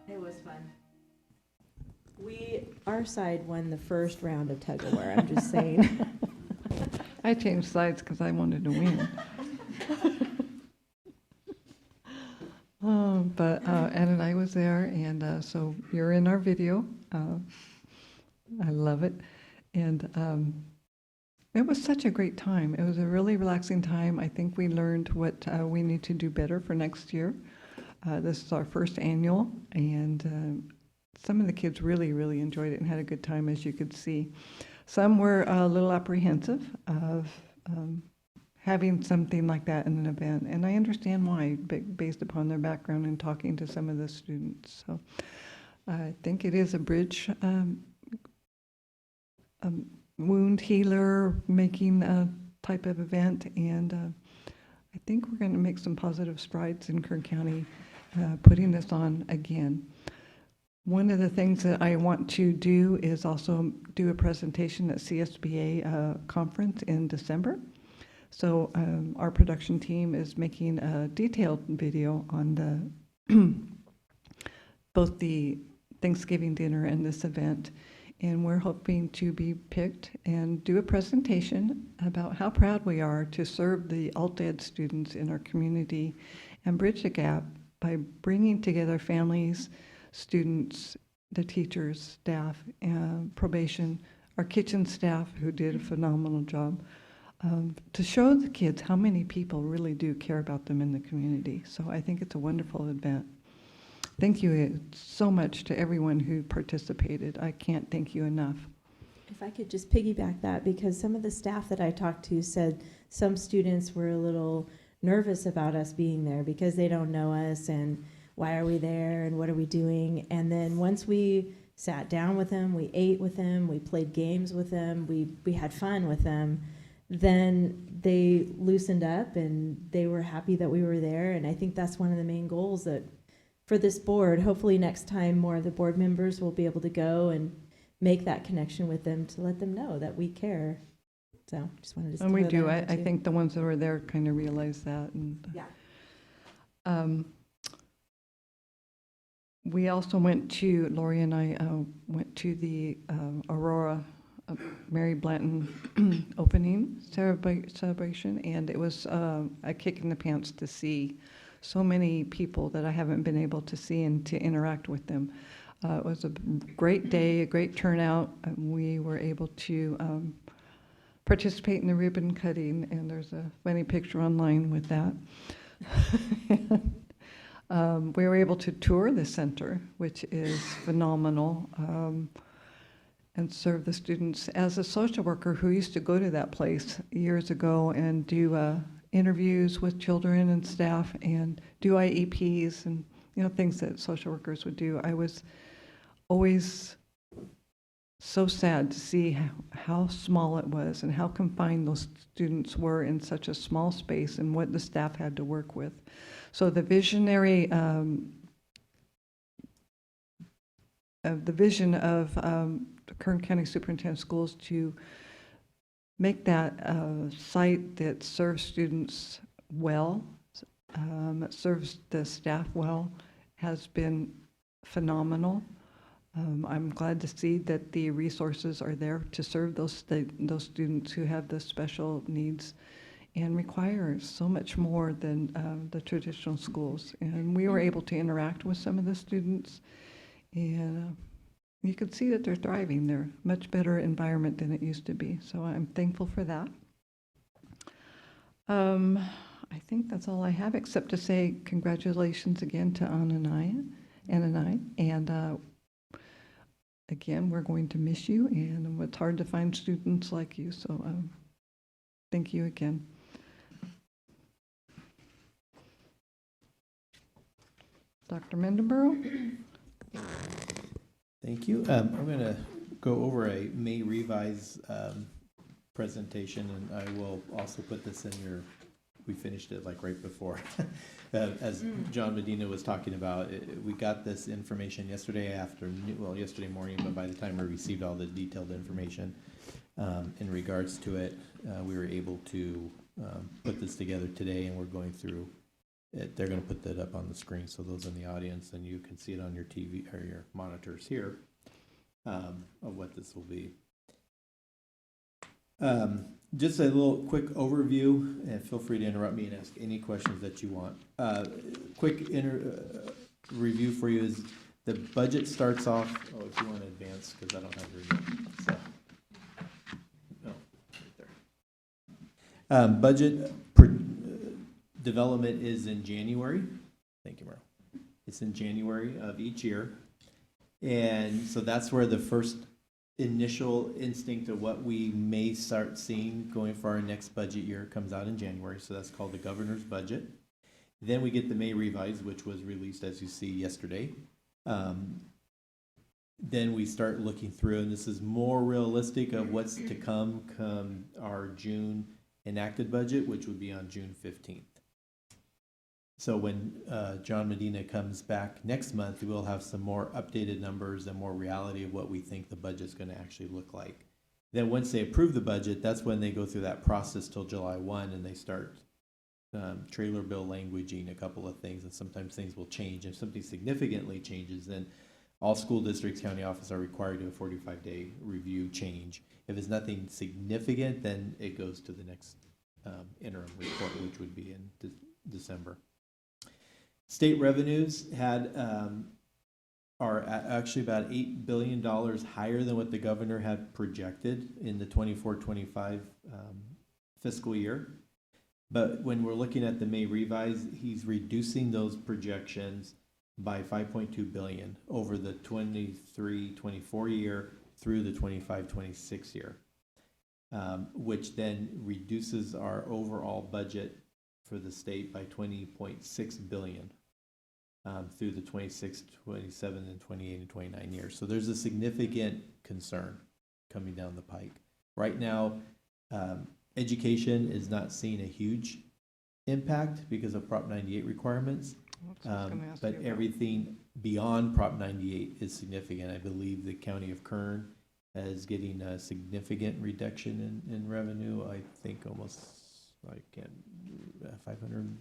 It was fun. Our side won the first round of tug of war, I'm just saying. I changed sides because I wanted to win. But Ed and I was there, and so you're in our video. I love it. And it was such a great time. It was a really relaxing time. I think we learned what we need to do better for next year. This is our first annual, and some of the kids really, really enjoyed it and had a good time, as you could see. Some were a little apprehensive of having something like that in an event, and I understand why, based upon their background and talking to some of the students. So I think it is a bridge, wound healer making a type of event, and I think we're going to make some positive strides in Kern County putting this on again. One of the things that I want to do is also do a presentation at CSBA conference in December. So our production team is making a detailed video on both the Thanksgiving dinner and this event. And we're hoping to be picked and do a presentation about how proud we are to serve the alt-ed students in our community and bridge the gap by bringing together families, students, the teachers, staff, probation, our kitchen staff who did a phenomenal job, to show the kids how many people really do care about them in the community. So I think it's a wonderful event. Thank you so much to everyone who participated. I can't thank you enough. If I could just piggyback that, because some of the staff that I talked to said some students were a little nervous about us being there because they don't know us and why are we there and what are we doing? And then once we sat down with them, we ate with them, we played games with them, we had fun with them, then they loosened up and they were happy that we were there. And I think that's one of the main goals that for this board, hopefully next time more of the board members will be able to go and make that connection with them to let them know that we care. So just wanted to And we throw do. that I out too. think the ones that were there kind of realized that. And Yeah. We also went to, Lori and I went to the Aurora Mary Blanton opening celebration, and it was a kick in the pants to see so many people that I haven't been able to see and to interact with them. It was a great day, a great turnout. We were able to participate in the ribbon cutting, and there's a funny picture online with that. We were able to tour the center, which is phenomenal, and serve the students. As a social worker who used to go to that place years ago and do interviews with children and staff and do IEPs and things that social workers would do, I was always so sad to see how small it was and how confined those students were in such a small space and what the staff had to work with. So the vision of the Kern County Superintendent Schools to make that a site that serves students well, serves the staff well, has been phenomenal. I'm glad to see that the resources are there to serve those students who have the special needs and require so much more than the traditional schools. And we were able to interact with some of the students, and you could see that they're thriving. They're a much better environment than it used to be. So I'm thankful for that. I think that's all I have, except to say congratulations again to Anna and I. And again, we're going to miss you, and it's hard to find students like you. So thank you again. Dr. Mendenborough? Thank you. I'm going to go over a May revise presentation, and I will also put this in your, we finished it like right before. As John Medina was talking about, we got this information yesterday afternoon, well, yesterday morning, but by the time we received all the detailed information in regards to it, we were able to put this together today, and we're going through it. They're going to put that up on the screen, so those in the audience, and you can see it on your TV or your monitors here of what this will be. Just a little quick overview, and feel free to interrupt me and ask any questions that you want. Quick review for you is the budget starts off, oh, if you want to advance, because I don't have your remote. So, no, right there. Budget development is in January. Thank you, Merle. It's in January of each year. And so that's where the first initial instinct of what we may start seeing going for our next budget year comes out in January. So that's called the governor's budget. Then we get the May revise, which was released, as you see, yesterday. Then we start looking through, and this is more realistic of what's to come our June enacted budget, which would be on June 15th. So when John Medina comes back next month, we'll have some more updated numbers and more reality of what we think the budget's going to actually look like. Then once they approve the budget, that's when they go through that process till July 1, and they start trailer bill languaging a couple of things, and sometimes things will change. If something significantly changes, then all school districts, county office are required to do a 45-day review change. If it's nothing significant, then it goes to the next interim report, which would be in December. State revenues are actually about $8 billion higher than what the governor had projected in the 24-25 fiscal year. But when we're looking at the May revise, he's reducing those projections by $5.2 billion over the 23-24 year through the 25-26 year, which then reduces our overall budget for the state by $20.6 billion through the 26, 27, and 28 and 29 years. So there's a significant concern coming down the pike. Right now, education is not seeing a huge impact because of Prop 98 requirements, but everything beyond Prop 98 is significant. I believe the County of Kern is getting a significant reduction in revenue. I think almost, I can't, 500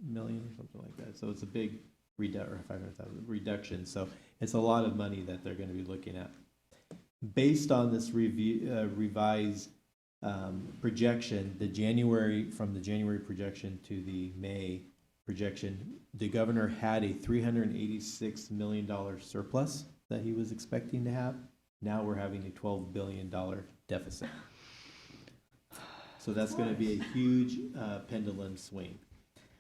million or something like that. So it's a big reduction. So it's a lot of money that they're going to be looking at. Based on this revised projection, from the January projection to the May projection, the governor had a $386 million surplus that he was expecting to have. Now we're having a $12 billion deficit. So that's going to be a huge pendulum swing.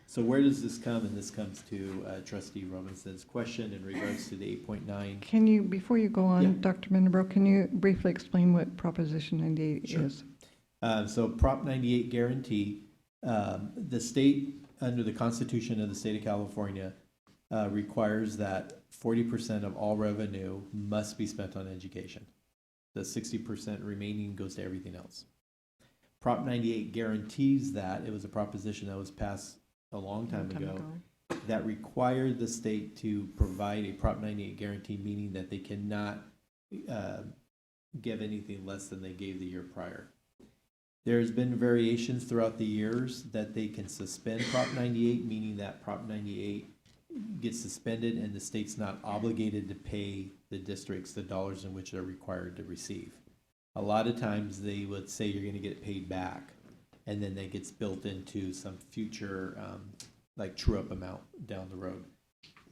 So where does this come? And this comes to Trustee Robinson's question in regards to the 8.9. Can you, before you go on, Yeah. Dr. Mendenborough, can you briefly explain what Proposition 98 Sure. is? So Prop 98 guarantee, the state, under the Constitution of the state of California, requires that 40% of all revenue must be spent on education. The 60% remaining goes to everything else. Prop 98 guarantees that. It was a proposition that was passed a long time ago that required the state to provide a Prop 98 guarantee, meaning that they cannot give anything less than they gave the year prior. There's been variations throughout the years that they can suspend Prop 98, meaning that Prop 98 gets suspended and the state's not obligated to pay the districts the dollars in which they're required to receive. A lot of times they would say you're going to get paid back, and then that gets built into some future like true-up amount down the road.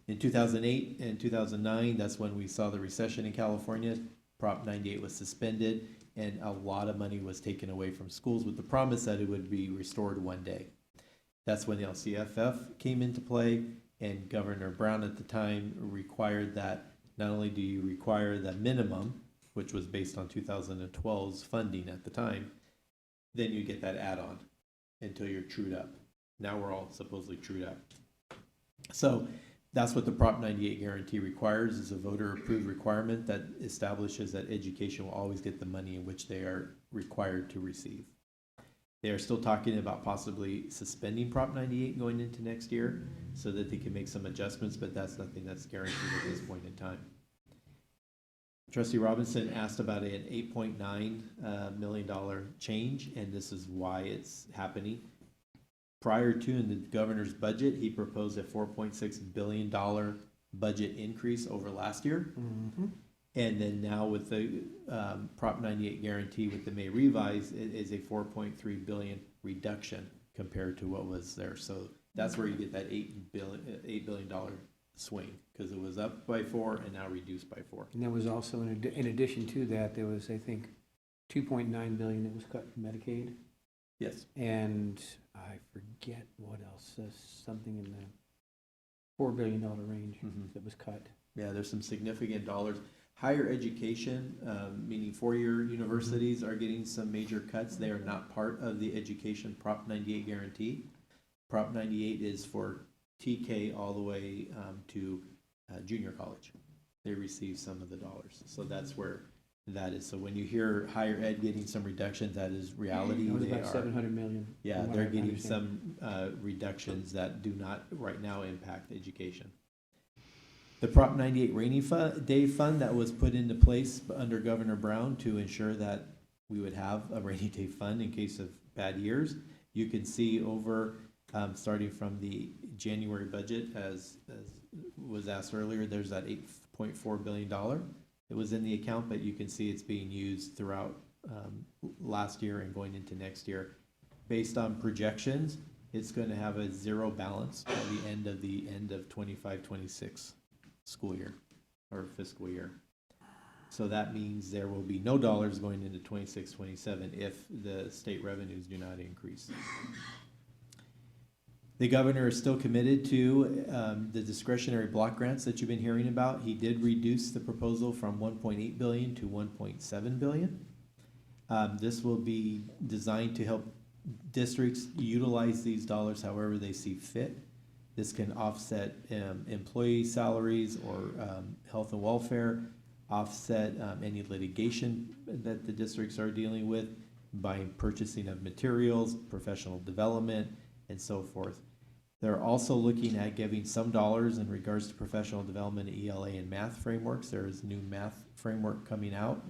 In 2008 and 2009, that's when we saw the recession in California. Prop 98 was suspended, and a lot of money was taken away from schools with the promise that it would be restored one day. That's when the LCFF came into play, and Governor Brown at the time required that not only do you require the minimum, which was based on 2012's funding at the time, then you get that add-on until you're trued up. Now we're all supposedly trued up. So that's what the Prop 98 guarantee requires, is a voter-approved requirement that establishes that education will always get the money in which they are required to receive. They are still talking about possibly suspending Prop 98 going into next year so that they can make some adjustments, but that's nothing that's guaranteed at this point in time. Trustee Robinson asked about an $8.9 million change, and this is why it's happening. Prior to, in the governor's budget, he proposed a $4.6 billion budget increase over last year. Mm-hmm. And then now with the Prop 98 guarantee with the May revise, it is a $4.3 billion reduction compared to what was there. So that's where you get that $8 billion swing, because it was up by 4 and now reduced by 4. And there was also, in addition to that, there was, I think, $2.9 billion that was cut from Medicaid. Yes. And I forget what else, something in the $4 billion range that was cut. Yeah, there's some significant dollars. Higher education, meaning four-year universities, are getting some major cuts. They are not part of the education Prop 98 guarantee. Prop 98 is for TK all the way to junior college. They receive some of the dollars. So that's where that is. So when you hear higher ed getting some reductions, that is reality. It was They about $700 million. Yeah, from what they're I getting understand. some reductions that do not right now impact education. The Prop 98 rainy day fund that was put into place under Governor Brown to ensure that we would have a rainy day fund in case of bad years. You can see over, starting from the January budget, as was asked earlier, there's that $8.4 billion. It was in the account, but you can see it's being used throughout last year and going into next year. Based on projections, it's going to have a zero balance by the end of 25-26 school year or fiscal year. So that means there will be no dollars going into 26-27 if the state revenues do not increase. The governor is still committed to the discretionary block grants that you've been hearing about. He did reduce the proposal from $1.8 billion to $1.7 billion. This will be designed to help districts utilize these dollars however they see fit. This can offset employee salaries or health and welfare, offset any litigation that the districts are dealing with by purchasing of materials, professional development, and so forth. They're also looking at giving some dollars in regards to professional development, ELA, and math frameworks. There is a new math framework coming out.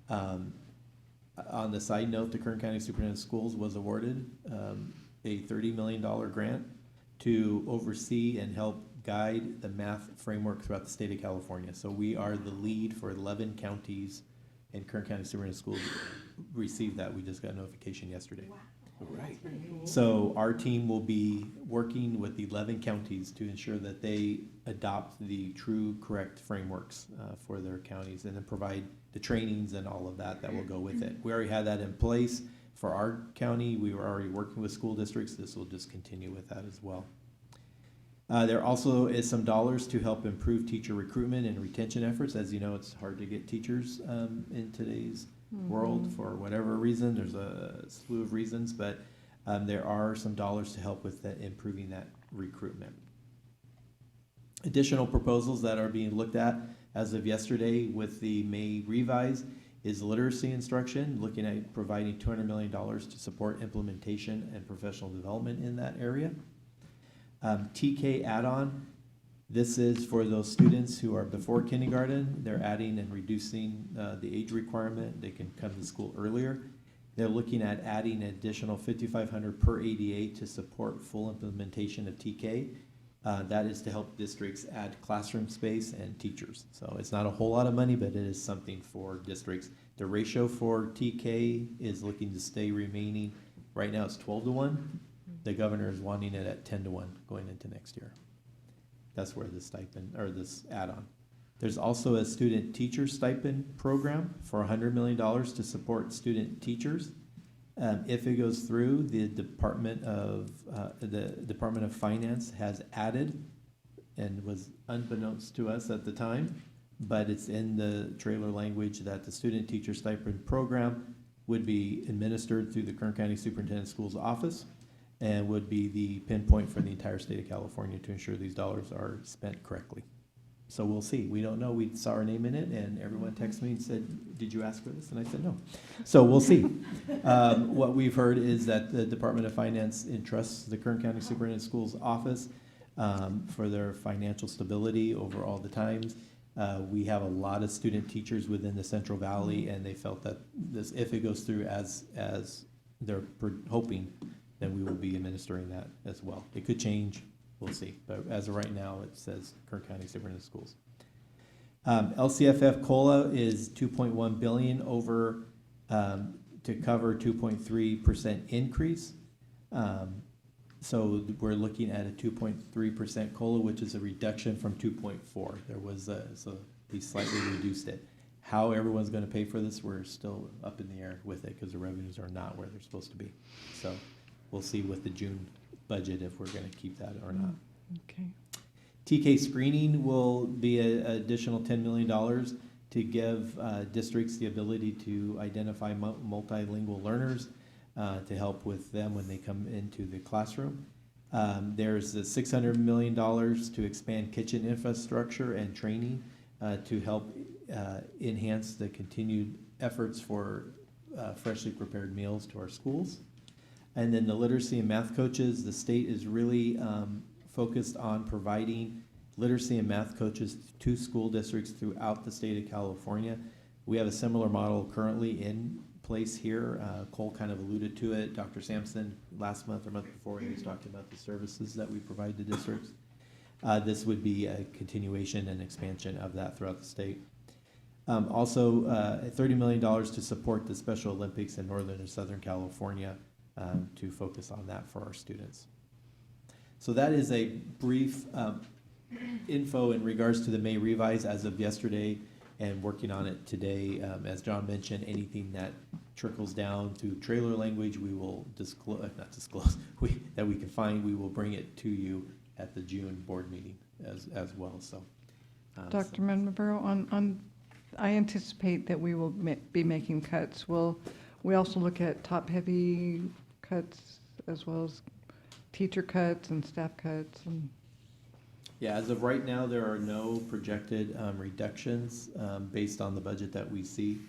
On the side note, the Kern County Superintendent of Schools was awarded a $30 million grant to oversee and help guide the math framework throughout the state of California. So we are the lead for 11 counties, and Kern County Superintendent of Schools received that. We just got notification yesterday. Wow. All right. So our team will be working with 11 counties to ensure that they adopt the true correct frameworks for their counties, and then provide the trainings and all of that will go with it. We already had that in place for our county. We were already working with school districts. This will just continue with that as well. There also is some dollars to help improve teacher recruitment and retention efforts. As you know, it's hard to get teachers in today's world for whatever reason. There's a slew of reasons, but there are some dollars to help with that, improving that recruitment. Additional proposals that are being looked at as of yesterday with the May revise is literacy instruction, looking at providing $200 million to support implementation and professional development in that area. TK add-on, this is for those students who are before kindergarten. They're adding and reducing the age requirement. They can come to school earlier. They're looking at adding an additional $5,500 per ADA to support full implementation of TK. That is to help districts add classroom space and teachers. So it's not a whole lot of money, but it is something for districts. The ratio for TK is looking to stay remaining. Right now it's 12-1. The governor is wanting it at 10-1 going into next year. That's where the stipend, or this add-on. There's also a student teacher stipend program for $100 million to support student teachers. If it goes through, the Department of Finance has added, and was unbeknownst to us at the time, but it's in the trailer language that the student teacher stipend program would be administered through the Kern County Superintendent Schools Office and would be the pinpoint for the entire state of California to ensure these dollars are spent correctly. So we'll see. We don't know. We saw our name in it, and everyone texted me and said, "Did you ask for this?" And I said, "No." So we'll see. What we've heard is that the Department of Finance entrusts the Kern County Superintendent Schools Office for their financial stability over all the times. We have a lot of student teachers within the Central Valley, and they felt that this, if it goes through as they're hoping, then we will be administering that as well. It could change. We'll see, but as of right now, it says Kern County Superintendent Schools. LCFF COLA is $2.1 billion over to cover 2.3% increase. So we're looking at a 2.3% COLA, which is a reduction from 2.4. There was so we slightly reduced it. How everyone's going to pay for this, we're still up in the air with it because the revenues are not where they're supposed to be. So we'll see with the June budget if we're going to keep that or not. Okay. TK screening will be an additional $10 million to give districts the ability to identify multilingual learners to help with them when they come into the classroom. There's the $600 million to expand kitchen infrastructure and training to help enhance the continued efforts for freshly prepared meals to our schools. And then the literacy and math coaches, the state is really focused on providing literacy and math coaches to school districts throughout the state of California. We have a similar model currently in place here. Cole kind of alluded to it. Dr. Sampson last month or month before, he was talking about the services that we provide to districts. This would be a continuation and expansion of that throughout the state. Also, $30 million to support the Special Olympics in Northern and Southern California to focus on that for our students. So that is a brief info in regards to the May revise as of yesterday and working on it today. As John mentioned, anything that trickles down through trailer language, we will disclose, that we can find, we will bring it to you at the June board meeting as well. So, Dr. Monborough, I anticipate that we will be making cuts. Will we also look at top-heavy cuts as well as teacher cuts and staff cuts? yeah, as of right now, there are no projected reductions based on the budget that we see.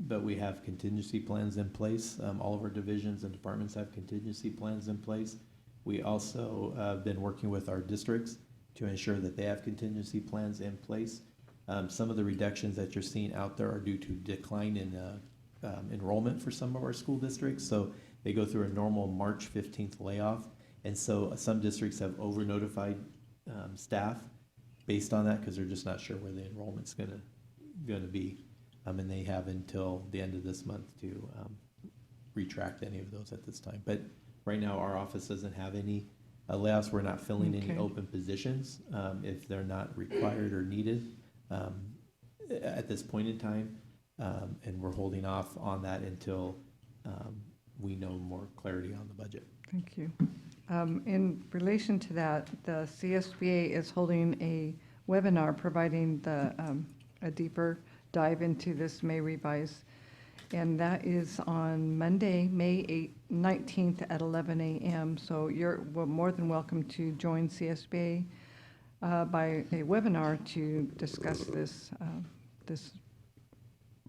But we have contingency plans in place. All of our divisions and departments have contingency plans in place. We also have been working with our districts to ensure that they have contingency plans in place. Some of the reductions that you're seeing out there are due to decline in enrollment for some of our school districts. So they go through a normal March 15th layoff. And so some districts have over-notified staff based on that because they're just not sure where the enrollment's gonna be. And they have until the end of this month to retract any of those at this time. But right now, our office doesn't have any layoffs. We're not filling any open positions if they're not required or needed at this point in time. And we're holding off on that until we know more clarity on the budget. Thank you. In relation to that, the CSBA is holding a webinar providing a deeper dive into this May revise, and that is on Monday, May 19th at 11 a.m. So you're more than welcome to join CSBA by a webinar to discuss this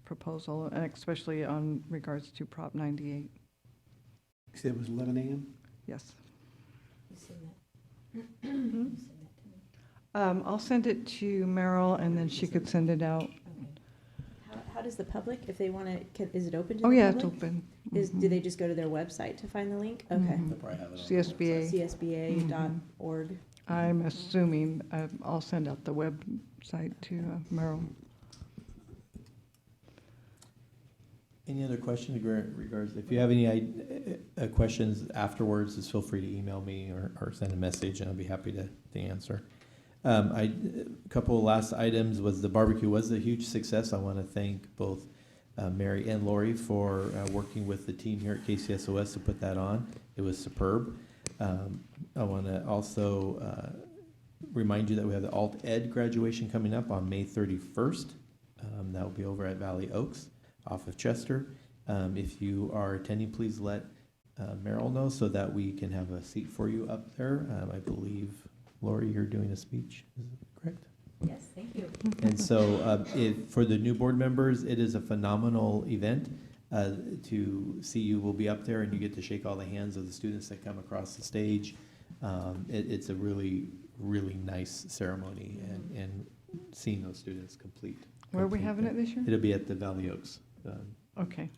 proposal, and especially on regards to Prop 98. You said it was 11 a.m.? Yes. I'll send it to Merrill, and then she could send it out. How does the public, if they want to, is it open to the Oh, public? yeah, it's open. Do they just go to their website to find the link? Okay. Mhm. CSBA. CSBA.org. I'm assuming, I'll send out the website to Merrill. Any other questions in regards, if you have any questions afterwards, just feel free to email me or send a message, and I'll be happy to answer. A couple of last items was the barbecue was a huge success. I want to thank both Mary and Lori for working with the team here at KCSOS to put that on. It was superb. I want to also remind you that we have the Alt Ed graduation coming up on May 31st. That will be over at Valley Oaks off of Chester. If you are attending, please let Merrill know so that we can have a seat for you up there. I believe, Lori, you're doing a speech, is it correct? Yes, thank you. And so for the new board members, it is a phenomenal event to see you. Will be up there and you get to shake all the hands of the students that come across the stage. It's a really, really nice ceremony, and seeing those students complete. Where are we having it this year? It'll be at the Valley Oaks Okay.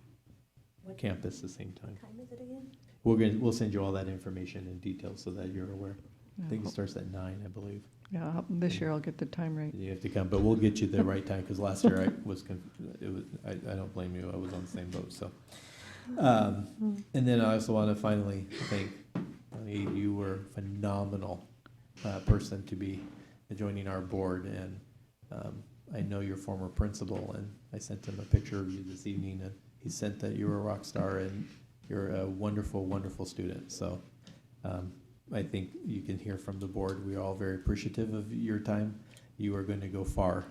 campus the same time. What time is it again? We'll send you all that information and details so that you're aware. I think it starts at 9, I believe. Yeah, this year I'll get the time right. You have to come, but we'll get you the right time, because last year I don't blame you, I was on the same boat, so. And then I also want to finally thank, you were a phenomenal person to be joining our board, and I know your former principal, and I sent him a picture of you this evening, and he sent that you were a rock star, and you're a wonderful, wonderful student, so. I think you can hear from the board, we're all very appreciative of your time. You are going to go far.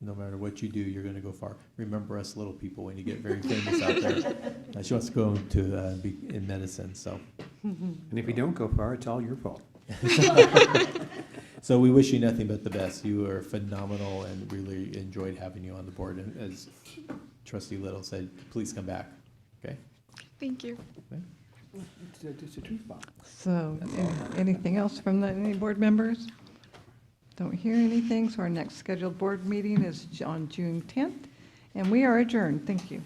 No matter what you do, you're going to go far. Remember us little people when you get very famous out there. She wants to go to be in medicine, so. And if you don't go far, it's all your fault. So we wish you nothing but the best. You are phenomenal and really enjoyed having you on the board. And as Trustee Little said, please come back, okay? Thank you. Okay. It's a truth bomb. So, anything else from any board members? Don't hear anything, so our next scheduled board meeting is on June 10th, and we are adjourned. Thank you.